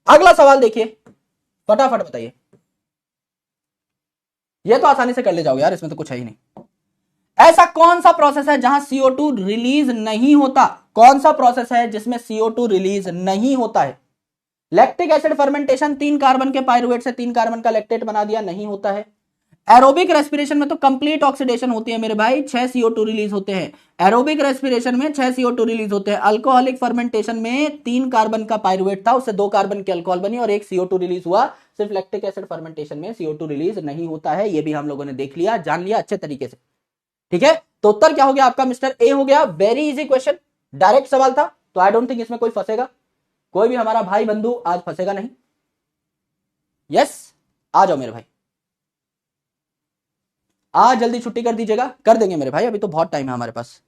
अगला सवाल देखिए, फटाफट बताइए। ये तो आसानी से कर ले जाओगे यार, इसमें तो कुछ है ही नहीं। ऐसा कौन सा प्रोसेस है जहां CO2 रिलीज नहीं होता? कौन सा प्रोसेस है जिसमें CO2 रिलीज नहीं होता है? लैक्टिक एसिड फर्मेंटेशन, 3 कार्बन के पायरुवेट से 3 कार्बन का लैक्टेट बना दिया, नहीं होता है। एरोबिक रेस्पिरेशन में तो कंप्लीट ऑक्सीडेशन होती है मेरे भाई, 6 CO2 रिलीज होते हैं। एरोबिक रेस्पिरेशन में 6 CO2 रिलीज होते हैं। अल्कोहलिक फर्मेंटेशन में 3 कार्बन का पायरुवेट था, उससे 2 कार्बन के अल्कोहल बनी और 1 CO2 रिलीज हुआ। सिर्फ लैक्टिक एसिड फर्मेंटेशन में CO2 रिलीज नहीं होता है, ये भी हम लोगों ने देख लिया, जान लिया अच्छे तरीके से, ठीक है। तो उत्तर क्या हो गया आपका? मिस्टर ए हो गया। वेरी इजी क्वेश्चन, डायरेक्ट सवाल था, तो आई डोंट थिंक इसमें कोई फंसेगा, कोई भी हमारा भाई बंधु आज फंसेगा नहीं। यस, आ जाओ मेरे भाई, आज जल्दी छुट्टी कर दीजिएगा। कर देंगे मेरे भाई, अभी तो बहुत टाइम है हमारे पास।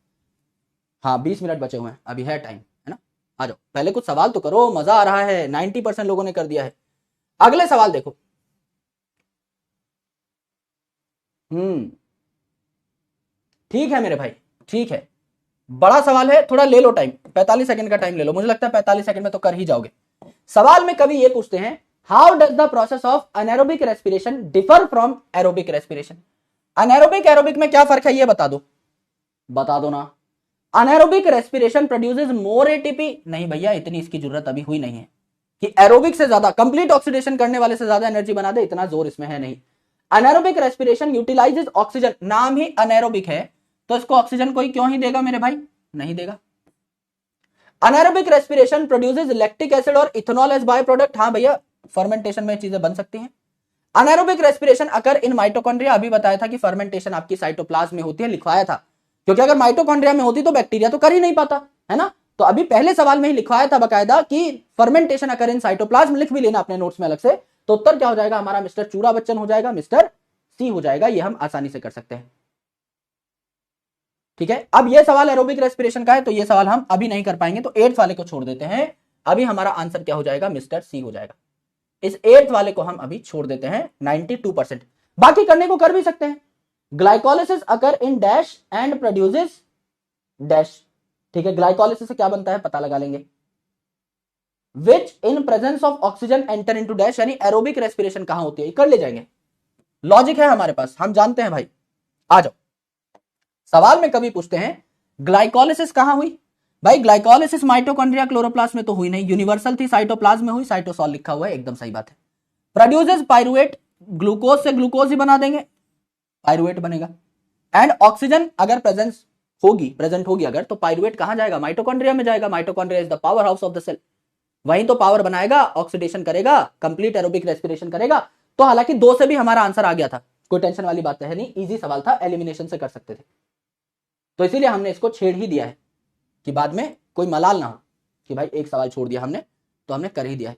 हाँ 20 मिनट बचे हुए हैं, अभी है टाइम, है ना? आ जाओ, पहले कुछ सवाल तो करो, मजा आ रहा है। 90% लोगों ने कर दिया है। अगले सवाल देखो। ठीक है मेरे भाई, ठीक है, बड़ा सवाल है, थोड़ा ले लो टाइम, 45 सेकंड का टाइम ले लो। मुझे लगता है 45 सेकंड में तो कर ही जाओगे। सवाल में कभी ये पूछते हैं, how does the process of anaerobic respiration differ from aerobic respiration? Anaerobic aerobic में क्या फर्क है ये बता दो, बता दो ना। अनएरोबिक रेस्पिरेशन प्रोड्यूसेस मोर एटीपी, नहीं भैया इतनी इसकी जरूरत अभी हुई नहीं है कि एरोबिक से ज्यादा, कंप्लीट ऑक्सीडेशन करने वाले से ज्यादा एनर्जी बना दे, इतना जोर इसमें है नहीं। अनएरोबिक रेस्पिरेशन यूटिलाइजेस ऑक्सीजन, नाम ही अनएरोबिक है तो इसको ऑक्सीजन कोई क्यों ही देगा मेरे भाई? नहीं देगा। Anaerobic respiration produces lactic acid और इथेनॉल एज बाय प्रोडक्ट, हाँ भैया फर्मेंटेशन में चीजें बन सकती हैं। Anaerobic respiration occur in mitochondria, अभी बताया था कि फर्मेंटेशन आपकी साइटोप्लाज्म में होती है, लिखवाया था। क्योंकि अगर माइटोकॉन्ड्रिया में होती तो बैक्टीरिया तो कर ही नहीं पाता, है ना। तो अभी पहले सवाल में ही लिखवाया था बकायदा कि फर्मेंटेशन अकर इन साइटोप्लाज्म, लिख भी लेना अपने नोट्स में अलग से। तो उत्तर क्या हो जाएगा हमारा, मिस्टर चूरा बच्चन हो जाएगा, मिस्टर सी हो जाएगा। ये हम आसानी से कर सकते हैं, ठीक है। अब ये सवाल एरोबिक रेस्पिरेशन का है, तो ये सवाल हम अभी नहीं कर पाएंगे, तो 8th वाले को छोड़ देते हैं। अभी हमारा आंसर क्या हो जाएगा, मिस्टर सी हो जाएगा। इस 8th वाले को हम अभी छोड़ देते हैं 92%। बाकी करने को कर भी सकते हैं। Glycolysis occur in dash and produces dash, ठीक है। ग्लाइकोलिसिस से क्या बनता है पता लगा लेंगे। Which in presence of oxygen enter into dash, यानी एरोबिक रेस्पिरेशन कहां होती है, कर ले जाएंगे। लॉजिक है हमारे पास, हम जानते हैं भाई। आ जाओ, सवाल में कभी पूछते हैं ग्लाइकोलिसिस कहां हुई, भाई ग्लाइकोलिसिस माइटोकॉन्ड्रिया क्लोरोप्लास्ट में तो हुई नहीं, यूनिवर्सल थी, साइटोप्लाज्म में हुई, साइटोसॉल लिखा हुआ है, एकदम सही बात है। प्रोड्यूसेस पाइरुवेट, ग्लूकोज से ग्लूकोज ही बना देंगे, पाइरुवेट बनेगा। एंड ऑक्सीजन अगर प्रेजेंट होगी अगर, तो पाइरुवेट कहां जाएगा, माइटोकॉन्ड्रिया में जाएगा। Mitochondria is the powerhouse of the cell, वहीं तो पावर बनाएगा, ऑक्सीडेशन करेगा, कंप्लीट एरोबिक रेस्पिरेशन करेगा। तो हालांकि 2 से भी हमारा आंसर आ गया था, कोई टेंशन वाली बात है नहीं, इजी सवाल था, एलिमिनेशन से कर सकते थे। तो इसीलिए हमने इसको छेड़ ही दिया है कि बाद में कोई मलाल ना हो कि भाई एक सवाल छोड़ दिया हमने, तो हमने कर ही दिया है।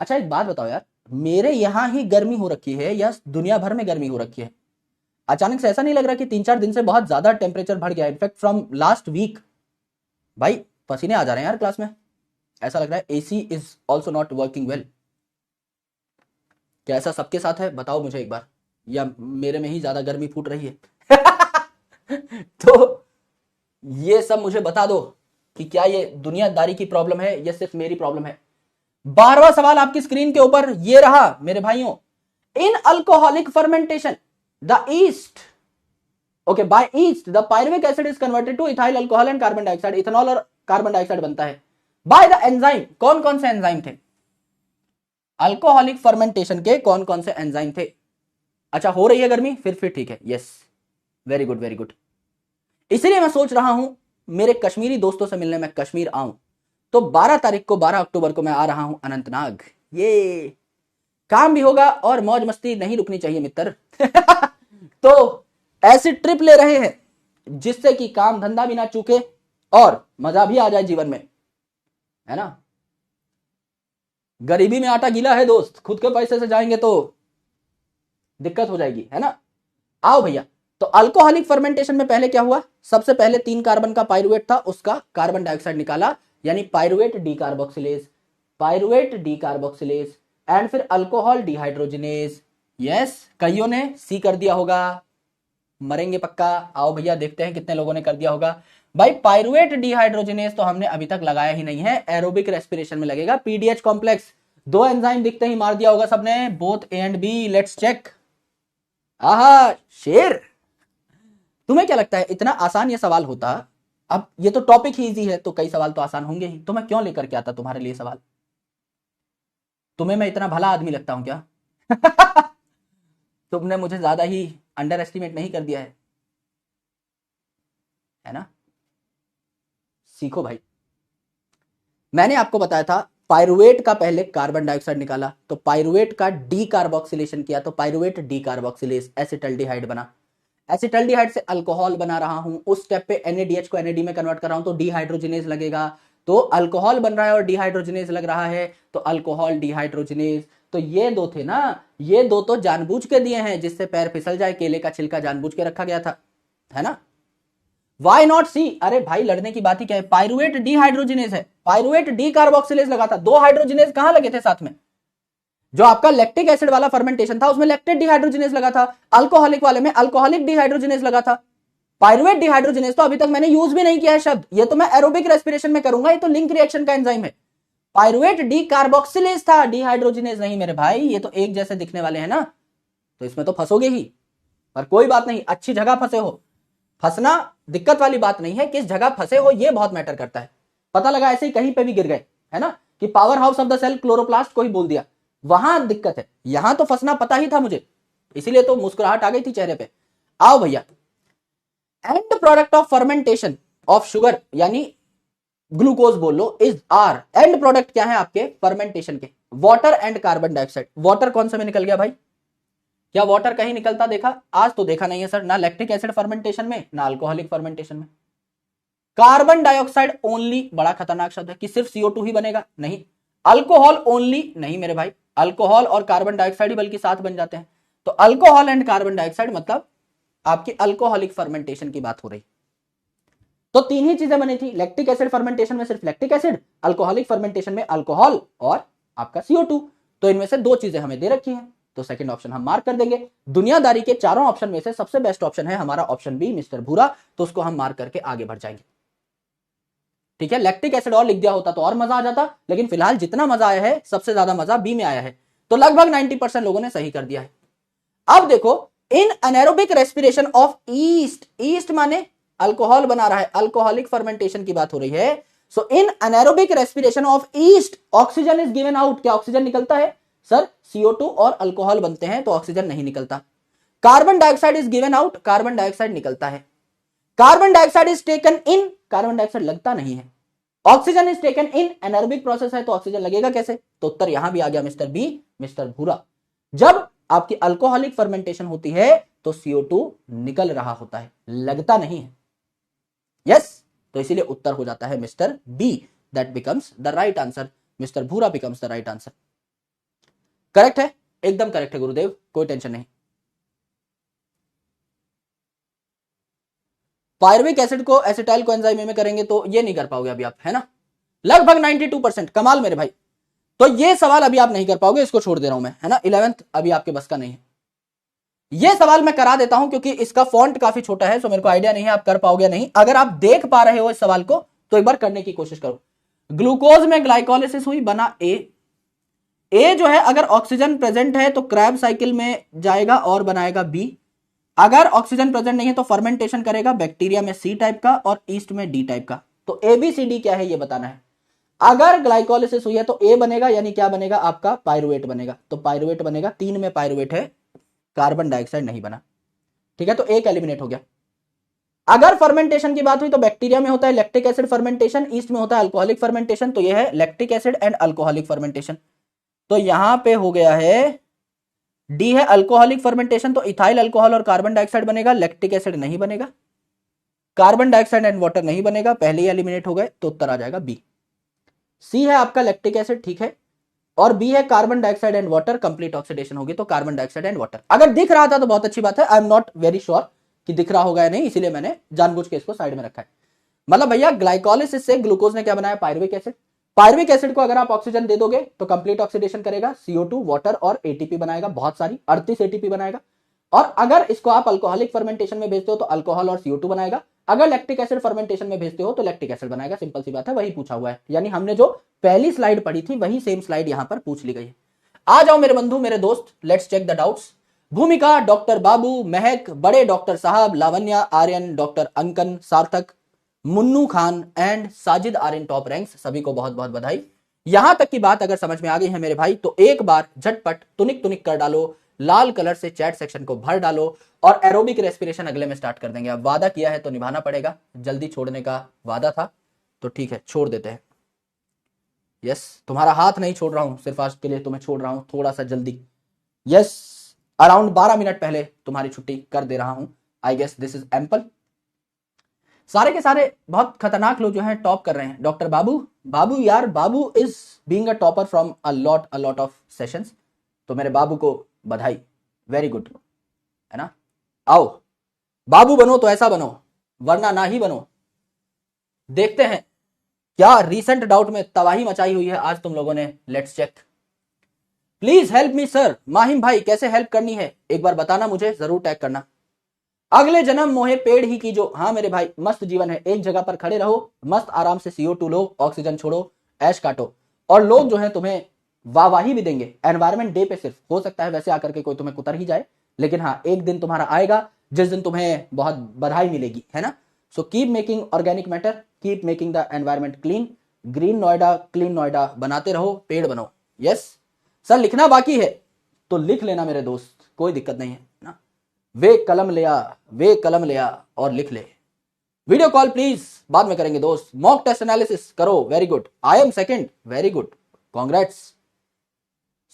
अच्छा एक बात बताओ यार, मेरे यहां ही गर्मी हो रखी है या दुनिया भर में गर्मी हो रखी है? अचानक से ऐसा नहीं लग रहा कि 3-4 दिन से बहुत ज्यादा टेम्परेचर बढ़ गया, इनफैक्ट फ्रॉम लास्ट वीक भाई पसीने आ जा रहे हैं यार क्लास में, ऐसा लग रहा है AC is also not working well. क्या ऐसा सबके साथ है, बताओ मुझे एक बार, या मेरे में ही ज्यादा गर्मी फूट रही है? तो ये सब मुझे बता दो कि क्या ये दुनियादारी की प्रॉब्लम है या सिर्फ मेरी प्रॉब्लम है। 12वां सवाल आपकी स्क्रीन के ऊपर ये रहा मेरे भाइयों। In alcoholic fermentation the yeast, okay, by yeast the pyruvic acid is converted to ethyl alcohol and carbon dioxide, ethanol और कार्बन डाइऑक्साइड बनता है बाय द एंजाइम। कौन कौन से एंजाइम थे अल्कोहलिक फर्मेंटेशन के, कौन कौन से एंजाइम थे? अच्छा हो रही है गर्मी, फिर ठीक है, yes, very good very good. इसलिए मैं सोच रहा हूं मेरे कश्मीरी दोस्तों से मिलने मैं कश्मीर आऊं, तो 12 तारीख को 12 अक्टूबर को मैं आ रहा हूं अनंतनाग, ये काम भी होगा और मौज मस्ती नहीं रुकनी चाहिए मित्र। तो ऐसी ट्रिप ले रहे हैं जिससे कि काम धंधा भी ना चूके और मजा भी आ जाए जीवन में, है ना। गरीबी में आटा गीला है दोस्त, खुद के पैसे से जाएंगे तो दिक्कत हो जाएगी, है ना। आओ भैया, तो अल्कोहलिक फर्मेंटेशन में पहले क्या हुआ, सबसे पहले 3 कार्बन का पाइरुवेट था, उसका कार्बन डाइऑक्साइड निकाला, यानी pyruvate decarboxylase, pyruvate decarboxylase, and फिर अल्कोहल डिहाइड्रोजिनेज। यस, कईयों ने सी कर दिया होगा, मरेंगे पक्का। आओ भैया देखते हैं कितने लोगों ने कर दिया होगा। भाई पाइरुवेट डिहाइड्रोजिनेज तो हमने अभी तक लगाया ही नहीं है, एरोबिक रेस्पिरेशन में लगेगा। पीडीएच कॉम्प्लेक्स, 2 एंजाइम दिखते ही मार दिया होगा सबने, both A and B, let's check. आहा शेर, तुम्हें क्या लगता है इतना आसान ये सवाल होता? अब ये तो टॉपिक ही इजी है, तो कई सवाल तो आसान होंगे ही, तो मैं क्यों लेकर के आता तुम्हारे लिए सवाल? तुम्हें मैं इतना भला आदमी लगता हूं क्या? तुमने मुझे ज्यादा ही अंडर एस्टिमेट नहीं कर दिया है ना। सीखो भाई, मैंने आपको बताया था पाइरुवेट का पहले कार्बन डाइऑक्साइड निकाला, तो पाइरुवेट का डीकार्बोक्सिलेशन किया, तो पाइरुवेट डीकार्बोक्सिलेज, एसिटल्डिहाइड बना, एसिटल्डिहाइड से अल्कोहल बना रहा हूं, उस स्टेप पे NADH को NAD में कन्वर्ट कर रहा हूं, तो डिहाइड्रोजिनेज लगेगा, तो अल्कोहल बन रहा है और डिहाइड्रोजिनेज लग रहा है, तो अल्कोहल डिहाइड्रोजिनेज। तो ये 2 थे ना, ये 2 तो जानबूझ के दिए हैं जिससे पैर फिसल जाए, केले का छिलका जानबूझ के रखा गया था, है ना। वाई नॉट सी, अरे भाई लड़ने की बात ही क्या है, पाइरुवेट डिहाइड्रोजिनेज है, पाइरुवेट डीकार्बोक्सिलेज लगा था, 2 हाइड्रोजिनेज कहां लगे थे साथ में? जो आपका लैक्टिक एसिड वाला फर्मेंटेशन था उसमें लैक्टेट डिहाइड्रोजिनेज लगा था, अल्कोहलिक वाले में अल्कोहलिक डिहाइड्रोजिनेज लगा था। पाइरुवेट डिहाइड्रोजिनेज तो अभी तक मैंने यूज भी नहीं किया है शब्द, ये तो मैं एरोबिक रेस्पिरेशन में करूंगा, ये तो लिंक रिएक्शन का एंजाइम है। पाइरुवेट डीकार्बोक्सिलेज था, डिहाइड्रोजिनेज नहीं मेरे भाई, ये तो एक जैसे दिखने वाले हैं ना, तो इसमें तो फंसोगे ही, पर कोई बात नहीं, अच्छी जगह फंसे हो। फंसना दिक्कत वाली बात नहीं है, किस जगह फंसे हो ये बहुत मैटर करता है। पता लगा ऐसे ही कहीं पे भी गिर गए, है ना, कि powerhouse of the cell chloroplast को ही बोल दिया, वहां दिक्कत है, यहां तो फंसना पता ही था मुझे, इसीलिए तो मुस्कुराहट आ गई थी चेहरे पे। आओ भैया, and product of fermentation of sugar, यानी ग्लूकोज बोल लो, इज आर, एंड प्रोडक्ट क्या है आपके फर्मेंटेशन के? Water and carbon dioxide. Water कौन सा में निकल गया भाई, क्या वाटर कहीं निकलता देखा? आज तो देखा नहीं है सर, ना लैक्टिक एसिड फर्मेंटेशन में ना अल्कोहलिक फर्मेंटेशन में। कार्बन डाइऑक्साइड ओनली, बड़ा खतरनाक शब्द है कि सिर्फ CO2 ही बनेगा, नहीं। अल्कोहल ओनली, नहीं मेरे भाई, अल्कोहल और कार्बन डाइऑक्साइड ही बल्कि साथ बन जाते हैं। तो अल्कोहल एंड कार्बन डाइऑक्साइड मतलब आपकी अल्कोहलिक फर्मेंटेशन की बात हो रही। तो तीन ही चीजें बनी थी, लैक्टिक एसिड फर्मेंटेशन में सिर्फ लैक्टिक एसिड, अल्कोहलिक फर्मेंटेशन में अल्कोहल और आपका CO2। तो इनमें से दो चीजें हमें दे रखी हैं, तो सेकंड ऑप्शन हम मार्क कर देंगे। दुनियादारी के चारों ऑप्शन में से सबसे बेस्ट ऑप्शन है हमारा ऑप्शन बी, मिस्टर भूरा, तो उसको हम मार्क करके आगे बढ़ जाएंगे। ठीक है, लैक्टिक एसिड और लिख दिया होता तो और मजा आ जाता, लेकिन फिलहाल जितना मजा आया है सबसे ज्यादा मजा बी में आया है, तो लगभग 90% लोगों ने सही कर दिया है। अब देखो, इन anaerobic respiration of east, east माने अल्कोहल बना रहा है, अल्कोहलिक फर्मेंटेशन की बात हो रही है। So in anaerobic respiration of yeast oxygen is given out, क्या ऑक्सीजन निकलता है? सर CO2 और अल्कोहल बनते हैं तो ऑक्सीजन नहीं निकलता। Carbon dioxide is given out, carbon dioxide निकलता है। Carbon dioxide is taken in, carbon dioxide लगता नहीं है। Oxygen is taken in, anaerobic process है तो ऑक्सीजन लगेगा कैसे? तो उत्तर यहां भी आ गया मिस्टर बी, मिस्टर भूरा। जब आपकी अल्कोहलिक फर्मेंटेशन होती है तो CO2 निकल रहा होता है, लगता नहीं है। यस, तो इसीलिए उत्तर हो जाता है mister B, that becomes the right answer, mister Bhura becomes the right answer. Correct है, एकदम करेक्ट है गुरुदेव, कोई टेंशन नहीं। पायरुविक एसिड को एसिटाइल कोएंजाइम में करेंगे तो ये नहीं कर पाओगे अभी आप, है ना, लगभग 92%। कमाल मेरे भाई, तो ये सवाल अभी आप नहीं कर पाओगे, इसको छोड़ दे रहा हूं मैं, है ना, 11th अभी आपके बस का नहीं है। ये सवाल मैं करा देता हूं क्योंकि इसका फॉन्ट काफी छोटा है, सो मेरे को आइडिया नहीं है आप कर पाओगे नहीं। अगर आप देख पा रहे हो इस सवाल को तो एक बार करने की कोशिश करो। ग्लूकोज में ग्लाइकोलिसिस हुई, बना ए जो है अगर ऑक्सीजन प्रेजेंट है तो क्रैब साइकिल में जाएगा और बनाएगा बी। अगर ऑक्सीजन प्रेजेंट नहीं है तो फर्मेंटेशन करेगा बैक्टीरिया में C टाइप का और ईस्ट में D टाइप का। तो ABCD क्या है ये बताना है। अगर ग्लाइकोलिसिस हुई है तो A बनेगा, यानी क्या बनेगा आपका पायरुवेट बनेगा, तो पायरुवेट बनेगा। 3 में पायरुवेट है, कार्बन डाइऑक्साइड नहीं बना, ठीक है, तो एक एलिमिनेट हो गया। अगर फर्मेंटेशन की बात हुई तो बैक्टीरिया में होता है लैक्टिक एसिड फर्मेंटेशन, ईस्ट में होता है अल्कोहलिक फर्मेंटेशन, तो यह है lactic acid and alcoholic fermentation. तो यहां पे हो गया है डी है अल्कोहलिक फर्मेंटेशन, तो इथाइल अल्कोहल और कार्बन डाइऑक्साइड बनेगा, लैक्टिक एसिड नहीं बनेगा, कार्बन डाइऑक्साइड एंड वाटर नहीं बनेगा, पहले ही एलिमिनेट हो गए, तो उत्तर आ जाएगा बी। सी है आपका लैक्टिक एसिड, ठीक है, और बी है carbon dioxide and water, complete oxidation होगी तो कार्बन डाइऑक्साइड एंड वाटर। अगर दिख रहा था तो बहुत अच्छी बात है, I am not very sure कि दिख रहा होगा या नहीं, इसीलिए मैंने जानबूझ के इसको साइड में रखा है। मतलब भैया ग्लाइकोलिसिस से ग्लूकोज ने क्या बनाया, पायरुविक एसिड। पायरुविक एसिड को अगर आप ऑक्सीजन दे दोगे तो कंप्लीट ऑक्सीडेशन करेगा, CO2 वाटर और ATP बनाएगा, बहुत सारी 38 ATP बनाएगा। और अगर इसको आप अल्कोहलिक फर्मेंटेशन में भेजते हो तो अल्कोहल और CO2 बनाएगा, अगर लैक्टिक एसिड फर्मेंटेशन में भेजते हो तो लैक्टिक एसिड बनाएगा। सिंपल सी बात है, वही पूछा हुआ है, यानी हमने जो पहली स्लाइड पढ़ी थी वही सेम स्लाइड यहां पर पूछ ली गई है। आ जाओ मेरे बंधु, मेरे दोस्त, let's check the doubts. Bhumika, doctor Babu, Mahak, बड़े डॉक्टर साहब, Lavanya, Aryan, doctor Ankan, Sarthak, Munnu Khan and Sajid are in top ranks, सभी को बहुत बहुत बधाई। यहां तक की बात अगर समझ में आ गई है मेरे भाई तो एक बार झटपट तुनिक तुनिक कर डालो, लाल कलर से चैट सेक्शन को भर डालो और एरोबिक रेस्पिरेशन अगले में स्टार्ट कर देंगे। अब वादा किया है तो निभाना पड़ेगा, जल्दी छोड़ने का वादा था तो ठीक है छोड़ देते हैं। यस, तुम्हारा हाथ नहीं छोड़ रहा हूं, सिर्फ आज के लिए तुम्हें छोड़ रहा हूं थोड़ा सा जल्दी। यस, अराउंड 12 मिनट पहले तुम्हारी छुट्टी कर दे रहा हूं। I guess this is ample. सारे के सारे बहुत खतरनाक लोग जो हैं टॉप कर रहे हैं। डॉक्टर बाबू, बाबू यार, Babu is being a topper from a lot of sessions, तो मेरे बाबू को बधाई, वेरी गुड, है ना। आओ बाबू बनो तो ऐसा बनो, वरना ना ही बनो। देखते हैं क्या रीसेंट डाउट में तबाही मचाई हुई है आज तुम लोगों ने, let's check. Please help me sir. Mahim भाई कैसे हेल्प करनी है एक बार बताना मुझे, जरूर टैग करना। अगले जन्म मोहे पेड़ ही की जो, हाँ मेरे भाई मस्त जीवन है, एक जगह पर खड़े रहो, मस्त आराम से CO2 लो, ऑक्सीजन छोड़ो, ऐश काटो, और लोग जो है तुम्हें वाहवाही भी देंगे। एनवायरमेंट डे पे सिर्फ हो सकता है वैसे आकर के कोई तुम्हें कुतर ही जाए, लेकिन हाँ एक दिन तुम्हारा आएगा जिस दिन तुम्हें बहुत बधाई मिलेगी, है ना। So keep making organic matter, keep making the environment clean, green Noida, clean Noida बनाते रहो, पेड़ बनो। यस सर, लिखना बाकी है तो लिख लेना मेरे दोस्त, कोई दिक्कत नहीं है ना। वे कलम लिया और लिख ले। वीडियो कॉल प्लीज बाद में करेंगे दोस्त। मॉक टेस्ट एनालिसिस करो, very good. I am second, very good, congrats.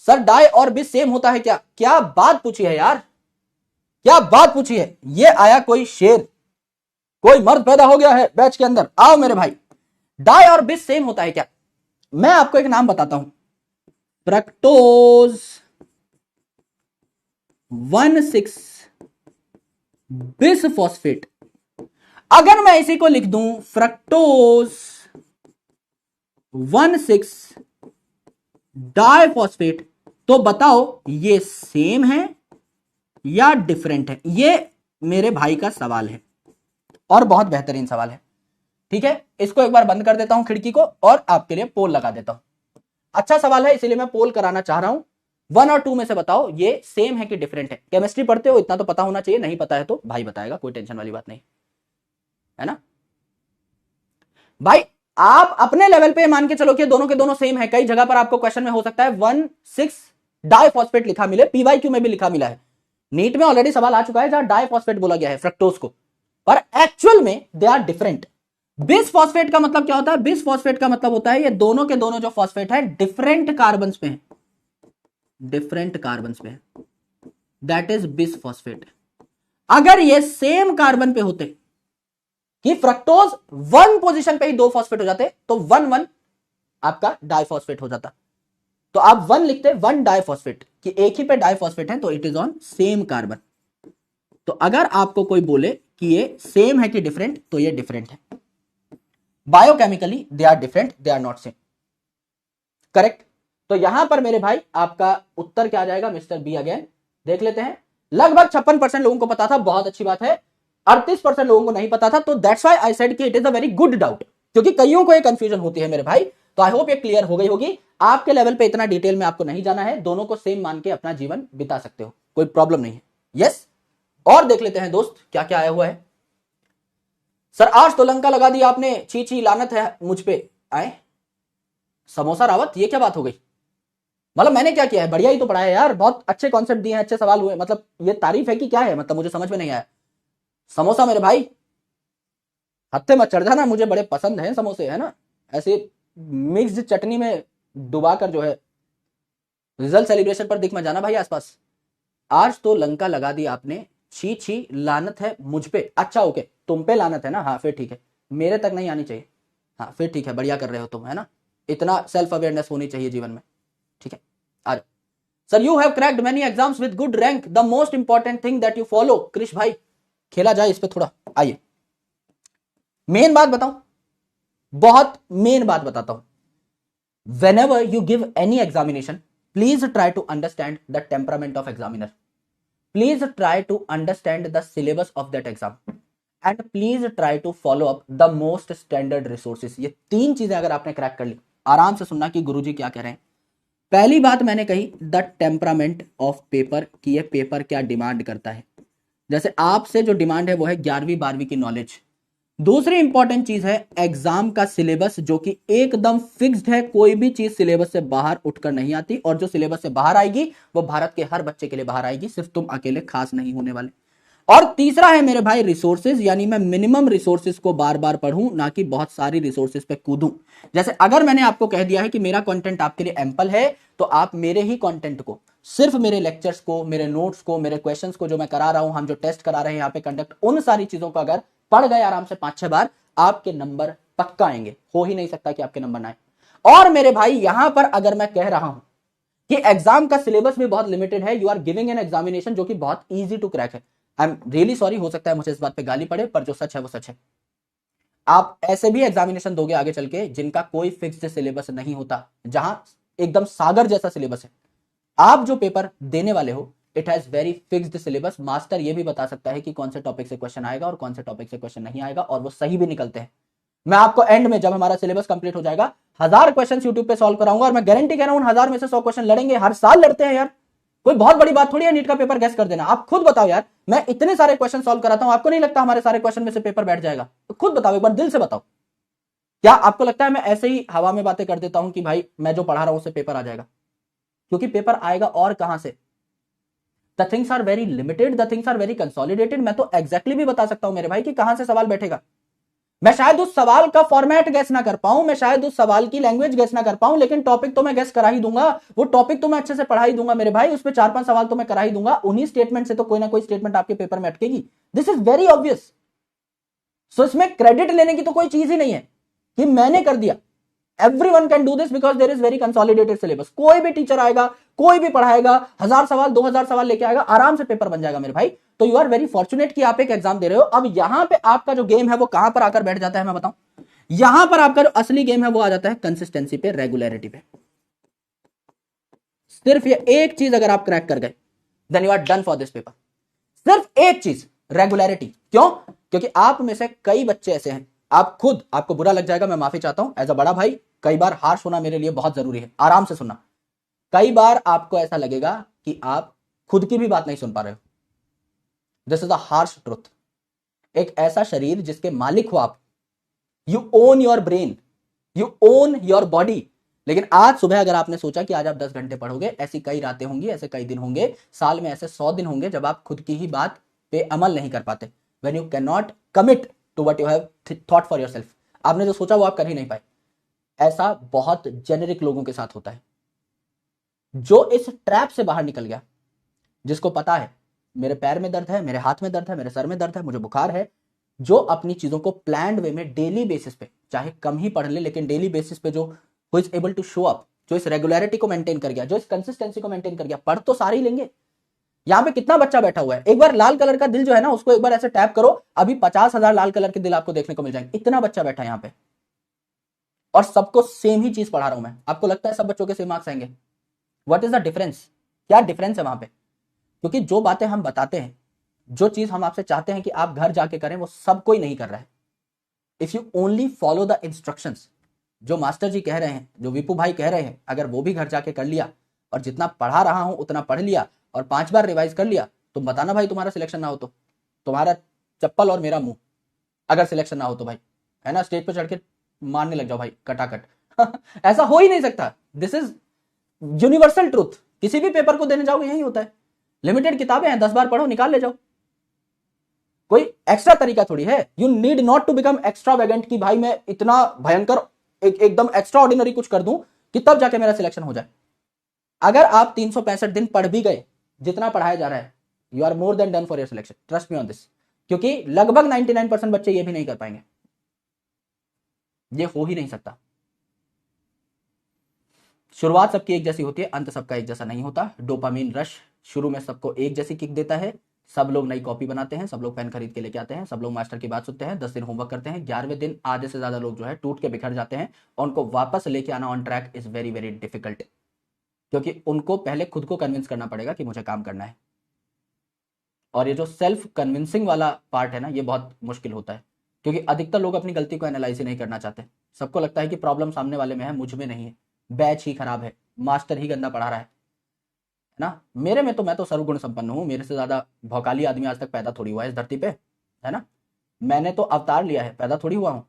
Sir di और बिस सेम होता है क्या? क्या बात पूछी है यार, क्या बात पूछी है, ये आया कोई शेर, कोई मर्द पैदा हो गया है बैच के अंदर। आओ मेरे भाई, डाई और बिस सेम होता है क्या? मैं आपको एक नाम बताता हूं, फ्रक्टोज 1,6 बिस फॉस्फेट। अगर मैं इसी को लिख दूं फ्रक्टोज 1,6 डाइफॉस्फेट, तो बताओ ये सेम है या डिफरेंट है? ये मेरे भाई का सवाल है और बहुत बेहतरीन सवाल है। ठीक है, इसको एक बार बंद कर देता हूं खिड़की को और आपके लिए पोल लगा देता हूं। अच्छा सवाल है, इसीलिए मैं पोल कराना चाह रहा हूं। 1 और 2 में से बताओ ये सेम है कि डिफरेंट है। केमिस्ट्री पढ़ते हो, इतना तो पता होना चाहिए, नहीं पता है तो भाई बताएगा, कोई टेंशन वाली बात नहीं है ना भाई। आप अपने लेवल पे मान के चलो कि दोनों के दोनों सेम है। कई जगह पर आपको क्वेश्चन में हो सकता है 1,6 डाइफॉस्फेट लिखा मिले, पीवाईक्यू में भी लिखा मिला है। नीट में ऑलरेडी सवाल आ चुका है जहां डाइफॉस्फेट बोला गया है फ्रक्टोज को, पर एक्चुअल में they are different. Bis phosphate का मतलब क्या होता है? बिस फॉस्फेट का मतलब होता है ये दोनों के दोनों जो फॉस्फेट है डिफरेंट कार्बन पे हैं, डिफरेंट कार्बन पे है, दैट इज बिस फॉस्फेट। अगर ये सेम कार्बन पे होते कि फ्रक्टोज 1 पोजीशन पे ही 2 फॉस्फेट हो जाते तो 1,1 आपका डाइफॉस्फेट हो जाता। तो आप 1 लिखते 1 डाइफॉस्फेट कि एक ही पे डाइफॉस्फेट है, तो it is on same carbon. तो अगर आपको कोई बोले कि ये सेम है कि डिफरेंट, तो ये डिफरेंट है। Biochemically they are different, they are not same. Correct. तो यहां पर मेरे भाई आपका उत्तर क्या आ जाएगा मिस्टर बी अगेन, देख लेते हैं। लगभग 56% लोगों को पता था, बहुत अच्छी बात है। 38% लोगों को नहीं पता था, तो दैट्स व्हाई आई सेड कि it is a very good doubt, क्योंकि कईयों को ये कंफ्यूजन होती है मेरे भाई। तो आई होप ये क्लियर हो गई होगी। आपके लेवल पे इतना डिटेल में आपको नहीं जाना है, दोनों को सेम मान के अपना जीवन बिता सकते हो, कोई प्रॉब्लम नहीं है। यस, और देख लेते हैं दोस्त क्या क्या आया हुआ है। सर आज तो लंका लगा दी आपने, छी छी लानत है मुझ पे। आए समोसा रावत, ये क्या बात हो गई? मतलब मैंने क्या किया है? बढ़िया ही तो पढ़ाया यार, बहुत अच्छे कॉन्सेप्ट दिए हैं, अच्छे सवाल हुए। मतलब ये तारीफ है कि क्या है? मतलब मुझे समझ में नहीं आया। समोसा मेरे भाई हत्थे मत चढ़ जाना, मुझे बड़े पसंद हैं समोसे, है ना, ऐसे मिक्स्ड चटनी में डुबा कर जो है। रिजल्ट सेलिब्रेशन पर दिख मत जाना भाई आसपास। आज तो लंका लगा दी आपने, छी छी लानत है मुझ पे। अच्छा ओके, तुम पे लानत है ना, हाँ फिर ठीक है, मेरे तक नहीं आनी चाहिए। हाँ फिर ठीक है, बढ़िया कर रहे हो तुम, है ना, इतना सेल्फ अवेयरनेस होनी चाहिए जीवन में। ठीक है, आ जाओ। Sir you have cracked many exams with good rank, the most important thing that you follow. Krish भाई खेला जाए इस पे थोड़ा, आइए मेन बात बताऊं, बहुत मेन बात बताता हूं। whenever you give any examination, please try to understand the temperament of examiner, please try to understand the syllabus of that exam, and please try to follow up the most standard resources। ये 3 चीजें अगर आपने crack कर ली, आराम से सुनना कि गुरुजी क्या कह रहे हैं। पहली बात मैंने कही द टेम्परामेंट ऑफ पेपर, कि ये पेपर क्या डिमांड करता है। जैसे आपसे जो डिमांड है वो है 11वीं 12वीं की नॉलेज। दूसरी इंपॉर्टेंट चीज है एग्जाम का सिलेबस, जो कि एकदम फिक्स्ड है, कोई भी चीज सिलेबस से बाहर उठकर नहीं आती, और जो सिलेबस से बाहर आएगी वो भारत के हर बच्चे के लिए बाहर आएगी, सिर्फ तुम अकेले खास नहीं होने वाले। और तीसरा है मेरे भाई रिसोर्सेज, यानी मैं मिनिमम रिसोर्सेज को बार बार पढ़ूं, ना कि बहुत सारी रिसोर्सेज पे कूदूं। जैसे अगर मैंने आपको कह दिया है कि मेरा कंटेंट आपके लिए एम्पल है, तो आप मेरे ही कंटेंट को, सिर्फ मेरे लेक्चर्स को, मेरे नोट्स को, मेरे क्वेश्चंस को जो मैं करा रहा हूं, हम जो टेस्ट करा रहे हैं यहाँ पे कंडक्ट, उन सारी चीजों को अगर पढ़ गए आराम से 5-6 बार, आपके नंबर पक्का आएंगे। हो ही नहीं सकता कि आपके नंबर ना आए। और मेरे भाई यहां पर अगर मैं कह रहा हूं कि एग्जाम का सिलेबस भी बहुत लिमिटेड है, you are giving an examination जो कि बहुत इजी टू क्रैक है, आई एम रियली सॉरी, हो सकता है मुझे इस बात पे गाली पड़े, पर जो सच है वो सच है। आप ऐसे भी एग्जामिनेशन दोगे आगे चल के जिनका कोई फिक्स्ड सिलेबस नहीं होता, जहां एकदम सागर जैसा सिलेबस है। आप जो पेपर देने वाले हो, it has very fixed syllabus. Master ये भी बता सकता है कि कौन से टॉपिक से क्वेश्चन आएगा और कौन से टॉपिक से क्वेश्चन नहीं आएगा, और वो सही भी निकलते हैं। मैं आपको एंड में, जब हमारा सिलेबस कंप्लीट हो जाएगा, 1000 क्वेश्चन यूट्यूब पे सॉल्व कराऊंगा, और मैं गारंटी कह रहा हूं 1000 में से 100 क्वेश्चन लड़ेंगे। हर साल लड़ते हैं यार, कोई बहुत बड़ी बात थोड़ी है नीट का पेपर गैस कर देना। आप खुद बताओ यार, मैं इतने सारे क्वेश्चन सॉल्व कराता हूं, आपको नहीं लगता हमारे सारे क्वेश्चन में से पेपर बैठ जाएगा? तो खुद बताओ, एक बार दिल से बताओ, क्या आपको लगता है मैं ऐसे ही हवा में बातें कर देता हूं कि भाई मैं जो पढ़ा रहा हूं उससे पेपर आ जाएगा? क्योंकि पेपर आएगा और कहां से। The things are very limited, the things are very consolidated. मैं तो एग्जैक्टली भी बता सकता हूं मेरे भाई कि कहां से सवाल बैठेगा। मैं शायद उस सवाल का फॉर्मेट गेस ना कर पाऊं, मैं शायद उस सवाल की लैंग्वेज गेस ना कर पाऊं, लेकिन टॉपिक तो मैं गेस करा ही दूंगा, वो टॉपिक तो मैं अच्छे से पढ़ा ही दूंगा मेरे भाई, उस पर 4-5 सवाल तो मैं करा ही दूंगा, उन्हीं स्टेटमेंट से तो कोई ना कोई स्टेटमेंट आपके पेपर में अटकेगी। This is very obvious. So इसमें क्रेडिट लेने की तो कोई चीज ही नहीं है कि मैंने कर दिया। Everyone can do this because there is very consolidated syllabus। कोई भी टीचर आएगा, कोई भी पढ़ाएगा, 1000 सवाल 2000 सवाल लेके आएगा, आराम से पेपर बन जाएगा मेरे भाई। तो यू आर वेरी फॉर्चुनेट कि आप एक एग्जाम दे रहे हो। अब यहां पे आपका जो गेम है वो कहां पर आकर बैठ जाता है मैं बताऊं, यहां पर आपका जो असली गेम है वो आ जाता है कंसिस्टेंसी पे, रेगुलरिटी पे। सिर्फ ये एक चीज अगर आप क्रैक कर गए then you are done for this paper. सिर्फ एक चीज, रेगुलरिटी। क्यों? क्योंकि आप में से कई बच्चे ऐसे हैं, आप खुद, आपको बुरा लग जाएगा, मैं माफी चाहता हूं एज अ बड़ा भाई, कई बार हार्श होना मेरे लिए बहुत जरूरी है, आराम से सुनना। कई बार आपको ऐसा लगेगा कि आप खुद की भी बात नहीं सुन पा रहे हो। This is a harsh truth. एक ऐसा शरीर जिसके मालिक हो आप, you own your brain, you own your body. लेकिन आज सुबह अगर आपने सोचा कि आज आप 10 घंटे पढ़ोगे, ऐसी कई रातें होंगी, ऐसे कई दिन होंगे, साल में ऐसे 100 दिन होंगे जब आप खुद की ही बात पे अमल नहीं कर पाते। When you can not commit to what you have thought for yourself. आपने जो सोचा वो आप कर ही नहीं पाए। ऐसा बहुत जेनेरिक लोगों के साथ होता है। जो इस ट्रैप से बाहर निकल गया, जिसको पता है मेरे पैर में दर्द है, मेरे हाथ में दर्द है, मेरे सर में दर्द है, मुझे बुखार है, जो अपनी चीजों को प्लान्ड वे में डेली बेसिस पे, चाहे कम ही पढ़ ले लेकिन डेली बेसिस पे जो who is able to show up, जो इस रेगुलरिटी को मेंटेन कर गया, जो इस कंसिस्टेंसी को मेंटेन कर गया, पढ़ तो सारे ही लेंगे। यहां पे कितना बच्चा बैठा हुआ है, एक बार लाल कलर का दिल जो है ना उसको एक बार ऐसे टैप करो, अभी 50,000 लाल कलर के दिल आपको देखने को मिल जाएंगे। इतना बच्चा बैठा है यहाँ पे और सबको सेम ही चीज पढ़ा रहा हूं मैं। आपको लगता है सब बच्चों के सेम मार्क्स आएंगे? What is the difference? क्या डिफरेंस है वहां पे? क्योंकि जो बातें हम बताते हैं, जो चीज हम आपसे चाहते हैं कि आप घर जाके करें, वो सब कोई नहीं कर रहा है। If you only follow the instructions, जो मास्टर जी कह रहे हैं, जो विपू भाई कह रहे हैं, अगर वो भी घर जाके कर लिया और जितना पढ़ा रहा हूं उतना पढ़ लिया और 5 बार रिवाइज कर लिया, तुम बताना भाई तुम्हारा सिलेक्शन ना हो तो, तुम्हारा चप्पल और मेरा मुंह, अगर सिलेक्शन ना हो तो भाई, है ना, स्टेज पे चढ़ के मारने लग जाओ भाई कटाकट। ऐसा हो ही नहीं सकता। This is universal truth. किसी भी पेपर को देने जाओगे यही होता है। लिमिटेड किताबें हैं, 10 बार पढ़ो, निकाल ले जाओ। कोई एक्स्ट्रा तरीका थोड़ी है। You need not to become extravagant कि भाई मैं इतना भयंकर एकदम एक्स्ट्रा ऑर्डिनरी कुछ कर दूं कि तब जाके मेरा सिलेक्शन हो जाए। अगर आप 365 दिन पढ़ भी गए जितना पढ़ाया जा रहा है, you are more than done for your selection, trust me on this. क्योंकि लगभग 99% बच्चे ये भी नहीं कर पाएंगे, ये हो ही नहीं सकता। शुरुआत सबकी एक जैसी होती है, अंत सबका एक जैसा नहीं होता। डोपामिन रश शुरू में सबको एक जैसी किक देता है, सब लोग नई कॉपी बनाते हैं, सब लोग पेन खरीद के लेके आते हैं, सब लोग मास्टर की बात सुनते हैं, 10 दिन होमवर्क करते हैं, 11वें दिन आधे से ज्यादा लोग जो है टूट के बिखर जाते हैं और उनको वापस लेके आना on track is very very difficult. क्योंकि उनको पहले खुद को कन्विंस करना पड़ेगा कि मुझे काम करना है। और ये जो सेल्फ कन्विंसिंग वाला पार्ट है ना, ये बहुत मुश्किल होता है। क्योंकि अधिकतर लोग अपनी गलती को एनालाइज ही नहीं करना चाहते। सबको लगता है कि प्रॉब्लम सामने वाले में है, मुझ में नहीं है, बैच ही खराब है, मास्टर ही गंदा पढ़ा रहा है ना। मेरे में तो, मैं तो सर्वगुण संपन्न हूं, मेरे से ज्यादा भौकाली आदमी आज तक पैदा थोड़ी हुआ है इस धरती पे, है ना। मैंने तो अवतार लिया है, पैदा थोड़ी हुआ हूं।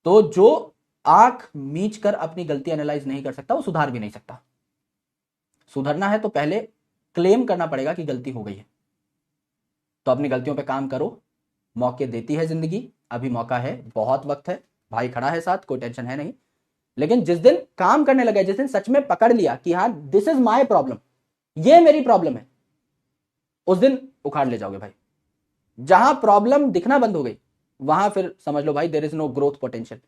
तो जो आंख मीच कर अपनी गलती एनालाइज नहीं कर सकता वो सुधार भी नहीं सकता। सुधरना है तो पहले क्लेम करना पड़ेगा कि गलती हो गई है। तो अपनी गलतियों पे काम करो, मौके देती है जिंदगी, अभी मौका है, बहुत वक्त है, भाई खड़ा है साथ, कोई टेंशन है नहीं। लेकिन जिस दिन काम करने लगे, जिस दिन सच में पकड़ लिया कि हाँ दिस इज माय प्रॉब्लम, ये मेरी प्रॉब्लम है, उस दिन उखाड़ ले जाओगे भाई। जहां प्रॉब्लम दिखना बंद हो गई वहां फिर समझ लो भाई there is no growth potential.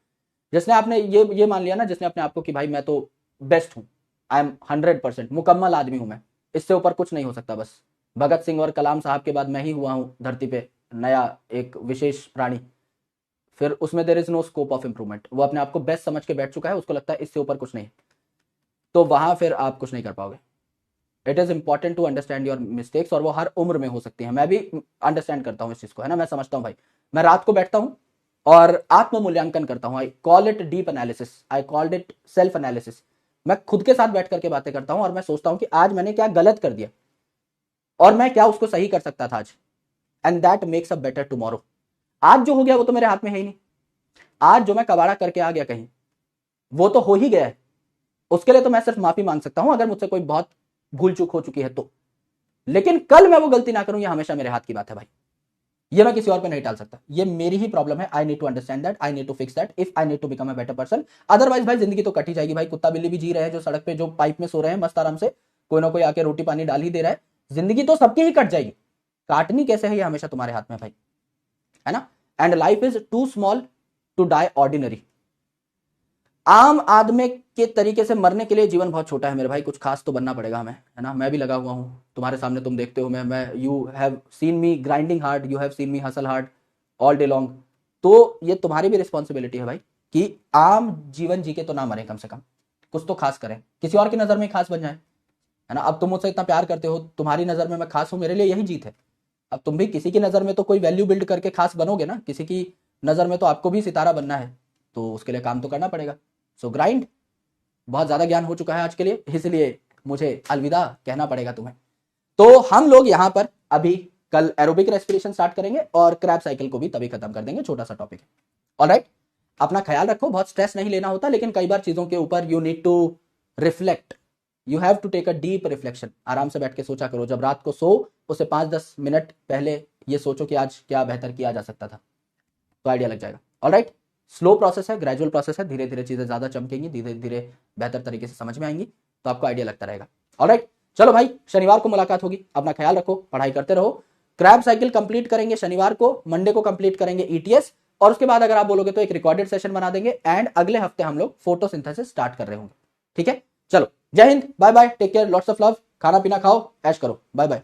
जिसने आपने ये मान लिया ना, जिसने अपने आपको कि भाई मैं तो बेस्ट हूं, आई एम 100% मुकम्मल आदमी हूं मैं, इससे ऊपर कुछ नहीं हो सकता, बस भगत सिंह और कलाम साहब के बाद मैं ही हुआ हूं धरती पे नया एक विशेष प्राणी, फिर उसमें there is no scope of improvement. वो अपने आप को बेस्ट समझ के बैठ चुका है, उसको लगता है इससे ऊपर कुछ नहीं, तो वहां फिर आप कुछ नहीं कर पाओगे। It is important to understand your mistakes, और वो हर उम्र में हो सकती है। मैं भी अंडरस्टैंड करता हूँ इस चीज को, है ना। मैं समझता हूँ भाई, मैं रात को बैठता हूँ और आत्म मूल्यांकन करता हूँ। I call it deep analysis, I called it self analysis. मैं खुद के साथ बैठ करके बातें करता हूँ और मैं सोचता हूँ कि आज मैंने क्या गलत कर दिया और मैं क्या उसको सही कर सकता था आज, and that makes a better tomorrow. आज जो हो गया वो तो मेरे हाथ में है ही नहीं। आज जो मैं कबाड़ा करके आ गया कहीं, वो तो हो ही गया है, उसके लिए तो मैं सिर्फ माफी मांग सकता हूं अगर मुझसे कोई बहुत भूल चूक हो चुकी है तो। लेकिन कल मैं वो गलती ना करूं, ये हमेशा मेरे हाथ की बात है भाई। ये मैं किसी और पे नहीं टाल सकता, ये मेरी ही प्रॉब्लम है। I need to understand that, I need to fix that if I need to become a better person. Otherwise भाई जिंदगी तो कट ही जाएगी भाई। कुत्ता बिल्ली भी जी रहे हैं जो सड़क पे, जो पाइप में सो रहे हैं मस्त आराम से, कोई ना कोई आके रोटी पानी डाल ही दे रहा है। जिंदगी तो सबकी ही कट जाएगी, काटनी कैसे है ये हमेशा तुम्हारे हाथ में भाई, है ना। And life is too small to die ordinary. आम आदमी के तरीके से मरने के लिए जीवन बहुत छोटा है मेरे भाई, कुछ खास तो बनना पड़ेगा हमें, है ना। मैं भी लगा हुआ हूं तुम्हारे सामने, तुम देखते हो मैं you have seen me grinding hard, you have seen me hustle hard all day long. तो ये तुम्हारी भी रिस्पॉन्सिबिलिटी है भाई कि आम जीवन जी के तो ना मरे, कम से कम कुछ तो खास करें, किसी और की नजर में खास बन जाए, है ना। अब तुम मुझसे इतना प्यार करते हो, तुम्हारी नजर में मैं खास हूं, मेरे लिए यही जीत है। अब तुम भी किसी की नजर में तो कोई वैल्यू बिल्ड करके खास बनोगे ना, किसी की नजर में तो आपको भी सितारा बनना है, तो उसके लिए काम तो करना पड़ेगा। सो ग्राइंड। बहुत ज्यादा ज्ञान हो चुका है आज के लिए, इसलिए मुझे अलविदा कहना पड़ेगा तुम्हें। तो हम लोग यहां पर अभी कल एरोबिक रेस्पिरेशन स्टार्ट करेंगे और क्रैप साइकिल को भी तभी खत्म कर देंगे, छोटा सा टॉपिक है। ऑलराइट, अपना ख्याल रखो, बहुत स्ट्रेस नहीं लेना होता, लेकिन कई बार चीजों के ऊपर you need to reflect, you have to take a deep reflection. आराम से बैठ के सोचा करो, जब रात को सो उससे 5-10 मिनट पहले ये सोचो कि आज क्या बेहतर किया जा सकता था, तो आइडिया लग जाएगा। ऑलराइट, स्लो प्रोसेस है, ग्रेजुअल प्रोसेस है, धीरे धीरे चीजें ज्यादा चमकेंगी, धीरे धीरे बेहतर तरीके से समझ में आएंगी, तो आपको आइडिया लगता रहेगा। ऑलराइट, चलो भाई, शनिवार को मुलाकात होगी, अपना ख्याल रखो, पढ़ाई करते रहो। क्रैब साइकिल कंप्लीट करेंगे शनिवार को, मंडे को कंप्लीट करेंगे ईटीएस, और उसके बाद अगर आप बोलोगे तो एक रिकॉर्डेड सेशन बना देंगे, एंड अगले हफ्ते हम लोग फोटोसिंथेसिस स्टार्ट कर रहे होंगे। ठीक है, चलो, जय Hind, bye bye, take care, lots of love, खाना पीना खाओ, ऐश करो, बाय बाय।